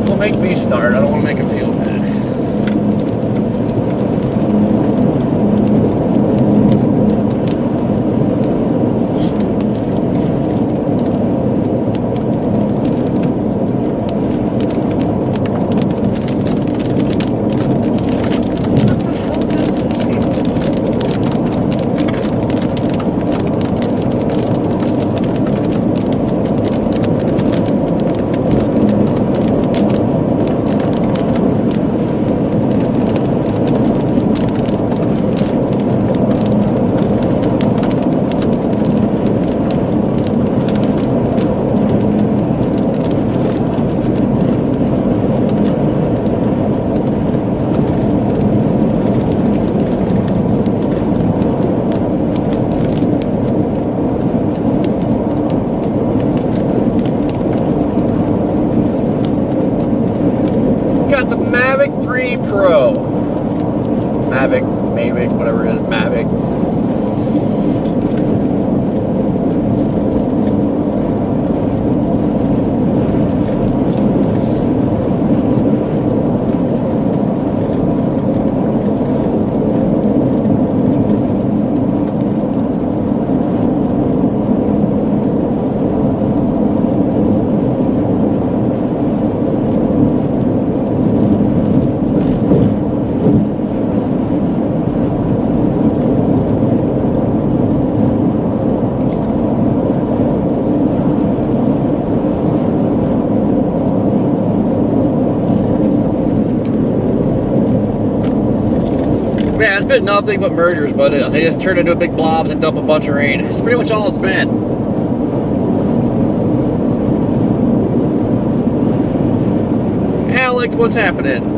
A: Don't make me start. I don't want to make him feel bad. Pro. Mavic, whatever it is, Mavic. Yeah, it's been nothing but mergers, but they just turn into a big blob and dump a bunch of rain. It's pretty much all it's been. Alex, what's happening?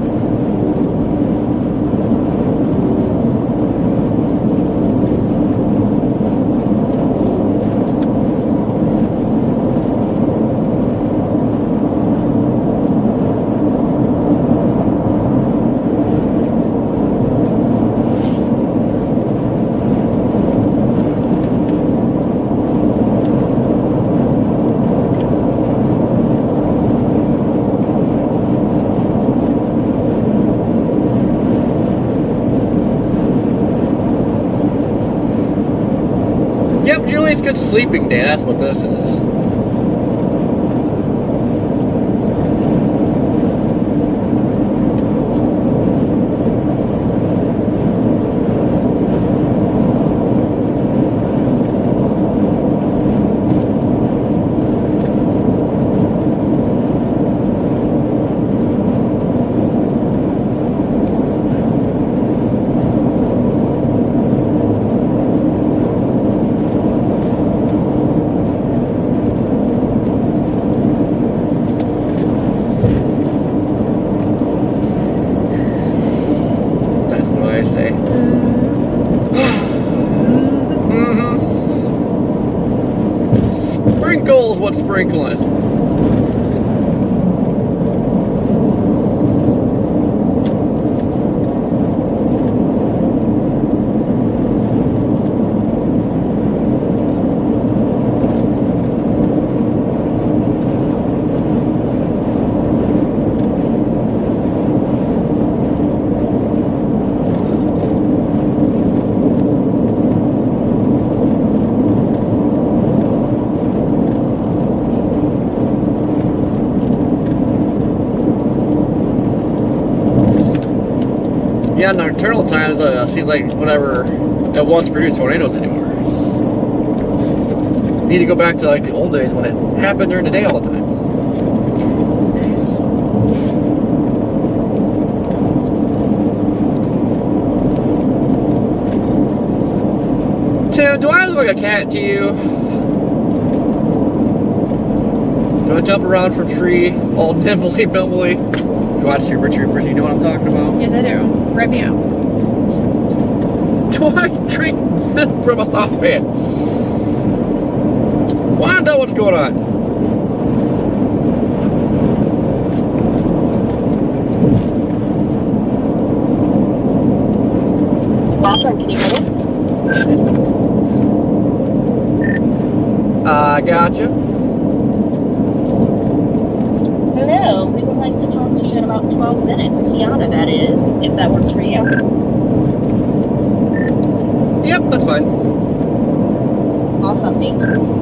A: Yep, Julie's good sleeping day, that's what this is. What's sprinkling? Yeah, nocturnal times seems like whatever that once produced tornadoes anymore. Need to go back to like the old days when it happened during the day all the time.
G: Nice.
A: Tim, do I look like a cat to you? Do I jump around from tree all nimbly bimbly? You watch Super Troopers, you know what I'm talking about?
G: Yes, I do. Rip me out.
A: Do I drink milk from a saucepan? Wanda, what's going on?
J: Can you hear me?
A: I got you.
J: Hello, we would like to talk to you in about 12 minutes. Kiana, that is, if that works for you.
A: Yep, that's fine.
J: Awesome, thank you.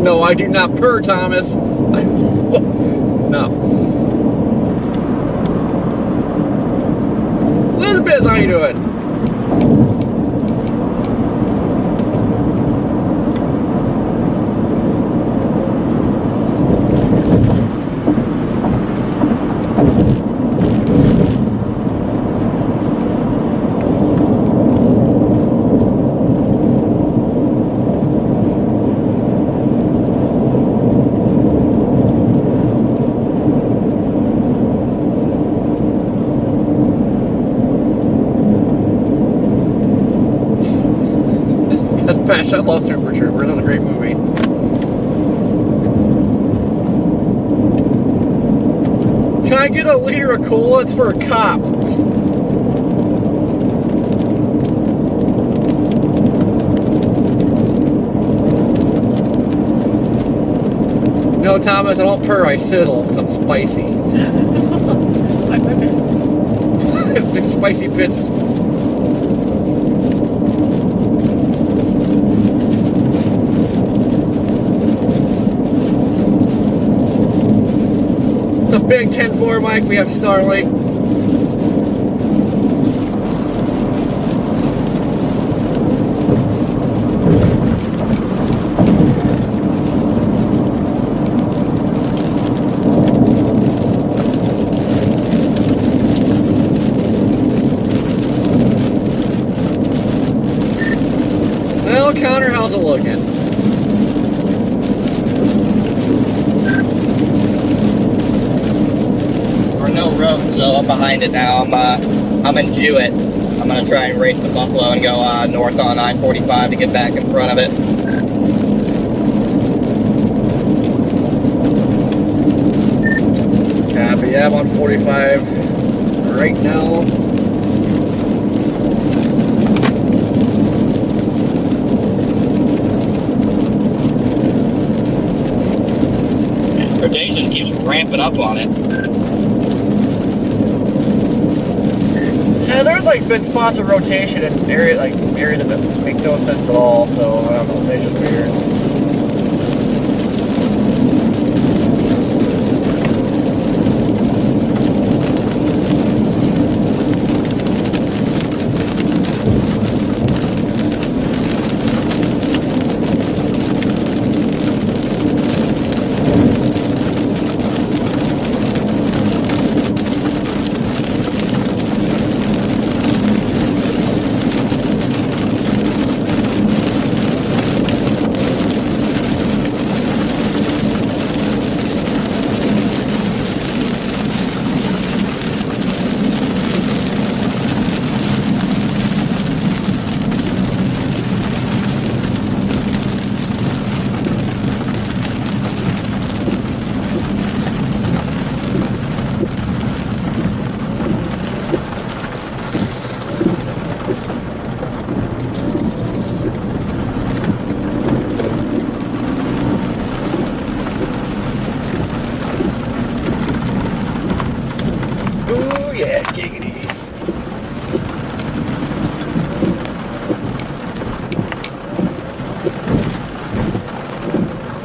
A: No, I do not purr, Thomas. No. Elizabeth, how you doing? Smash, I love Super Troopers. It's a great movie. Can I get a liter of cola? It's for a cop. No, Thomas, I don't purr, I sizzle because I'm spicy. Like my bits. It's spicy bits. The big 10-4 mic, we have Starlink. Well, Connor, how's it looking?
B: No road, so I'm behind it now. I'm in Jewett. I'm gonna try and race the Buffalo and go north on I-45 to get back in front of it.
A: Copy, yeah, I'm on 45 right now.
B: Rotation keeps ramping up on it.
A: Yeah, there's like been spots of rotation in areas that make no sense at all, so I don't know, they just weird.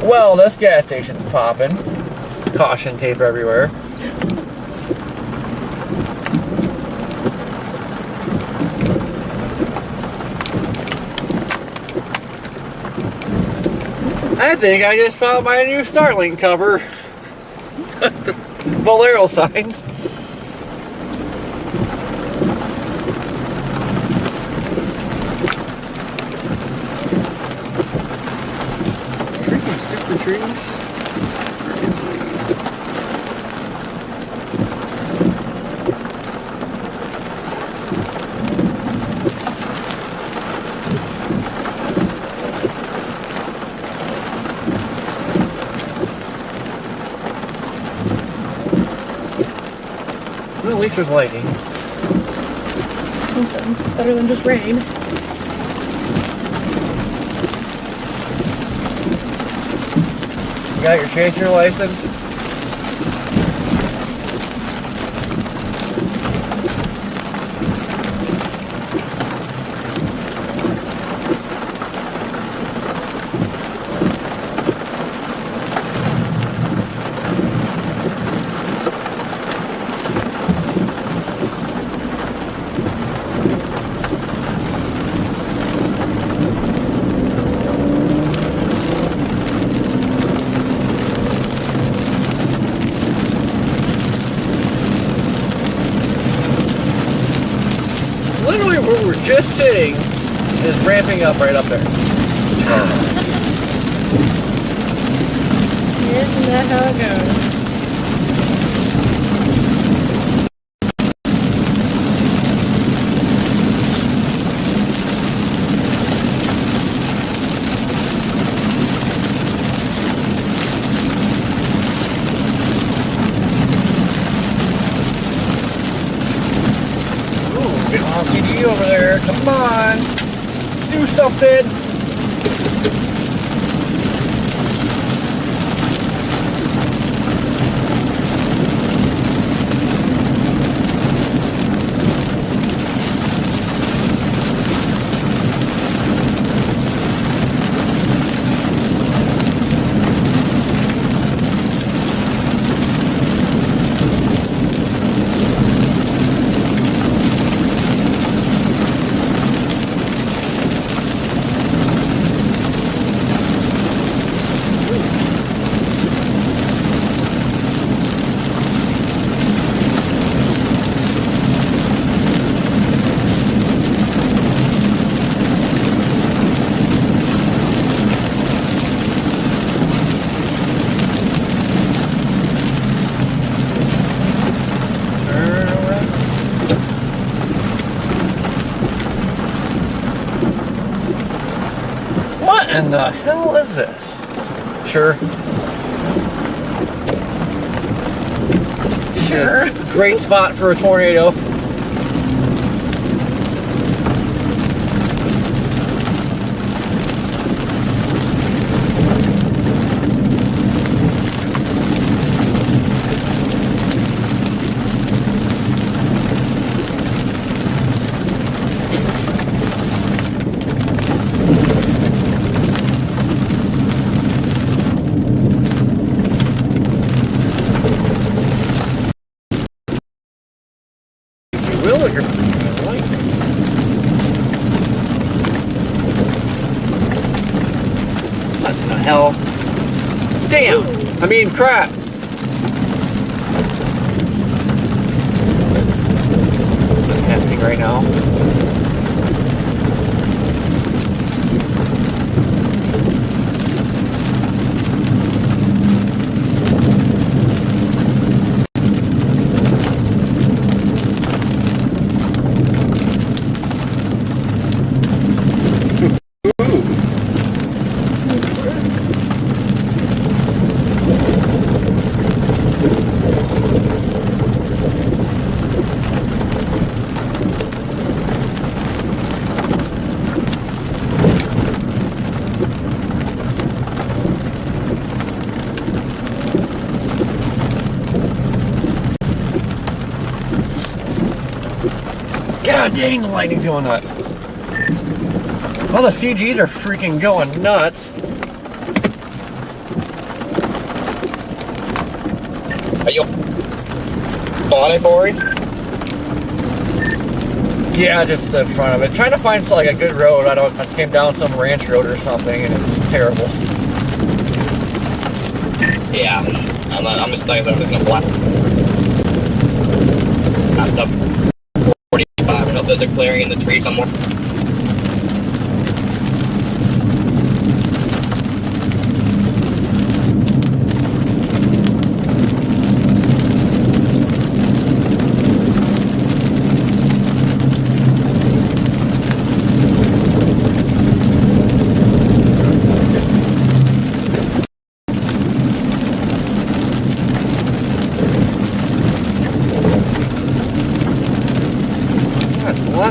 A: Well, this gas station's popping. Caution tape everywhere. I think I just found my new Starlink cover. Bolero signs. Trees.
I: least there's lightning.
G: Something better than just rain.
I: You got your chaser license? Literally where we're just sitting is ramping up right up there.
G: Isn't that how it goes?
I: Big long CD over there. Come on. Do something. What in the hell is this? Sure. Sure. Great spot for a tornado. What the hell? Damn! I mean, crap! What's happening right now? God dang, the lightning's going nuts. All the CGs are freaking going nuts.
B: Are you on it, Corey?
I: Yeah, just in front of it. Trying to find like a good road. I just came down some ranch road or something, and it's terrible.
B: Yeah, I'm just gonna blast up 45. I know there's a clearing in the tree somewhere.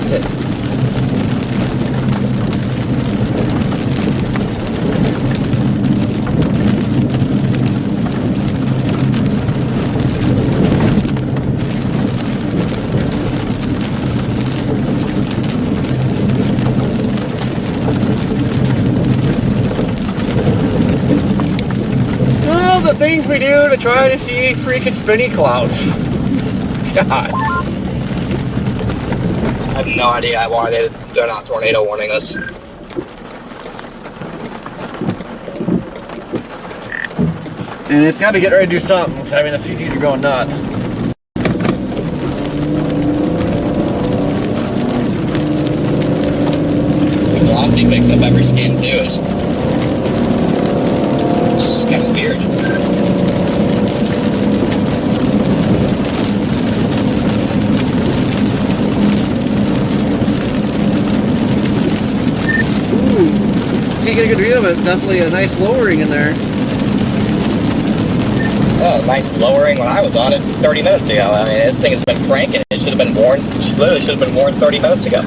A: Wisconsin. Oh, the things we do to try to see freaking spinny clouds. God.
K: I have no idea why they're not tornado warning us.
A: And it's got to get ready to do something, because I mean the CDs are going nuts.
K: The velocity picks up every scan too. It's kind of weird.
A: Can't get a good read of it. It's definitely a nice lowering in there.
K: Oh, nice lowering when I was on it 30 minutes ago. I mean, this thing has been cranking. It should have been warned. Literally should have been warned 30 minutes ago.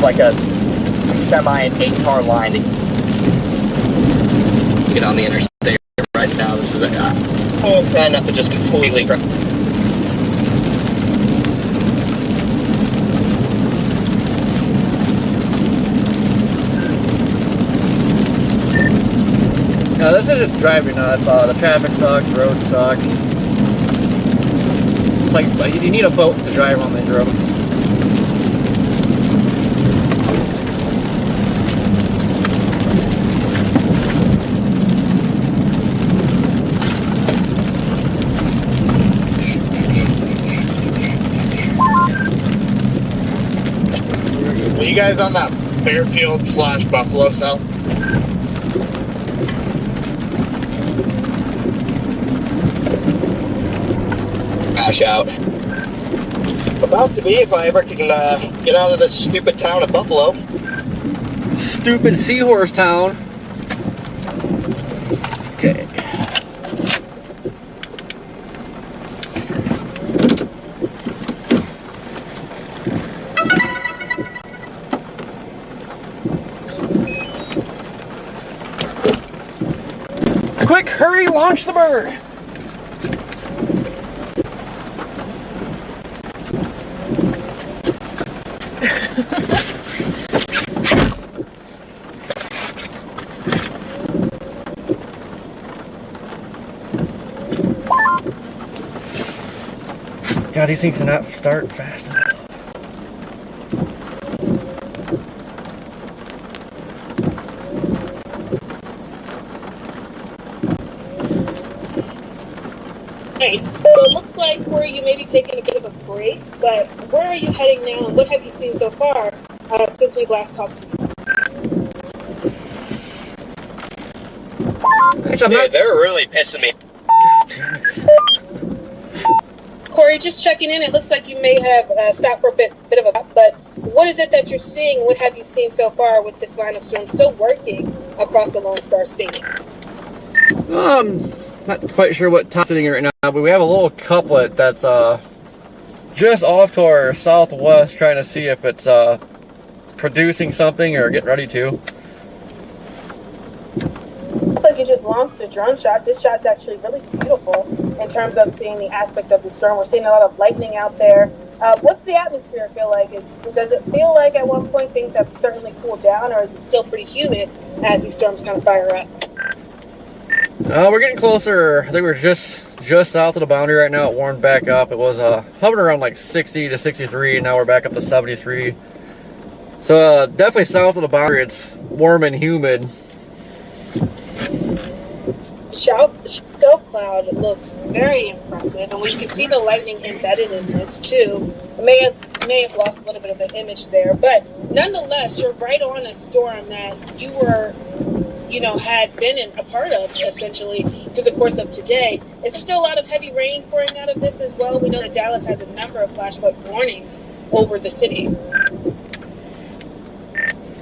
K: Like a semi and 8-car line to get on the interstate right now. This is enough to just completely grow.
A: No, this is just driving nuts. The traffic sucks, the roads suck. It's like you need a boat to drive on these roads.
K: Are you guys on that Fairfield/Buffalo cell? Crash out. About to be if I ever can get out of this stupid town of Buffalo.
A: Stupid seahorse town. Okay. Quick, hurry, launch the bird. God, these things cannot start fast enough.
J: Right. So it looks like where you may be taking a bit of a break, but where are you heading now, and what have you seen so far since we last talked to you?
K: They're really pissing me.
J: Corey, just checking in. It looks like you may have stopped for a bit of a, but what is it that you're seeing? What have you seen so far with this line of storm still working across the Lone Star State?
A: Not quite sure what time it's sitting right now, but we have a little couplet that's just off to our southwest, trying to see if it's producing something or getting ready to.
J: Looks like you just launched a drone shot. This shot's actually really beautiful in terms of seeing the aspect of the storm. We're seeing a lot of lightning out there. What's the atmosphere feel like? Does it feel like at one point things have certainly cooled down, or is it still pretty humid as these storms kind of fire up?
A: We're getting closer. I think we're just south of the boundary right now. It warmed back up. It was hovering around like 60 to 63, and now we're back up to 73. So definitely south of the boundary. It's warm and humid.
J: Snow cloud looks very impressive, and we can see the lightning embedded in this too. It may may have lost a little bit of the image there, but nonetheless, you're right on a storm that you were, had been a part of essentially through the course of today. Is there still a lot of heavy rain pouring out of this as well? We know that Dallas has a number of flash flood warnings over the city.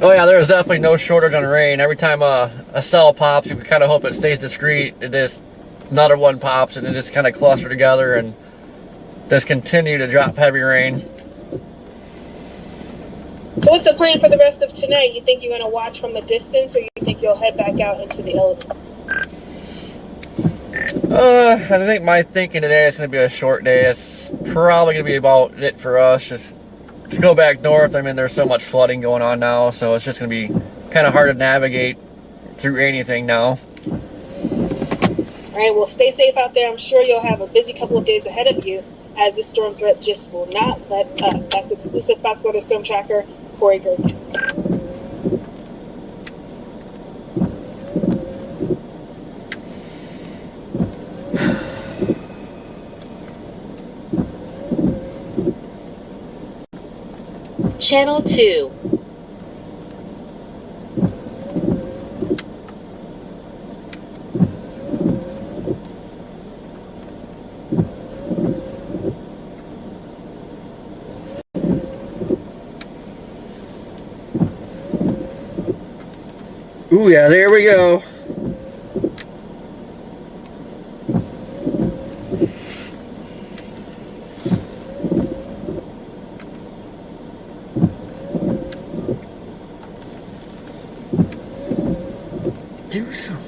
A: Oh yeah, there's definitely no shortage on rain. Every time a cell pops, you can kind of hope it stays discreet. It just, another one pops and it just kind of cluster together and just continue to drop heavy rain.
J: So what's the plan for the rest of tonight? You think you're going to watch from a distance, or you think you'll head back out into the elements?
A: I think my thinking today is going to be a short day. It's probably going to be about it for us. Just go back north. I mean, there's so much flooding going on now, so it's just going to be kind of hard to navigate through anything now.
J: All right, well, stay safe out there. I'm sure you'll have a busy couple of days ahead of you, as the storm threat just will not let up. That's exclusive Fox Weather Storm Tracker, Corey Gergen.
M: Channel 2.
A: Ooh yeah, there we go. Do something.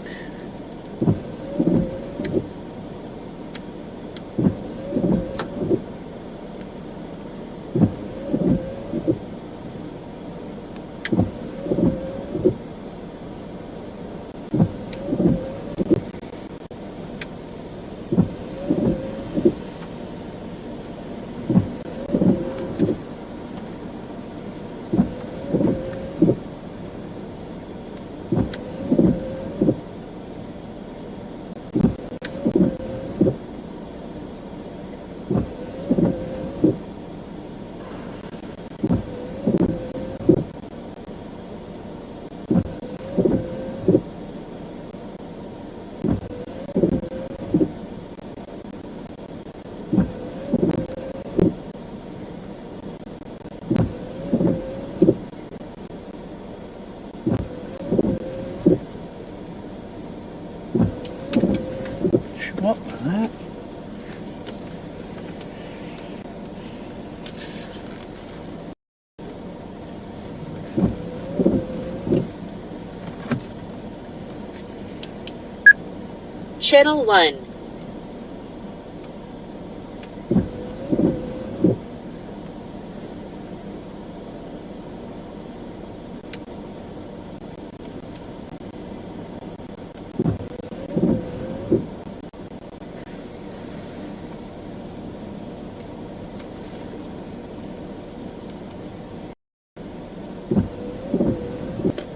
A: What was that?
M: Channel 1.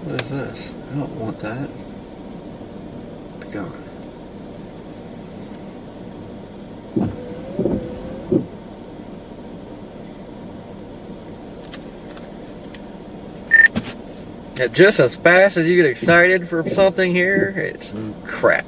A: What is this? I don't want that. Be gone. Yeah, just as fast as you get excited for something here, it's crap.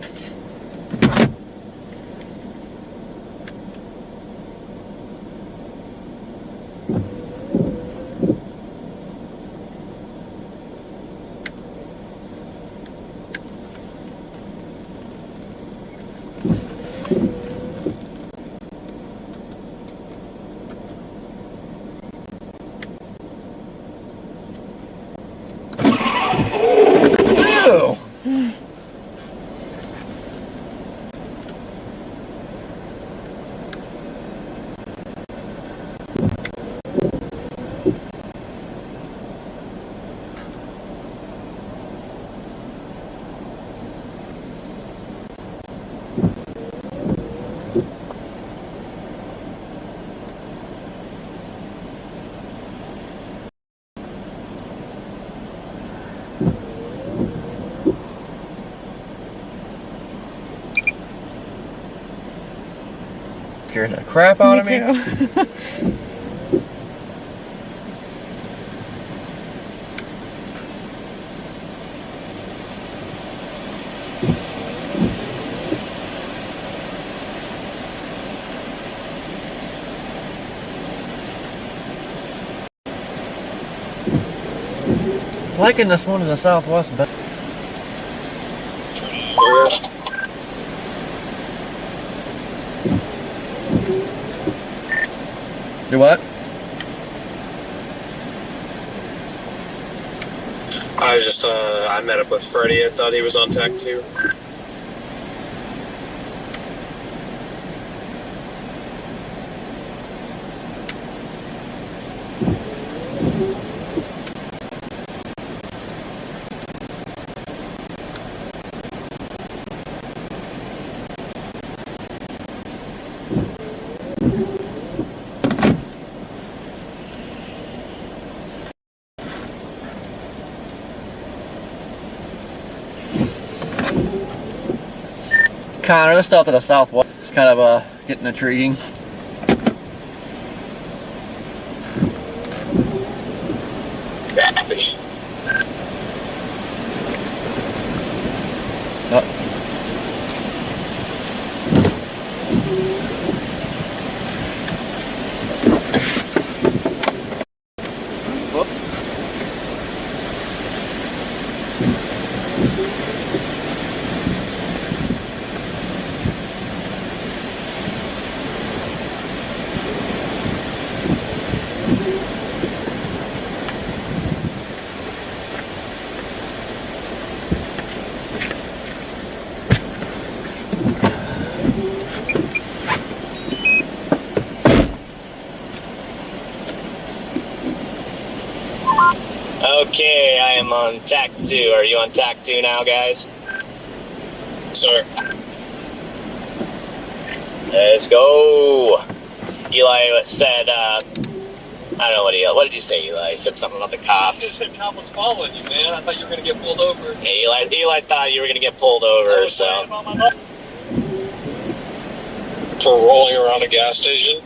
A: Scared the crap out of me.
G: Me too.
I: Liking this one to the southwest better. Do what?
D: I was just, I met up with Freddie. I thought he was on TAC 2.
I: Connor, this stuff to the southwest is kind of getting intriguing.
D: Happy.
I: Whoops.
K: Okay, I am on TAC 2. Are you on TAC 2 now, guys?
D: Sir.
K: Let's go. Eli said, I don't know what did you say, Eli? He said something about the cops.
A: The cop was following you, man. I thought you were going to get pulled over.
K: Yeah, Eli thought you were going to get pulled over, so.
D: For rolling around a gas station?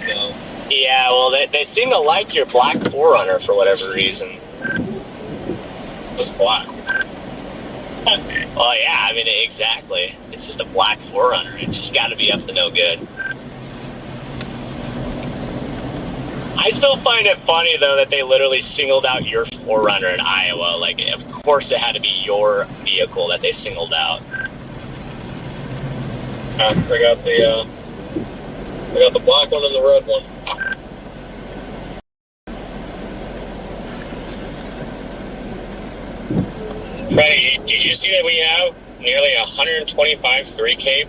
D: No.
K: Yeah, well, they seem to like your black 4Runner for whatever reason.
D: It's black.
K: Well, yeah, I mean, exactly. It's just a black 4Runner. It's just got to be up to no good. I still find it funny, though, that they literally singled out your 4Runner in Iowa. Like, of course it had to be your vehicle that they singled out.
D: I got the black one and the red one. Freddie, did you see that we have nearly 125 3K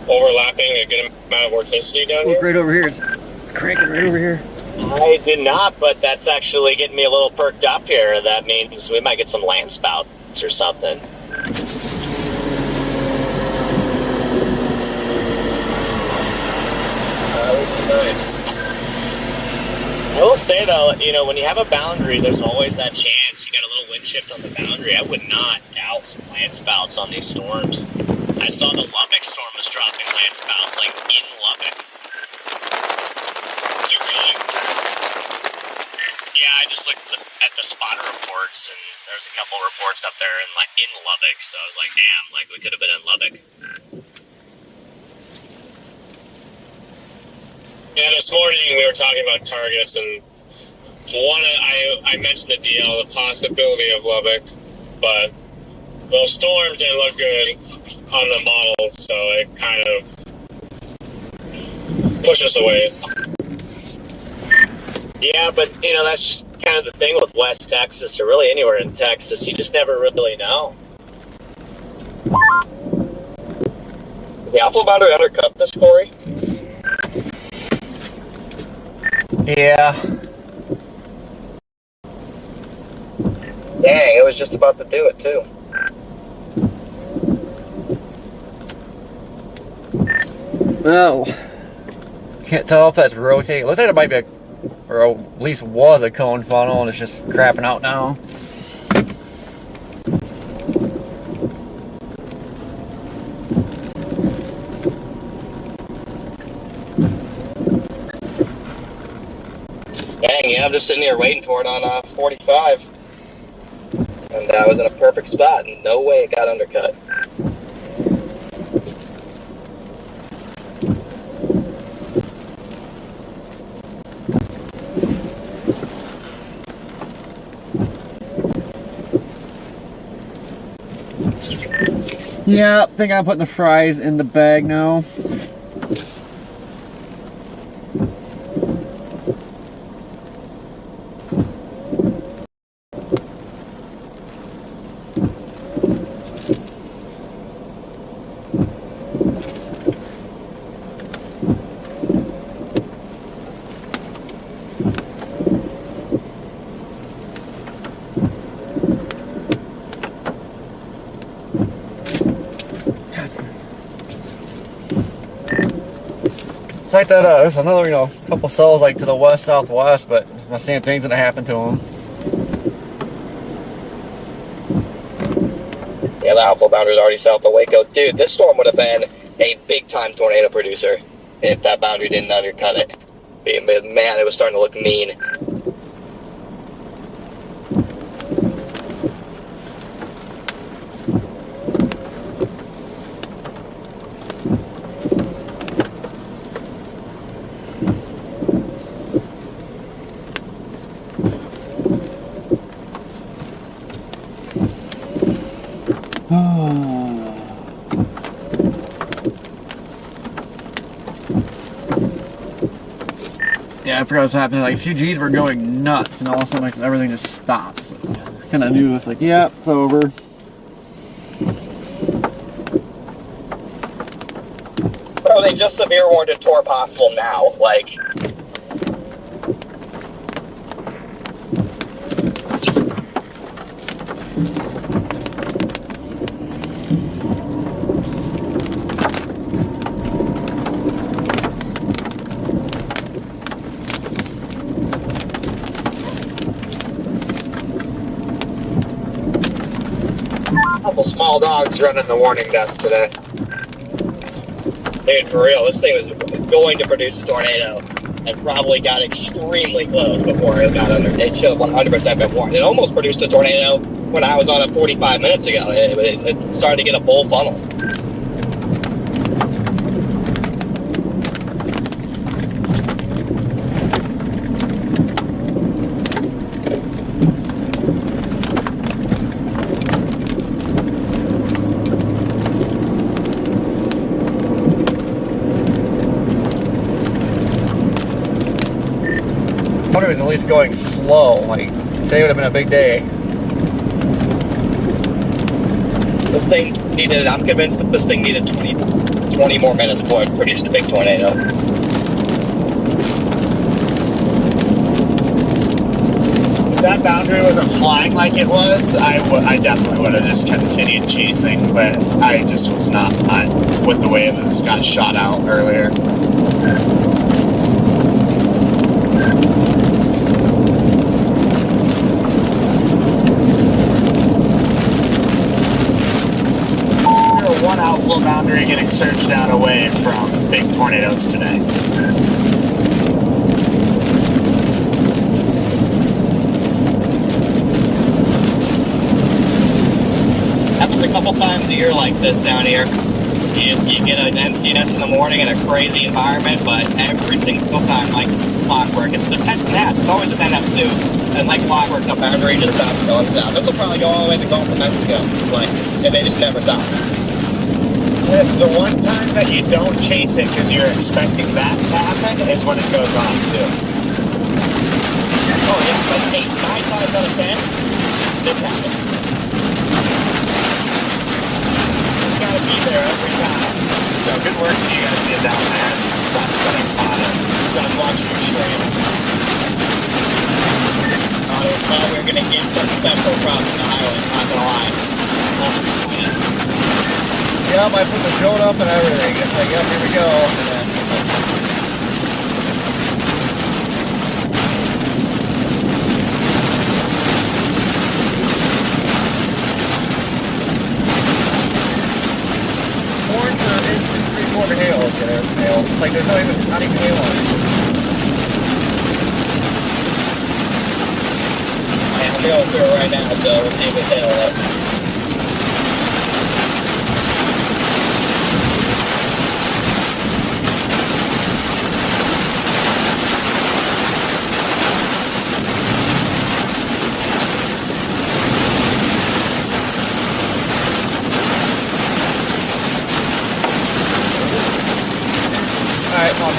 D: overlapping a good amount of vorticity down here?
I: Look right over here. It's cranking right over here.
K: I did not, but that's actually getting me a little perked up here. That means we might get some land spouts or something.
D: That would be nice.
K: I will say, though, you know, when you have a boundary, there's always that chance. You got a little wind shift on the boundary. I would not doubt some land spouts on these storms. I saw the Lubbock storm was dropping land spouts, like, in Lubbock.
D: Is it really?
K: Yeah, I just looked at the spotter reports, and there's a couple reports up there in Lubbock, so I was like, damn, like, we could have been in Lubbock.
D: Yeah, this morning we were talking about targets, and I mentioned the DL, the possibility of Lubbock, but those storms didn't look good on the model, so it kind of pushed us away.
K: Yeah, but, you know, that's just kind of the thing with West Texas, or really anywhere in Texas. You just never really know.
D: Did the apple boundary undercut this, Corey?
I: Yeah.
K: Dang, it was just about to do it, too.
I: No. Can't tell if that's rotating. Looks like it might be or at least was a cone funnel, and it's just crapping out now.
K: Dang, yeah, I'm just sitting here waiting for it on 45. And I was in a perfect spot, and no way it got undercut.
I: Yeah, I think I'm putting the fries in the bag now. It's like that, there's another, couple cells like to the west, southwest, but the same thing's gonna happen to them.
B: Yeah, the outflow boundary is already south of Waco. Dude, this storm would have been a big-time tornado producer if that boundary didn't undercut it. Man, it was starting to look mean.
I: Yeah, I forgot what's happening. Like, CGs were going nuts, and all of a sudden, like, everything just stopped. So, kind of knew it's like, yeah, it's over.
B: Bro, they just severe warned a tour possible now. Like, small dogs running the warning desk today. Dude, for real, this thing was going to produce a tornado and probably got extremely close before it got under. It should have 100% been warned. It almost produced a tornado when I was on it 45 minutes ago. It started to get a full funnel.
I: I wonder if it was at least going slow. Like, today would have been a big day.
B: This thing needed, I'm convinced that this thing needed 20 more minutes before it produced a big tornado.
K: If that boundary wasn't flying like it was, I definitely would have just continued chasing, but I just was not with the way it was got shot out earlier. One outflow boundary getting searched out away from big tornadoes today.
B: Happens a couple times a year like this down here. You get an MCNS in the morning in a crazy environment, but every single time, like clockwork, it's the 10th nats, it's always the 10 nats too. And like clockwork, the boundary just stops going south. This will probably go all the way to the Gulf of Mexico, like, and they just never stop.
K: It's the one time that you don't chase it because you're expecting that to happen is when it goes on too.
B: Oh yeah, but 9 times out of 10, this happens.
K: It's gotta be there every time. So good work to you guys did down there. It sucks that I'm caught up. I'm watching your stream.
B: Well, we're gonna get some special props on the highway, not gonna lie.
I: Yeah, I put the drone up and everything. It's like, yep, here we go. And then, orange is 3/4 hail. It's like there's not even hail on it.
B: I'm going through it right now, so we'll see if it's hail up.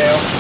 B: you.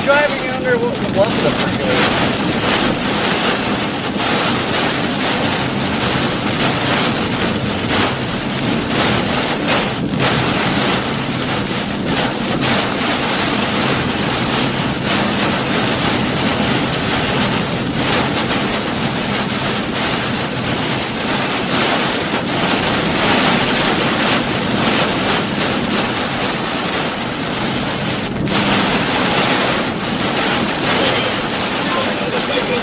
A: Driving under what was left of the percolator.
K: This makes it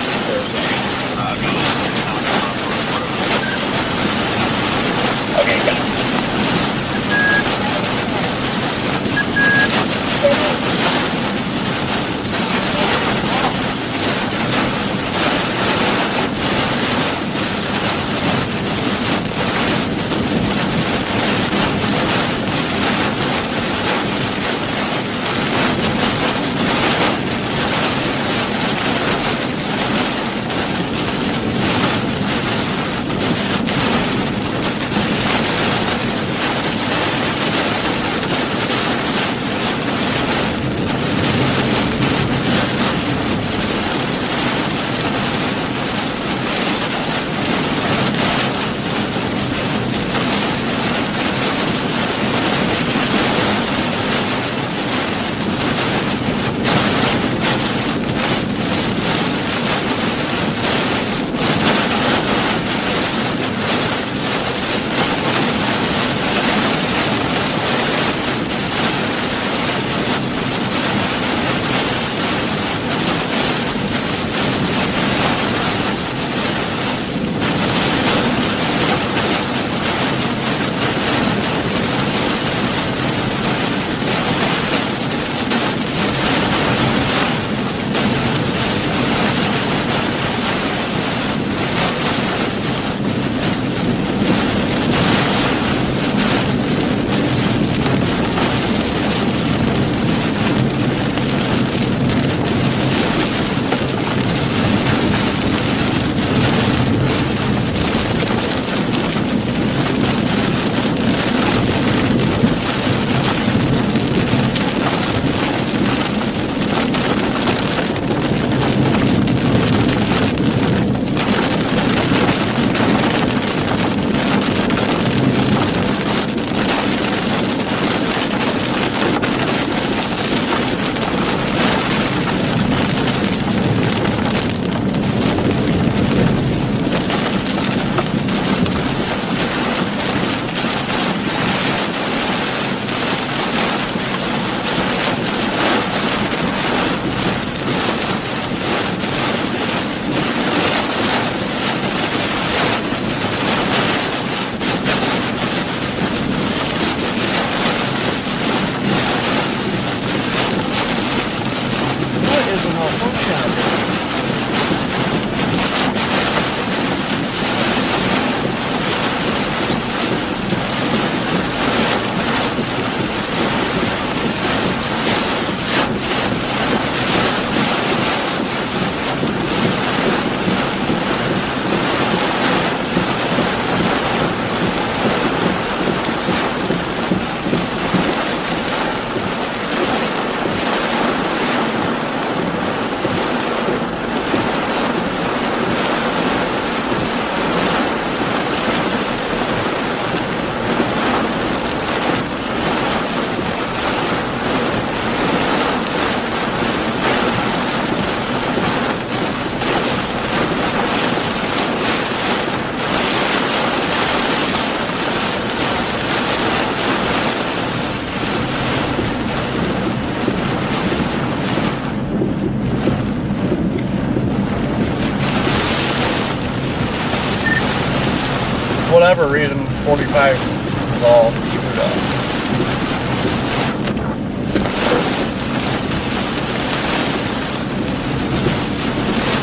A: whatever reason, 45 is all screwed up.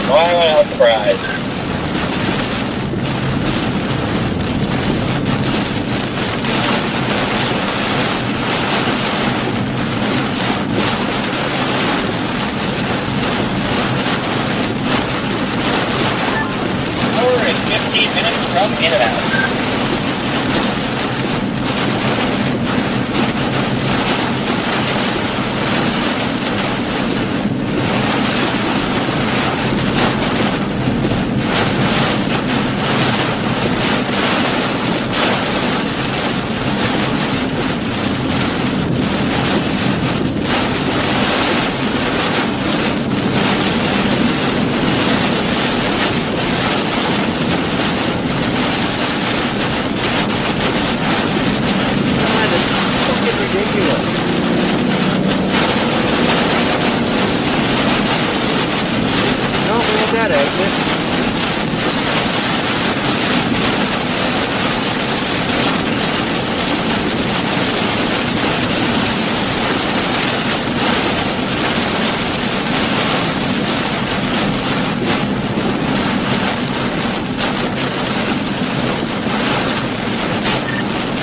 B: Why am I not surprised? We're at 15 minutes from in and out.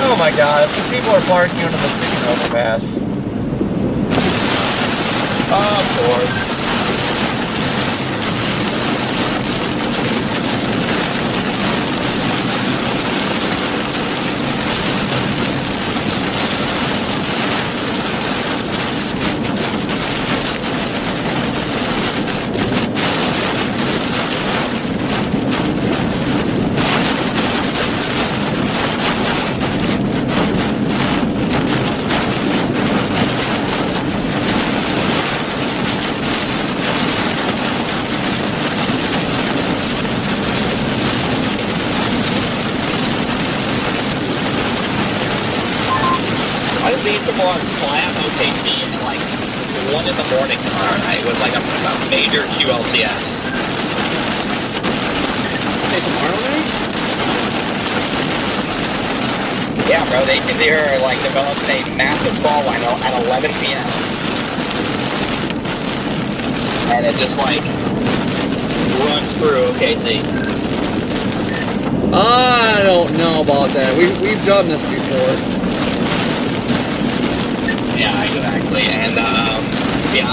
A: Oh my god, if people are parking under the freaking overpass.
B: Of course. On Slam OKC at like 1 in the morning tomorrow night with like a major QLCS.
A: Hey, tomorrow night?
B: Yeah, bro, they're like developing a massive squall line at 11 p.m. And it just like runs through OKC.
A: I don't know about that. We've done this before.
B: Yeah, exactly, and yeah,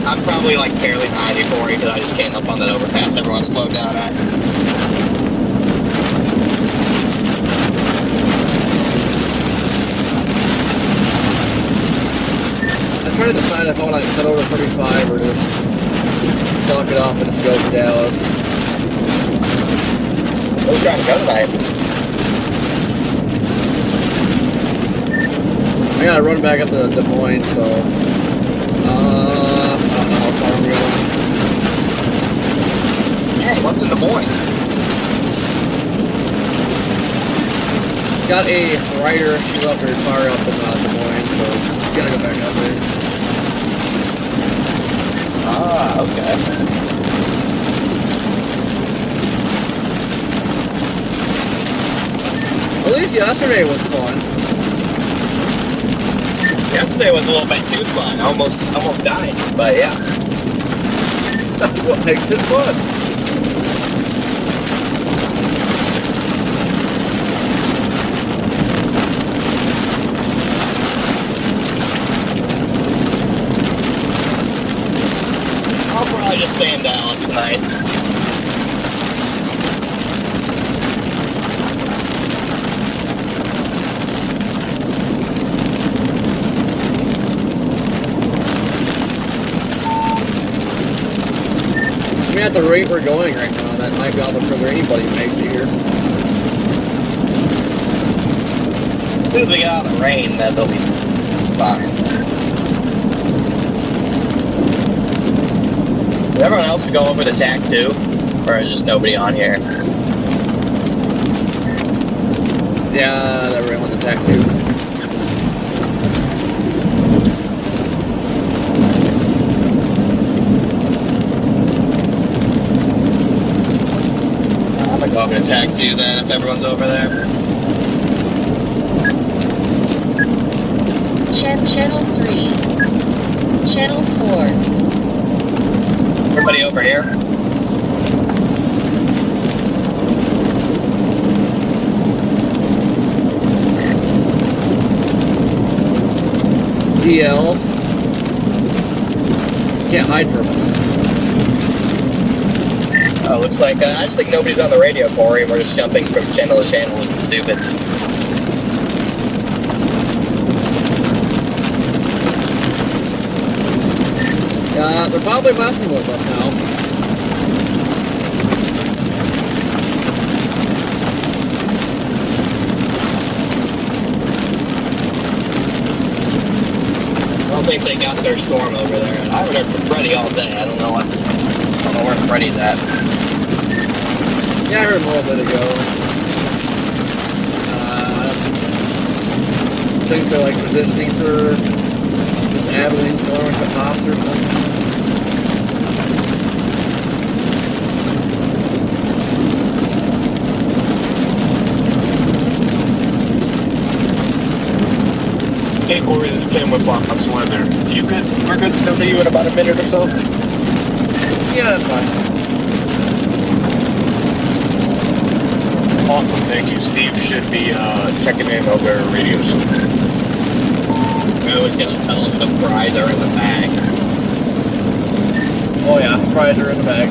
B: I'm probably like barely behind you, Corey, because I just came up on that overpass everyone slowed down at.
A: I'm trying to decide if I want to cut over 35 or just stock it off and just go to Dallas.
B: Who's trying to go tonight?
A: I gotta run back up to Des Moines, so I don't know how far I'm going.
B: Hey, what's in Des Moines?
A: Got a rider, she left her car up in Des Moines, so gotta go back up there.
B: Ah, okay.
A: At least yesterday was fun.
B: Yesterday was a little bit too fun. I almost died, but yeah.
A: That's what makes it fun.
B: I'll probably just stay in Dallas tonight.
A: I mean, at the rate we're going right now, that might be all the further anybody makes it here.
B: As soon as we get out of the rain, then they'll be fine. Is everyone else go over the TAC too? Or is just nobody on here?
A: Yeah, that ran with the TAC too.
B: I'm gonna go over to TAC 2 then if everyone's over there.
M: Channel 3. Channel 4.
B: Everybody over here?
A: DL. Can't hide from us.
B: Oh, looks like, I just think nobody's on the radio, Corey, and we're just jumping from channel to channel looking stupid.
A: They're probably messing with us now.
B: I don't think they got their storm over there. I haven't heard from Freddie all day. I don't know where Freddie's at.
A: Yeah, I heard him a little bit ago. I think they're like positioning for this avalanche storm to pop or something.
L: Hey Corey, this is Ken with Box One there. You good? We're good to come to you in about a minute or so?
A: Yeah, that's fine.
L: Awesome, thank you. Steve should be checking in over radio soon.
B: I was gonna tell him the fries are in the bag.
A: Oh yeah, fries are in the bag.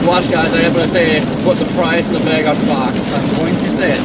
A: Watch guys, I am going to say put the fries in the bag on Fox. I'm going to say it.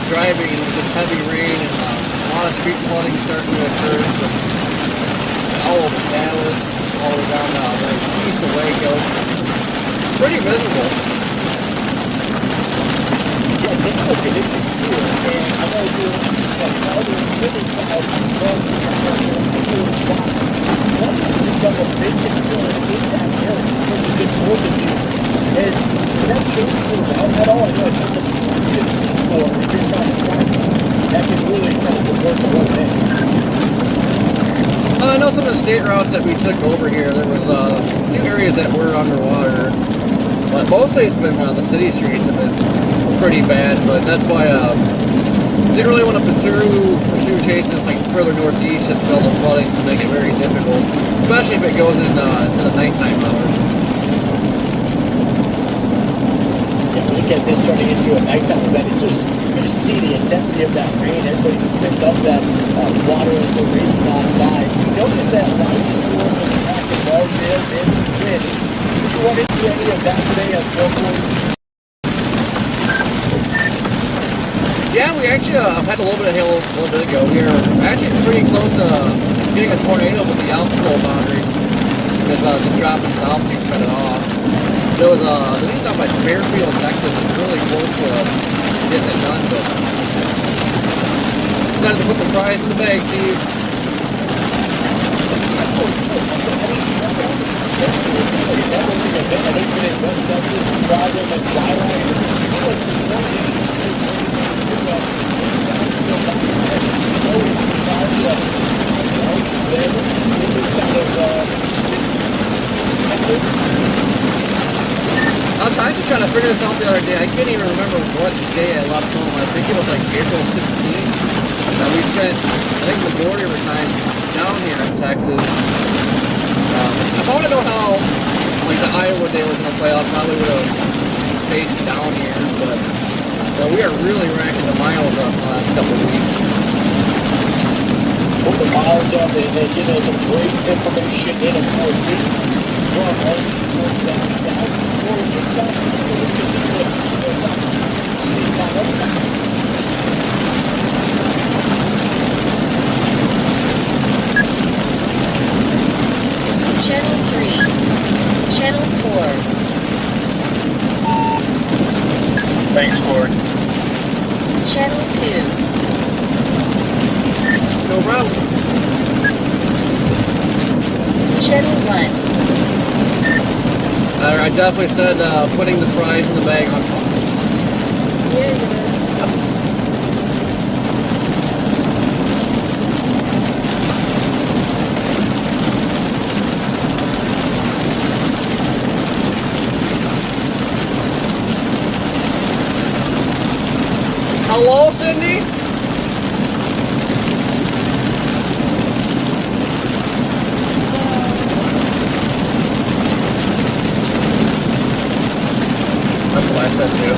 A: Driving with heavy rain and a lot of street flooding starting to occur all over Dallas, all the way down the east of Waco. Pretty miserable.
F: Yeah, difficult conditions too. And I know doing farther and further south, I'm going to the spot. One of these become a big concern in that area, especially just north of you. Has that changed the route at all? I know it's not as deep for if you're trying to track these. That can really kind of work the whole thing.
A: I know some of the state routes that we took over here, there was a few areas that were underwater. But mostly it's been the city streets have been pretty bad, but that's why didn't really want to pursue chasing this like further northeast just with all the flooding to make it very difficult, especially if it goes into the nighttime hours.
F: Look at this turning into a nighttime event. It's just, you see the intensity of that rain. Everybody's spit up that water as they're racing on by. You notice that a lot of these storms are packing large air and wind. Did you run into any of that today as well, Corey?
A: Yeah, we actually had a little bit of hail a little bit ago. We were actually pretty close to getting a tornado with the altitude boundary because the drop in altitude cut it off. There was I think down by Fairfield, Texas, was really close to getting it done, but decided to put the fries in the bag, Steve.
F: West Texas, Trident, and Twilight.
I: I was trying to figure this out the other day. I can't even remember what day I left home. I think it was like April 16th. That we spent, I think, the majority of our time down here in Texas. If I want to know how, like, the Iowa day was going to play out, probably would have stayed down here. But we are really racking the miles up the last couple of weeks.
F: Put the miles up and give us some great information and, of course, visuals from all these sports down south.
M: Channel 3. Channel 4.
L: Thanks, Corey.
M: Channel 2.
I: No problem.
M: Channel 1.
I: I definitely said putting the fries in the bag on top.
G: Yeah, you did.
I: Hello, Cindy? That's what I said too.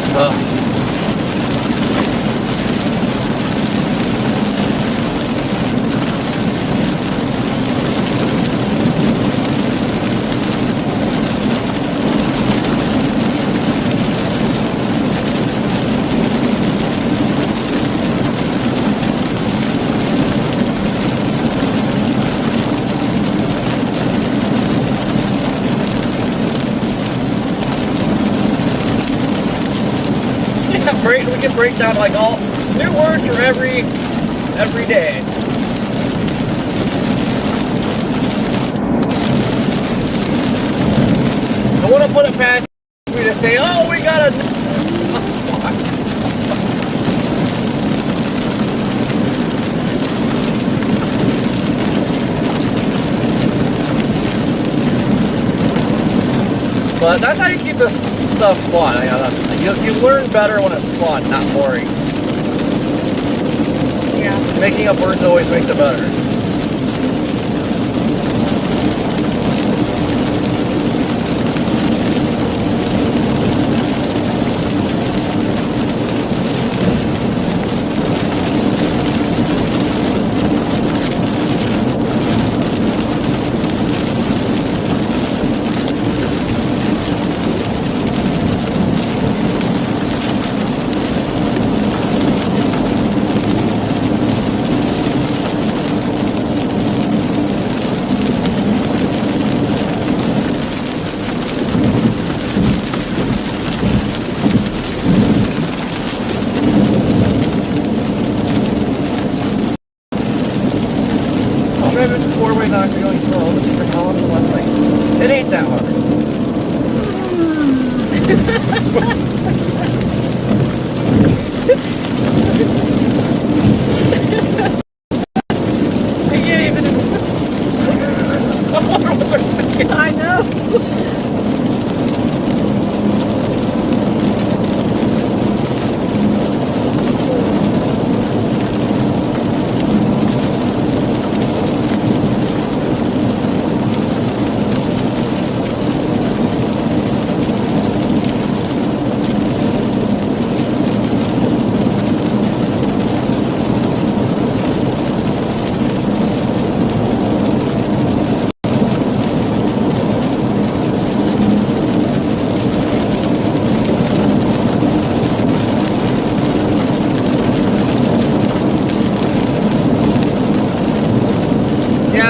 I: We can break down like all new words for every day. I want to put it past me to say, oh, we got a. But that's how you keep this stuff fun. You learn better when it's fun, not boring.
G: Yeah.
I: Making up words always makes it better. Four-way not going slow, but you're calling to the left lane. It ain't that hard. I can't even. I know.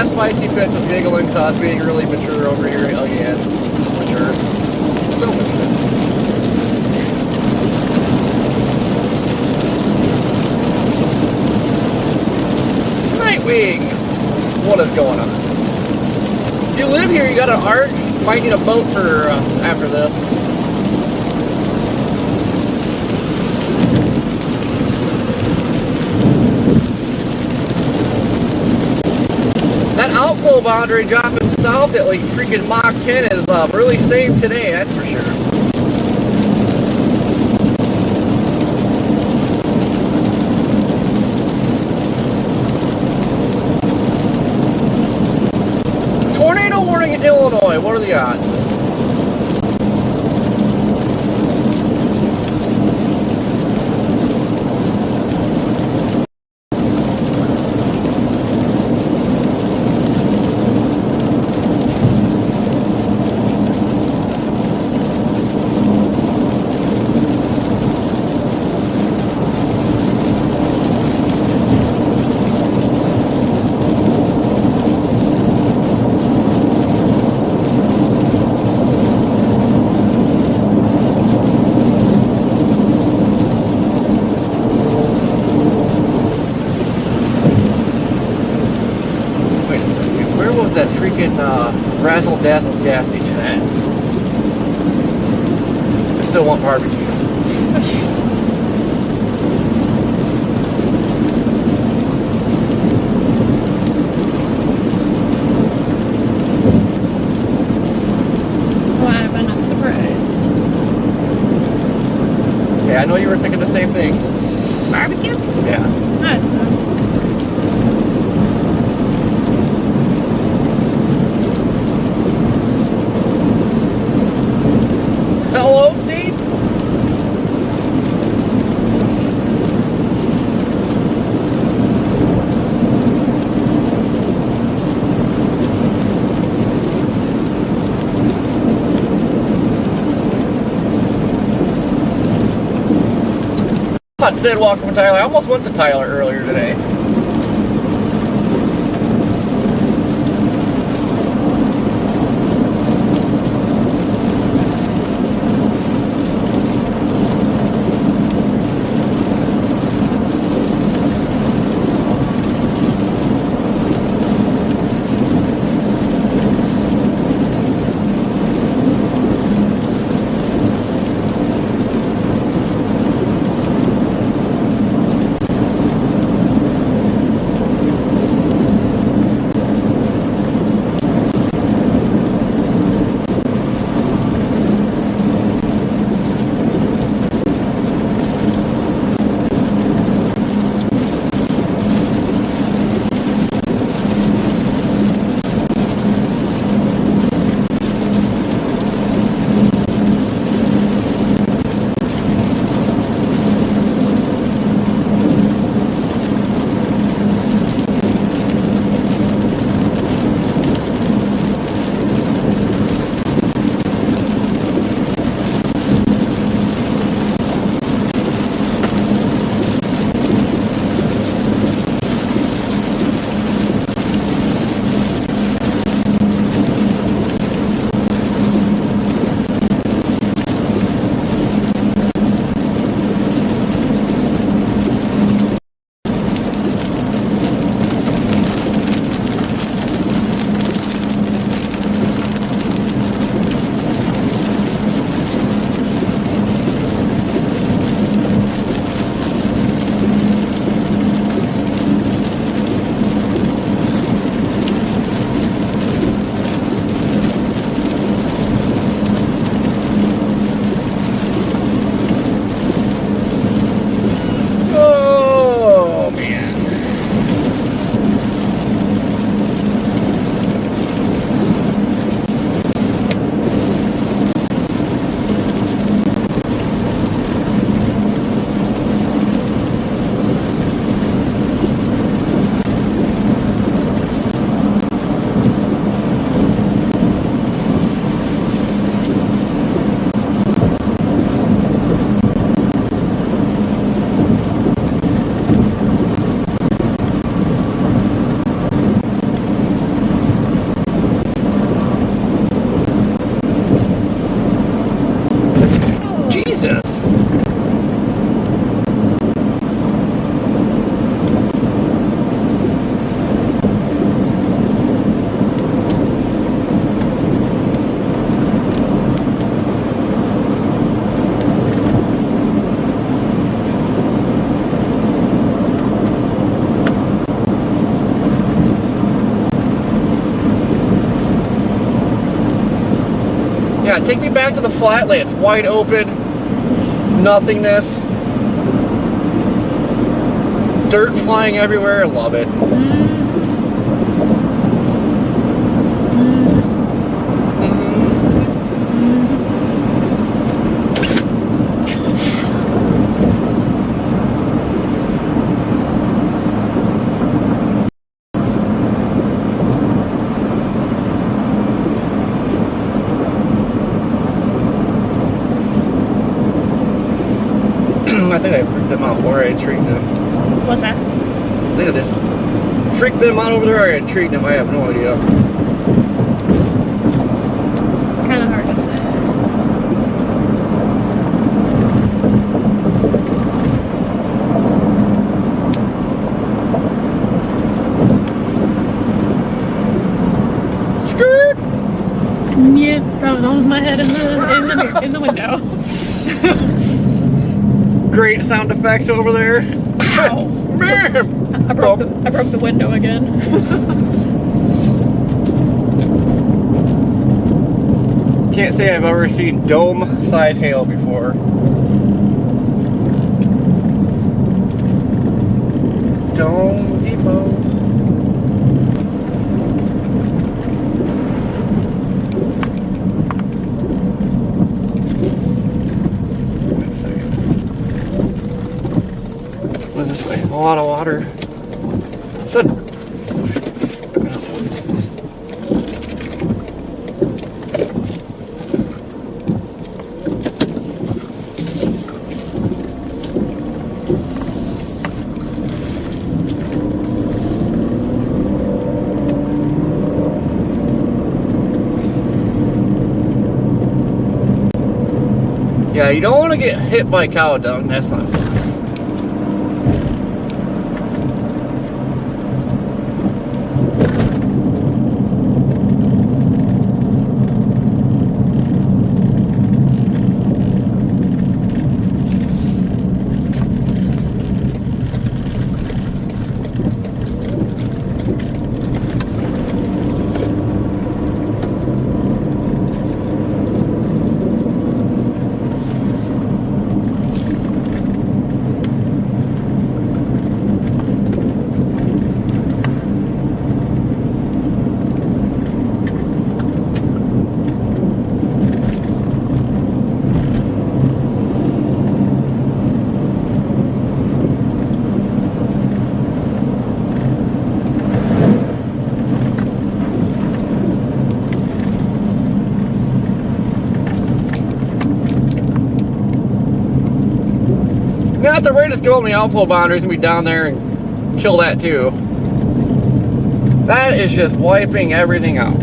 I: Spicy Fits was giggling because I was being really mature over here. Oh yeah, mature. So mature. Nightwing! What is going on?
A: you live here, you got an ark. Might need a boat for after this. That outflow boundary dropping south at like freaking Mach 10 is really safe today, that's for sure. Tornado warning in Illinois, what are the odds? Razzle Dazzle gas station at. I still want barbecue.
G: Oh, jeez. Why am I not surprised?
A: Yeah, I know you were thinking the same thing.
G: Barbecue?
A: Yeah.
G: I don't know.
A: Hello, see? I said welcome to Tyler. I almost went to Tyler earlier today. Take me back to the flatlands, wide open, nothingness, dirt flying everywhere. I love it. I think I freaked them out where I had treated them.
G: What's that?
A: I think I just freaked them out over there or I had treated them. I have no idea.
G: It's kind of hard to say.
A: Skirt!
G: Yeah, probably almost my head in the window.
A: Great sound effects over there.
G: Ow! I broke the window again.
A: Can't say I've ever seen dome-sized hail before. Dome Depot. This way, a lot of water. Yeah, you don't want to get hit by cow dung. That's not fun. At the rate it's going, the outflow boundary's gonna be down there and kill that too. That is just wiping everything out.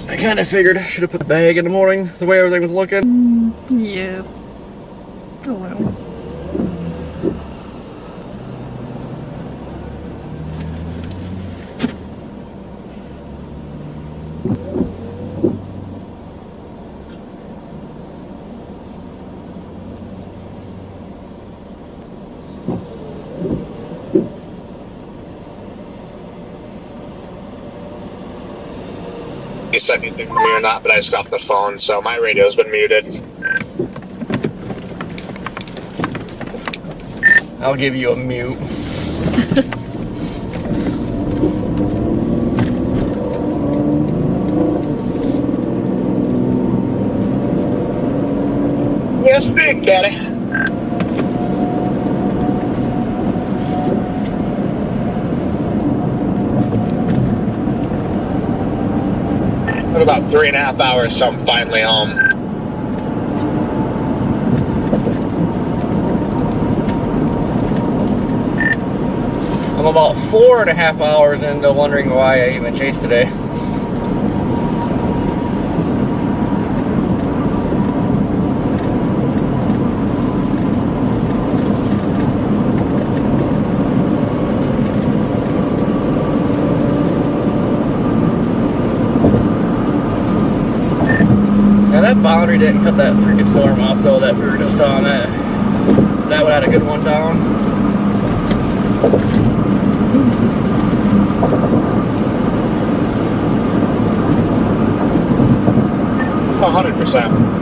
A: I kind of figured I should have put the bag in the morning the way everything was looking.
G: Yeah. Oh well.
B: You said anything to me or not, but I just got the phone, so my radio's been muted.
A: I'll give you a mute.
B: Yes, big daddy. In about 3.5 hours, so I'm finally home.
A: I'm about 4.5 hours into wondering why I even chased today. That boundary
I: we didn't cut that freaking storm off though that we were just on. That would have had a good one down.
K: 100%.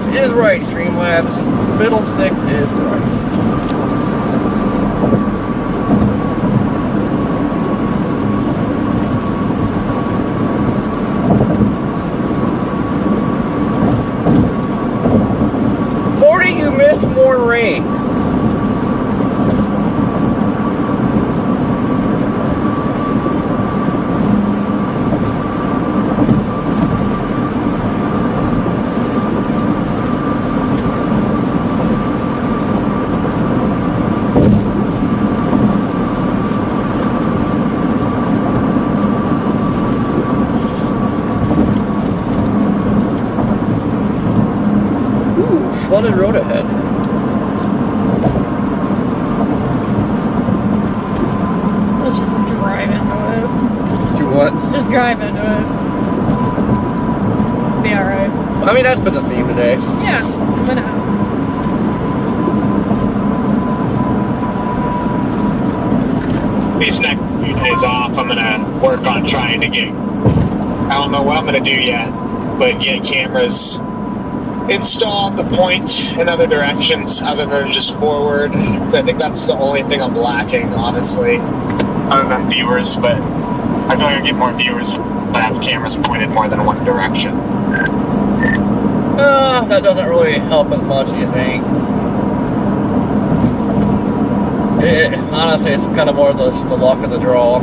I: Is right, Streamlabs. Fiddlesticks is right. You missed more rain. Flooded road ahead.
G: Let's just drive into it.
I: Do what?
G: Just drive into it. Be alright.
I: I mean, that's been the theme today.
G: Yeah, why not?
K: These next few days off, I'm gonna work on trying to get, I don't know what I'm gonna do yet, but get cameras installed to point in other directions other than just forward. So I think that's the only thing I'm lacking, honestly, other than viewers, but I feel like I get more viewers if I have cameras pointed more than one direction.
I: That doesn't really help as much, do you think? Honestly, it's kind of more the luck of the draw.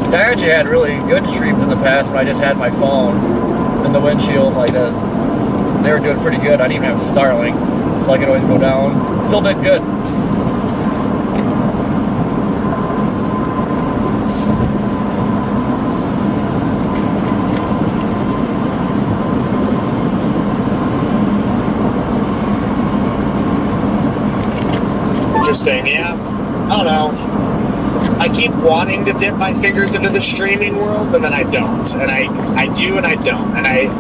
I: I actually had really good streams in the past when I just had my phone and the windshield like that. They were doing pretty good. I didn't even have Starlink, so I could always go down. Still did good.
K: Interesting, yeah. I don't know. I keep wanting to dip my fingers into the streaming world, and then I don't. And I do, and I don't. And I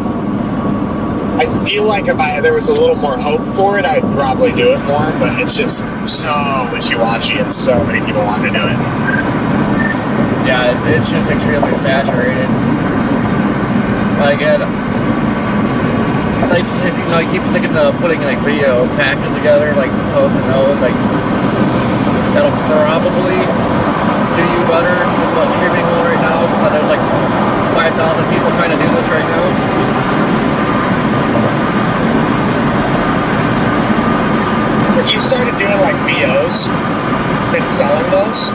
K: feel like if there was a little more hope for it, I'd probably do it more. But it's just so wishy-washy, and so many people want to do it.
I: Yeah, it's just extremely saturated. Like, if you keep sticking to putting like video packages together, like posting those, like that'll probably do you better than what's streaming on right now, because there's like 5,000 people trying to do this right now.
K: If you started doing like VOs and selling those,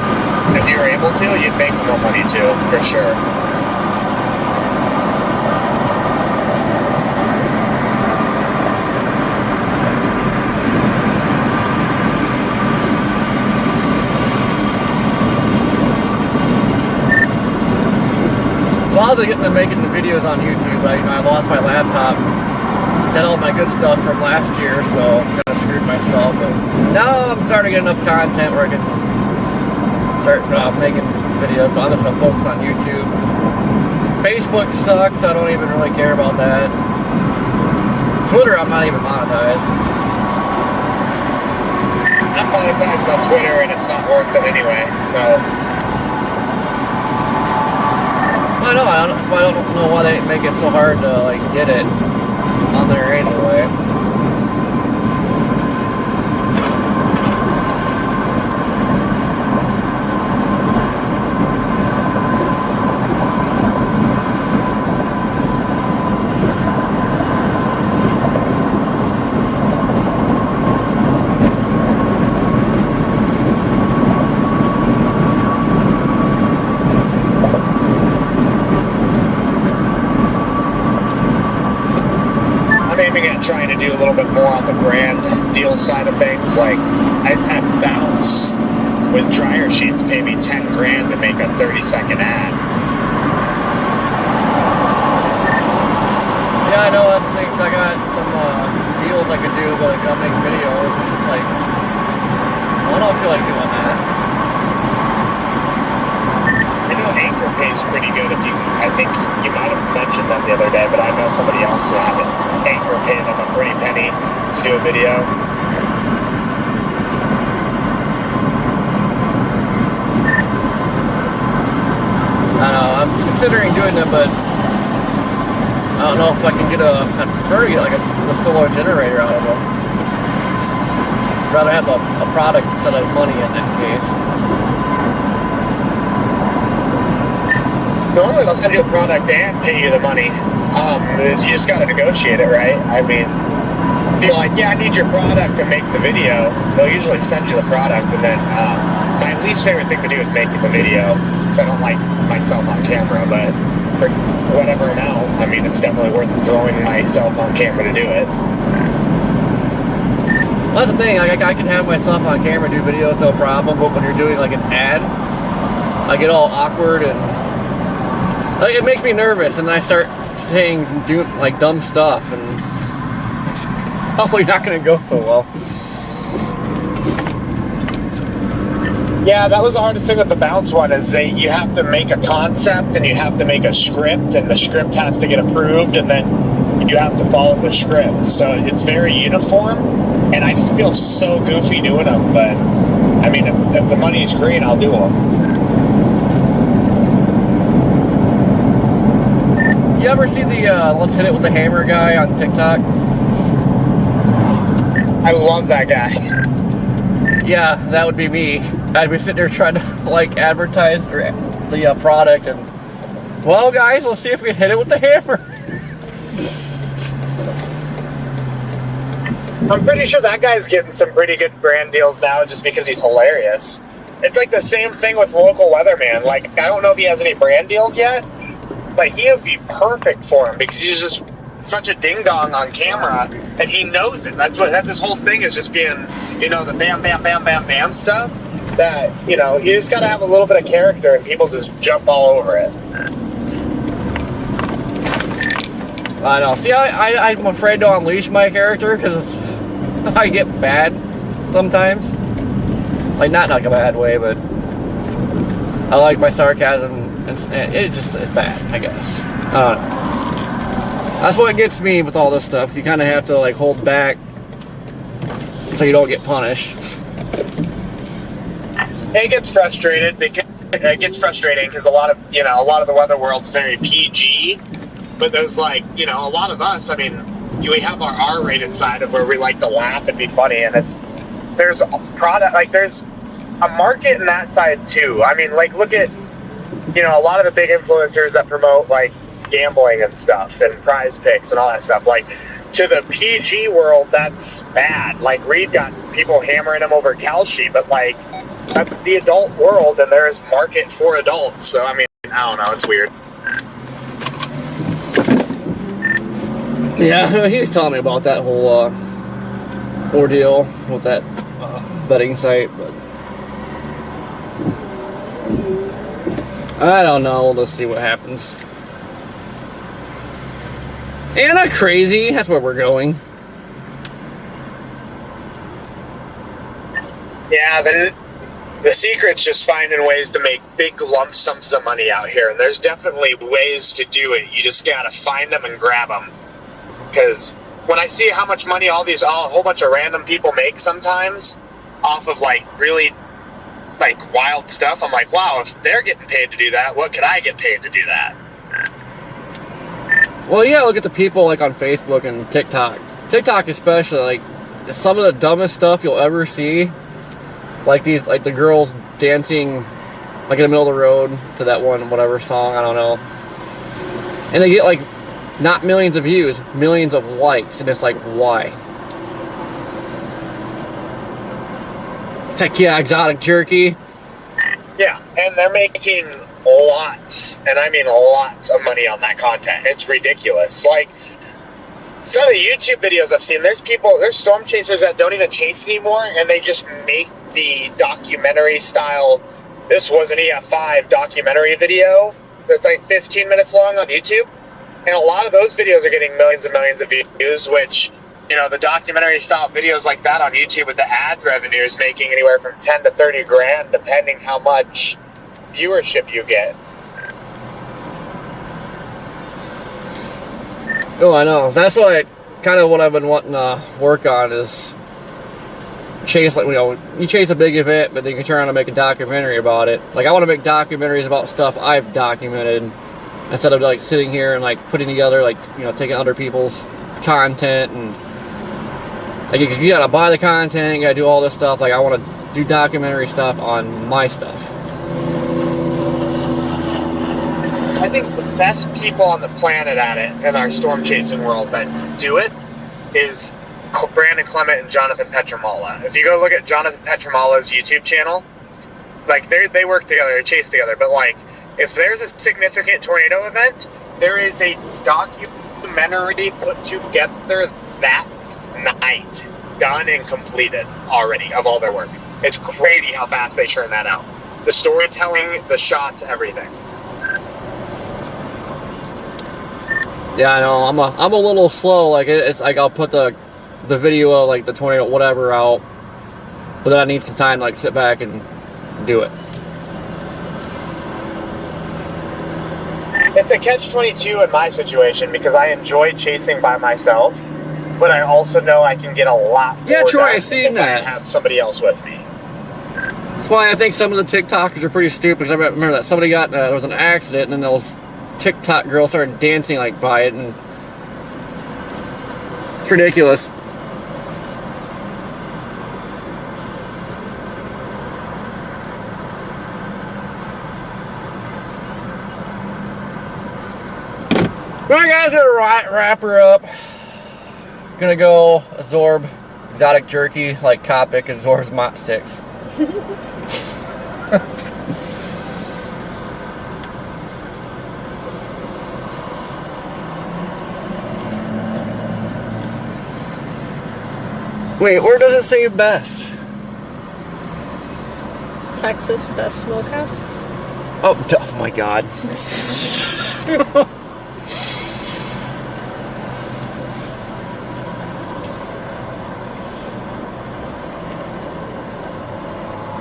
K: if you were able to, you'd make more money too, for sure.
I: Well, I was getting to making the videos on YouTube. I lost my laptop. Did all my good stuff from last year, so I kind of screwed myself. But now I'm starting to get enough content where I can start making videos. But I'm just gonna focus on YouTube. Facebook sucks. I don't even really care about that. Twitter, I'm not even monetized.
K: I'm monetized on Twitter, and it's not worth it anyway. So.
I: I know. I don't know why they make it so hard to like get it on there anyway.
B: aiming at trying to do a little bit more on the brand deal side of things. Like, I've had Bounce with dryer sheets pay me 10 grand to make a 30-second ad.
A: Yeah, I know. I think I got some deals I could do, but like, I'll make videos, and it's like, I don't feel like doing that.
B: I know Anchor pays pretty good if you, I think you might have mentioned that the other day, but I know somebody else who had it. Anchor paid them a pretty penny to do a video.
A: I don't know, I'm considering doing them, but I don't know if I can get I'd prefer to get like a solar generator out of them. I'd rather have a product instead of money in that case.
B: Normally they'll send you a product and pay you the money. You just gotta negotiate it, right? I mean, if you're like, yeah, I need your product to make the video, they'll usually send you the product, and then my least favorite thing to do is making the video, because I don't like myself on camera, but for whatever amount, I mean, it's definitely worth throwing myself on camera to do it.
A: Well, that's the thing, like, I can have myself on camera do videos, no problem, but when you're doing like an ad, I get all awkward and like, it makes me nervous, and I start saying like dumb stuff, and it's probably not going to go so well.
B: Yeah, that was the hardest thing with the Bounce one, is you have to make a concept, and you have to make a script, and the script has to get approved, and then you have to follow the script. So it's very uniform, and I just feel so goofy doing them, but I mean, if the money's green, I'll do them.
A: You ever see the Let's Hit It with the Hammer guy on TikTok?
B: I love that guy.
A: Yeah, that would be me. I'd be sitting there trying to like advertise the product, and well, guys, let's see if we can hit it with the hammer.
B: I'm pretty sure that guy's getting some pretty good brand deals now just because he's hilarious. It's like the same thing with local weatherman. Like, I don't know if he has any brand deals yet, but he would be perfect for him because he's just such a ding-dong on camera, and he knows it. That's his whole thing, is just being, you know, the bam, bam, bam, bam, bam stuff. That, you know, you just got to have a little bit of character, and people just jump all over it.
A: I know. See, I'm afraid to unleash my character because I get bad sometimes. Like, not in like a bad way, but I like my sarcasm. It's bad, I guess. I don't know. That's what gets me with all this stuff. You kind of have to like hold back so you don't get punished.
B: It gets frustrating because a lot of the weather world's very PG, but there's like, you know, a lot of us. I mean, we have our R-rated side of where we like to laugh and be funny, and there's a product, like there's a market in that side too. I mean, like, look at, you know, a lot of the big influencers that promote like gambling and stuff and prize picks and all that stuff. Like, to the PG world, that's bad. Like, Reed got people hammering him over Kalshi, but like, that's the adult world, and there's market for adults. So I mean, I don't know, it's weird.
A: Yeah, he was telling me about that whole ordeal with that betting site, but I don't know. Let's see what happens. Anna crazy. That's where we're going.
B: Yeah, the secret's just finding ways to make big lump sums of money out here, and there's definitely ways to do it. You just gotta find them and grab them. Because when I see how much money a whole bunch of random people make sometimes off of like really like wild stuff, I'm like, wow, if they're getting paid to do that, what could I get paid to do that?
A: Well, yeah, look at the people like on Facebook and TikTok. TikTok especially, like some of the dumbest stuff you'll ever see. Like the girls dancing like in the middle of the road to that one whatever song, I don't know. And they get like not millions of views, millions of likes, and it's like, why? Heck yeah, exotic jerky.
B: Yeah, and they're making lots, and I mean lots of money on that content. It's ridiculous. Like, Some of the YouTube videos I've seen, there's storm chasers that don't even chase anymore, and they just make the documentary style. This was an EF5 documentary video that's like 15 minutes long on YouTube, and a lot of those videos are getting millions and millions of views, which, you know, the documentary style videos like that on YouTube with the ad revenue is making anywhere from 10 to 30 grand, depending how much viewership you get.
A: Oh, I know. That's what kind of what I've been wanting to work on is chase, like, you know, you chase a big event, but then you can turn around and make a documentary about it. Like, I want to make documentaries about stuff I've documented instead of like sitting here and like putting together, like, you know, taking other people's content, and like you gotta buy the content, you gotta do all this stuff. Like, I want to do documentary stuff on my stuff.
B: I think the best people on the planet at it in our storm chasing world that do it is Brandon Clement and Jonathan Petramala. If you go look at Jonathan Petramala's YouTube channel, like they work together, they chase together, but like if there's a significant tornado event, there is a documentary put together that night, done and completed already of all their work. It's crazy how fast they churn that out. The storytelling, the shots, everything.
A: Yeah, I know. I'm a little slow. Like, it's like I'll put the video of like the tornado whatever out, but then I need some time to like sit back and do it.
B: It's a catch-22 in my situation because I enjoy chasing by myself, but I also know I can get a lot more.
A: Yeah, Troy, I've seen that.
B: I have somebody else with me.
A: That's why I think some of the TikTokers are pretty stupid. Because I remember that somebody got there was an accident, and then those TikTok girls started dancing like by it, and it's ridiculous. Alright guys, gonna wrap her up. Gonna go absorb exotic jerky like Copic absorbs mott sticks. Wait, where does it say best?
G: Texas best smokehouse.
A: Oh my god.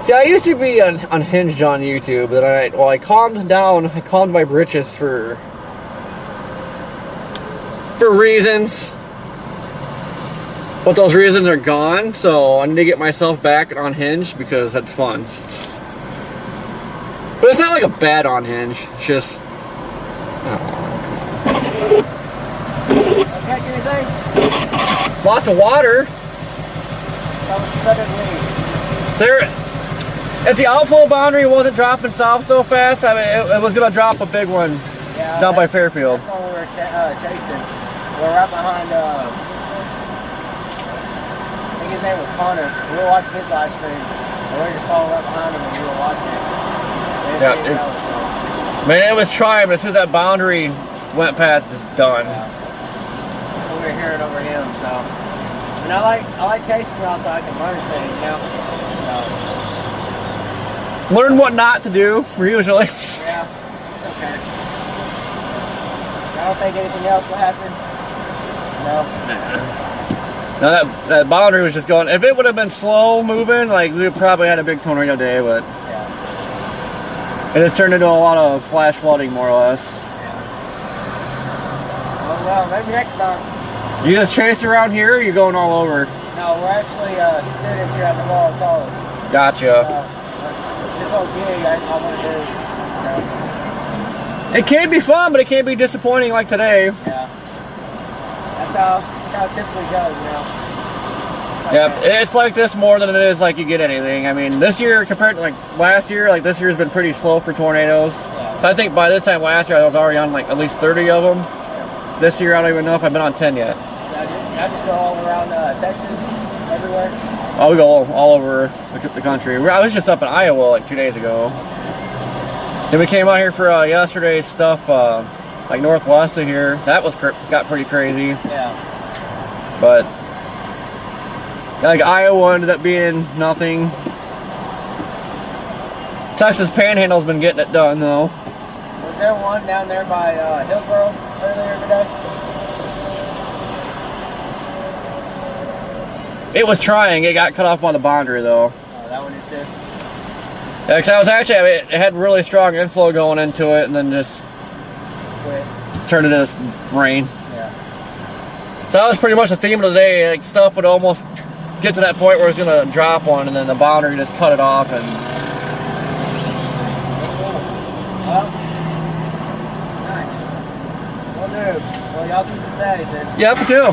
A: See, I used to be unhinged on YouTube, but I calmed down. I calmed my britches for reasons. But those reasons are gone, so I need to get myself back unhinged because that's fun. But it's not like a bad unhinge. It's just.
F: Catch anything?
A: Lots of water. There. If the outflow boundary wasn't dropping south so fast, I mean, it was going to drop a big one down by Fairfield.
F: That's the one we were chasing. We're right behind, I think his name was Connor. We were watching his live stream, and we were just following right behind him when we were watching it.
A: Yeah, man, it was trying, but as soon as that boundary went past, it's done.
F: Yeah. So we were hearing over him, so. And I like chasing around so I can learn things, you know? So.
A: Learn what not to do, usually.
F: Yeah, okay. I don't think anything else will happen. No.
A: No, that boundary was just going. If it would have been slow moving, like we would probably had a big tornado day, but
F: yeah.
A: It has turned into a lot of flash flooding, more or less.
F: Yeah. Well, maybe next time.
A: You just chase around here, or you going all over?
F: No, we're actually students here at the Wall of College.
A: Gotcha.
F: This whole gig, I want to do.
A: It can be fun, but it can be disappointing, like today.
F: Yeah. That's how it typically goes, you know.
A: Yeah, it's like this more than it is like you get anything. I mean, this year compared to like last year, like this year's been pretty slow for tornadoes.
F: Yeah.
A: So I think by this time last year I was already on like at least 30 of them.
F: Yeah.
A: This year I don't even know if I've been on 10 yet.
F: I just go all around Texas, everywhere.
A: Oh, we go all over the country. I was just up in Iowa like 2 days ago. Then we came out here for yesterday's stuff, like northwest of here. That was got pretty crazy.
F: Yeah.
I: But like Iowa ended up being nothing. Texas Panhandle's been getting it done though.
F: Was there one down there by Hillsboro earlier today?
I: It was trying. It got cut off by the boundary though.
F: Oh, that one did too?
I: Yeah, because I was actually, it had really strong inflow going into it and then just turned into this rain.
F: Yeah.
I: So that was pretty much the theme of the day. Like stuff would almost get to that point where it's going to drop one and then the boundary just cut it off. And
F: well, nice. Well, dude. Well, y'all keep us at it then.
I: yeah, we do.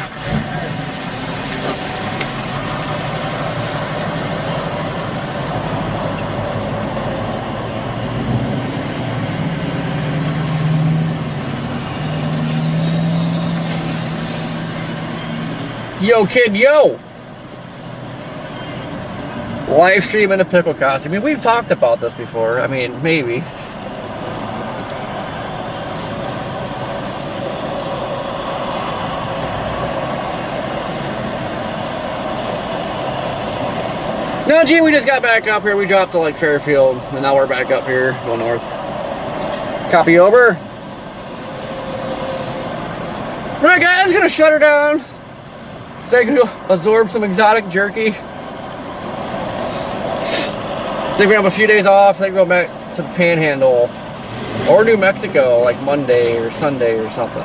I: Yo, kid, yo! Live stream in a pickle costume. I mean, we've talked about this before. I mean, maybe. No, gee, we just got back up here. We dropped to like Fairfield, and now we're back up here, going north. Copy over. Alright, guys, gonna shut her down. So I can absorb some exotic jerky. Think we have a few days off. Then go back to the Panhandle or New Mexico, like Monday or Sunday or something.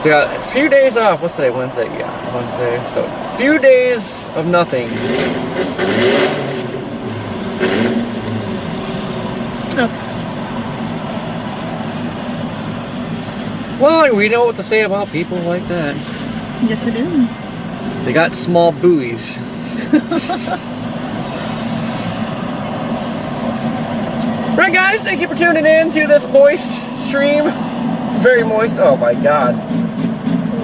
I: So got a few days off. What's today? Wednesday? Yeah, Wednesday. So a few days of nothing.
G: Okay.
I: Well, we know what to say about people like that.
G: Yes, we do.
I: They got small buoys. Right, guys, thank you for tuning in to this moist stream. Very moist. Oh my god.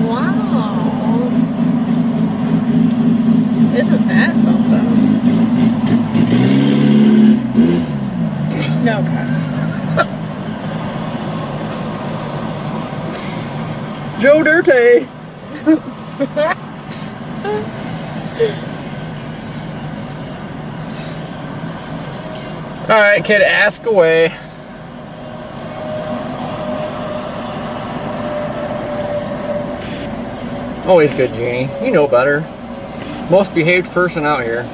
G: Wow. Isn't that something? Okay.
I: Joe Dirty. Alright, kid, ask away. Always good, Jeannie. You know better. Most behaved person out here.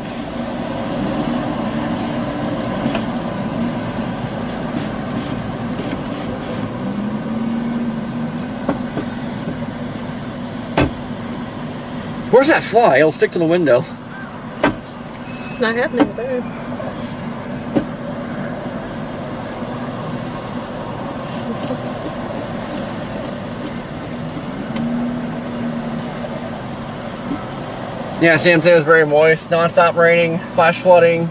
I: Where's that fly? It'll stick to the window.
G: It's not happening, babe.
I: Yeah, Sam today was very moist, non-stop raining, flash flooding.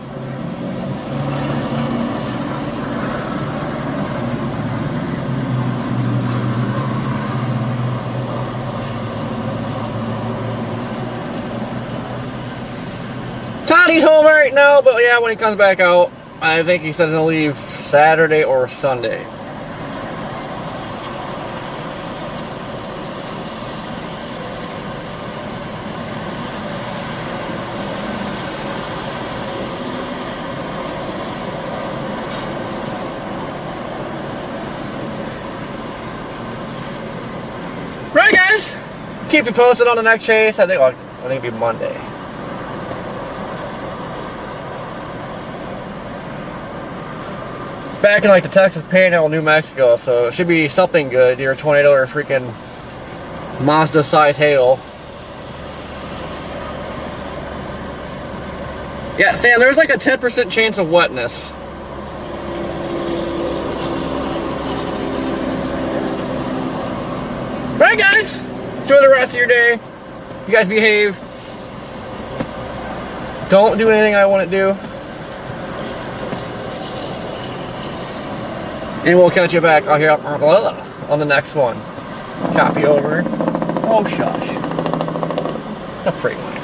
I: Toddy's home right now, but yeah, when he comes back out, I think he said he'll leave Saturday or Sunday. Right, guys, keep you posted on the next chase. I think it'll be Monday. It's back in like the Texas Panhandle, New Mexico, so it should be something good. Either a tornado or a freaking Mazda-sized hail. Yeah, Sam, there's like a 10% chance of wetness. Right, guys, enjoy the rest of your day. You guys behave. Don't do anything I wouldn't do. And we'll catch you back out here on the next one. Copy over. Oh, shush. The freak.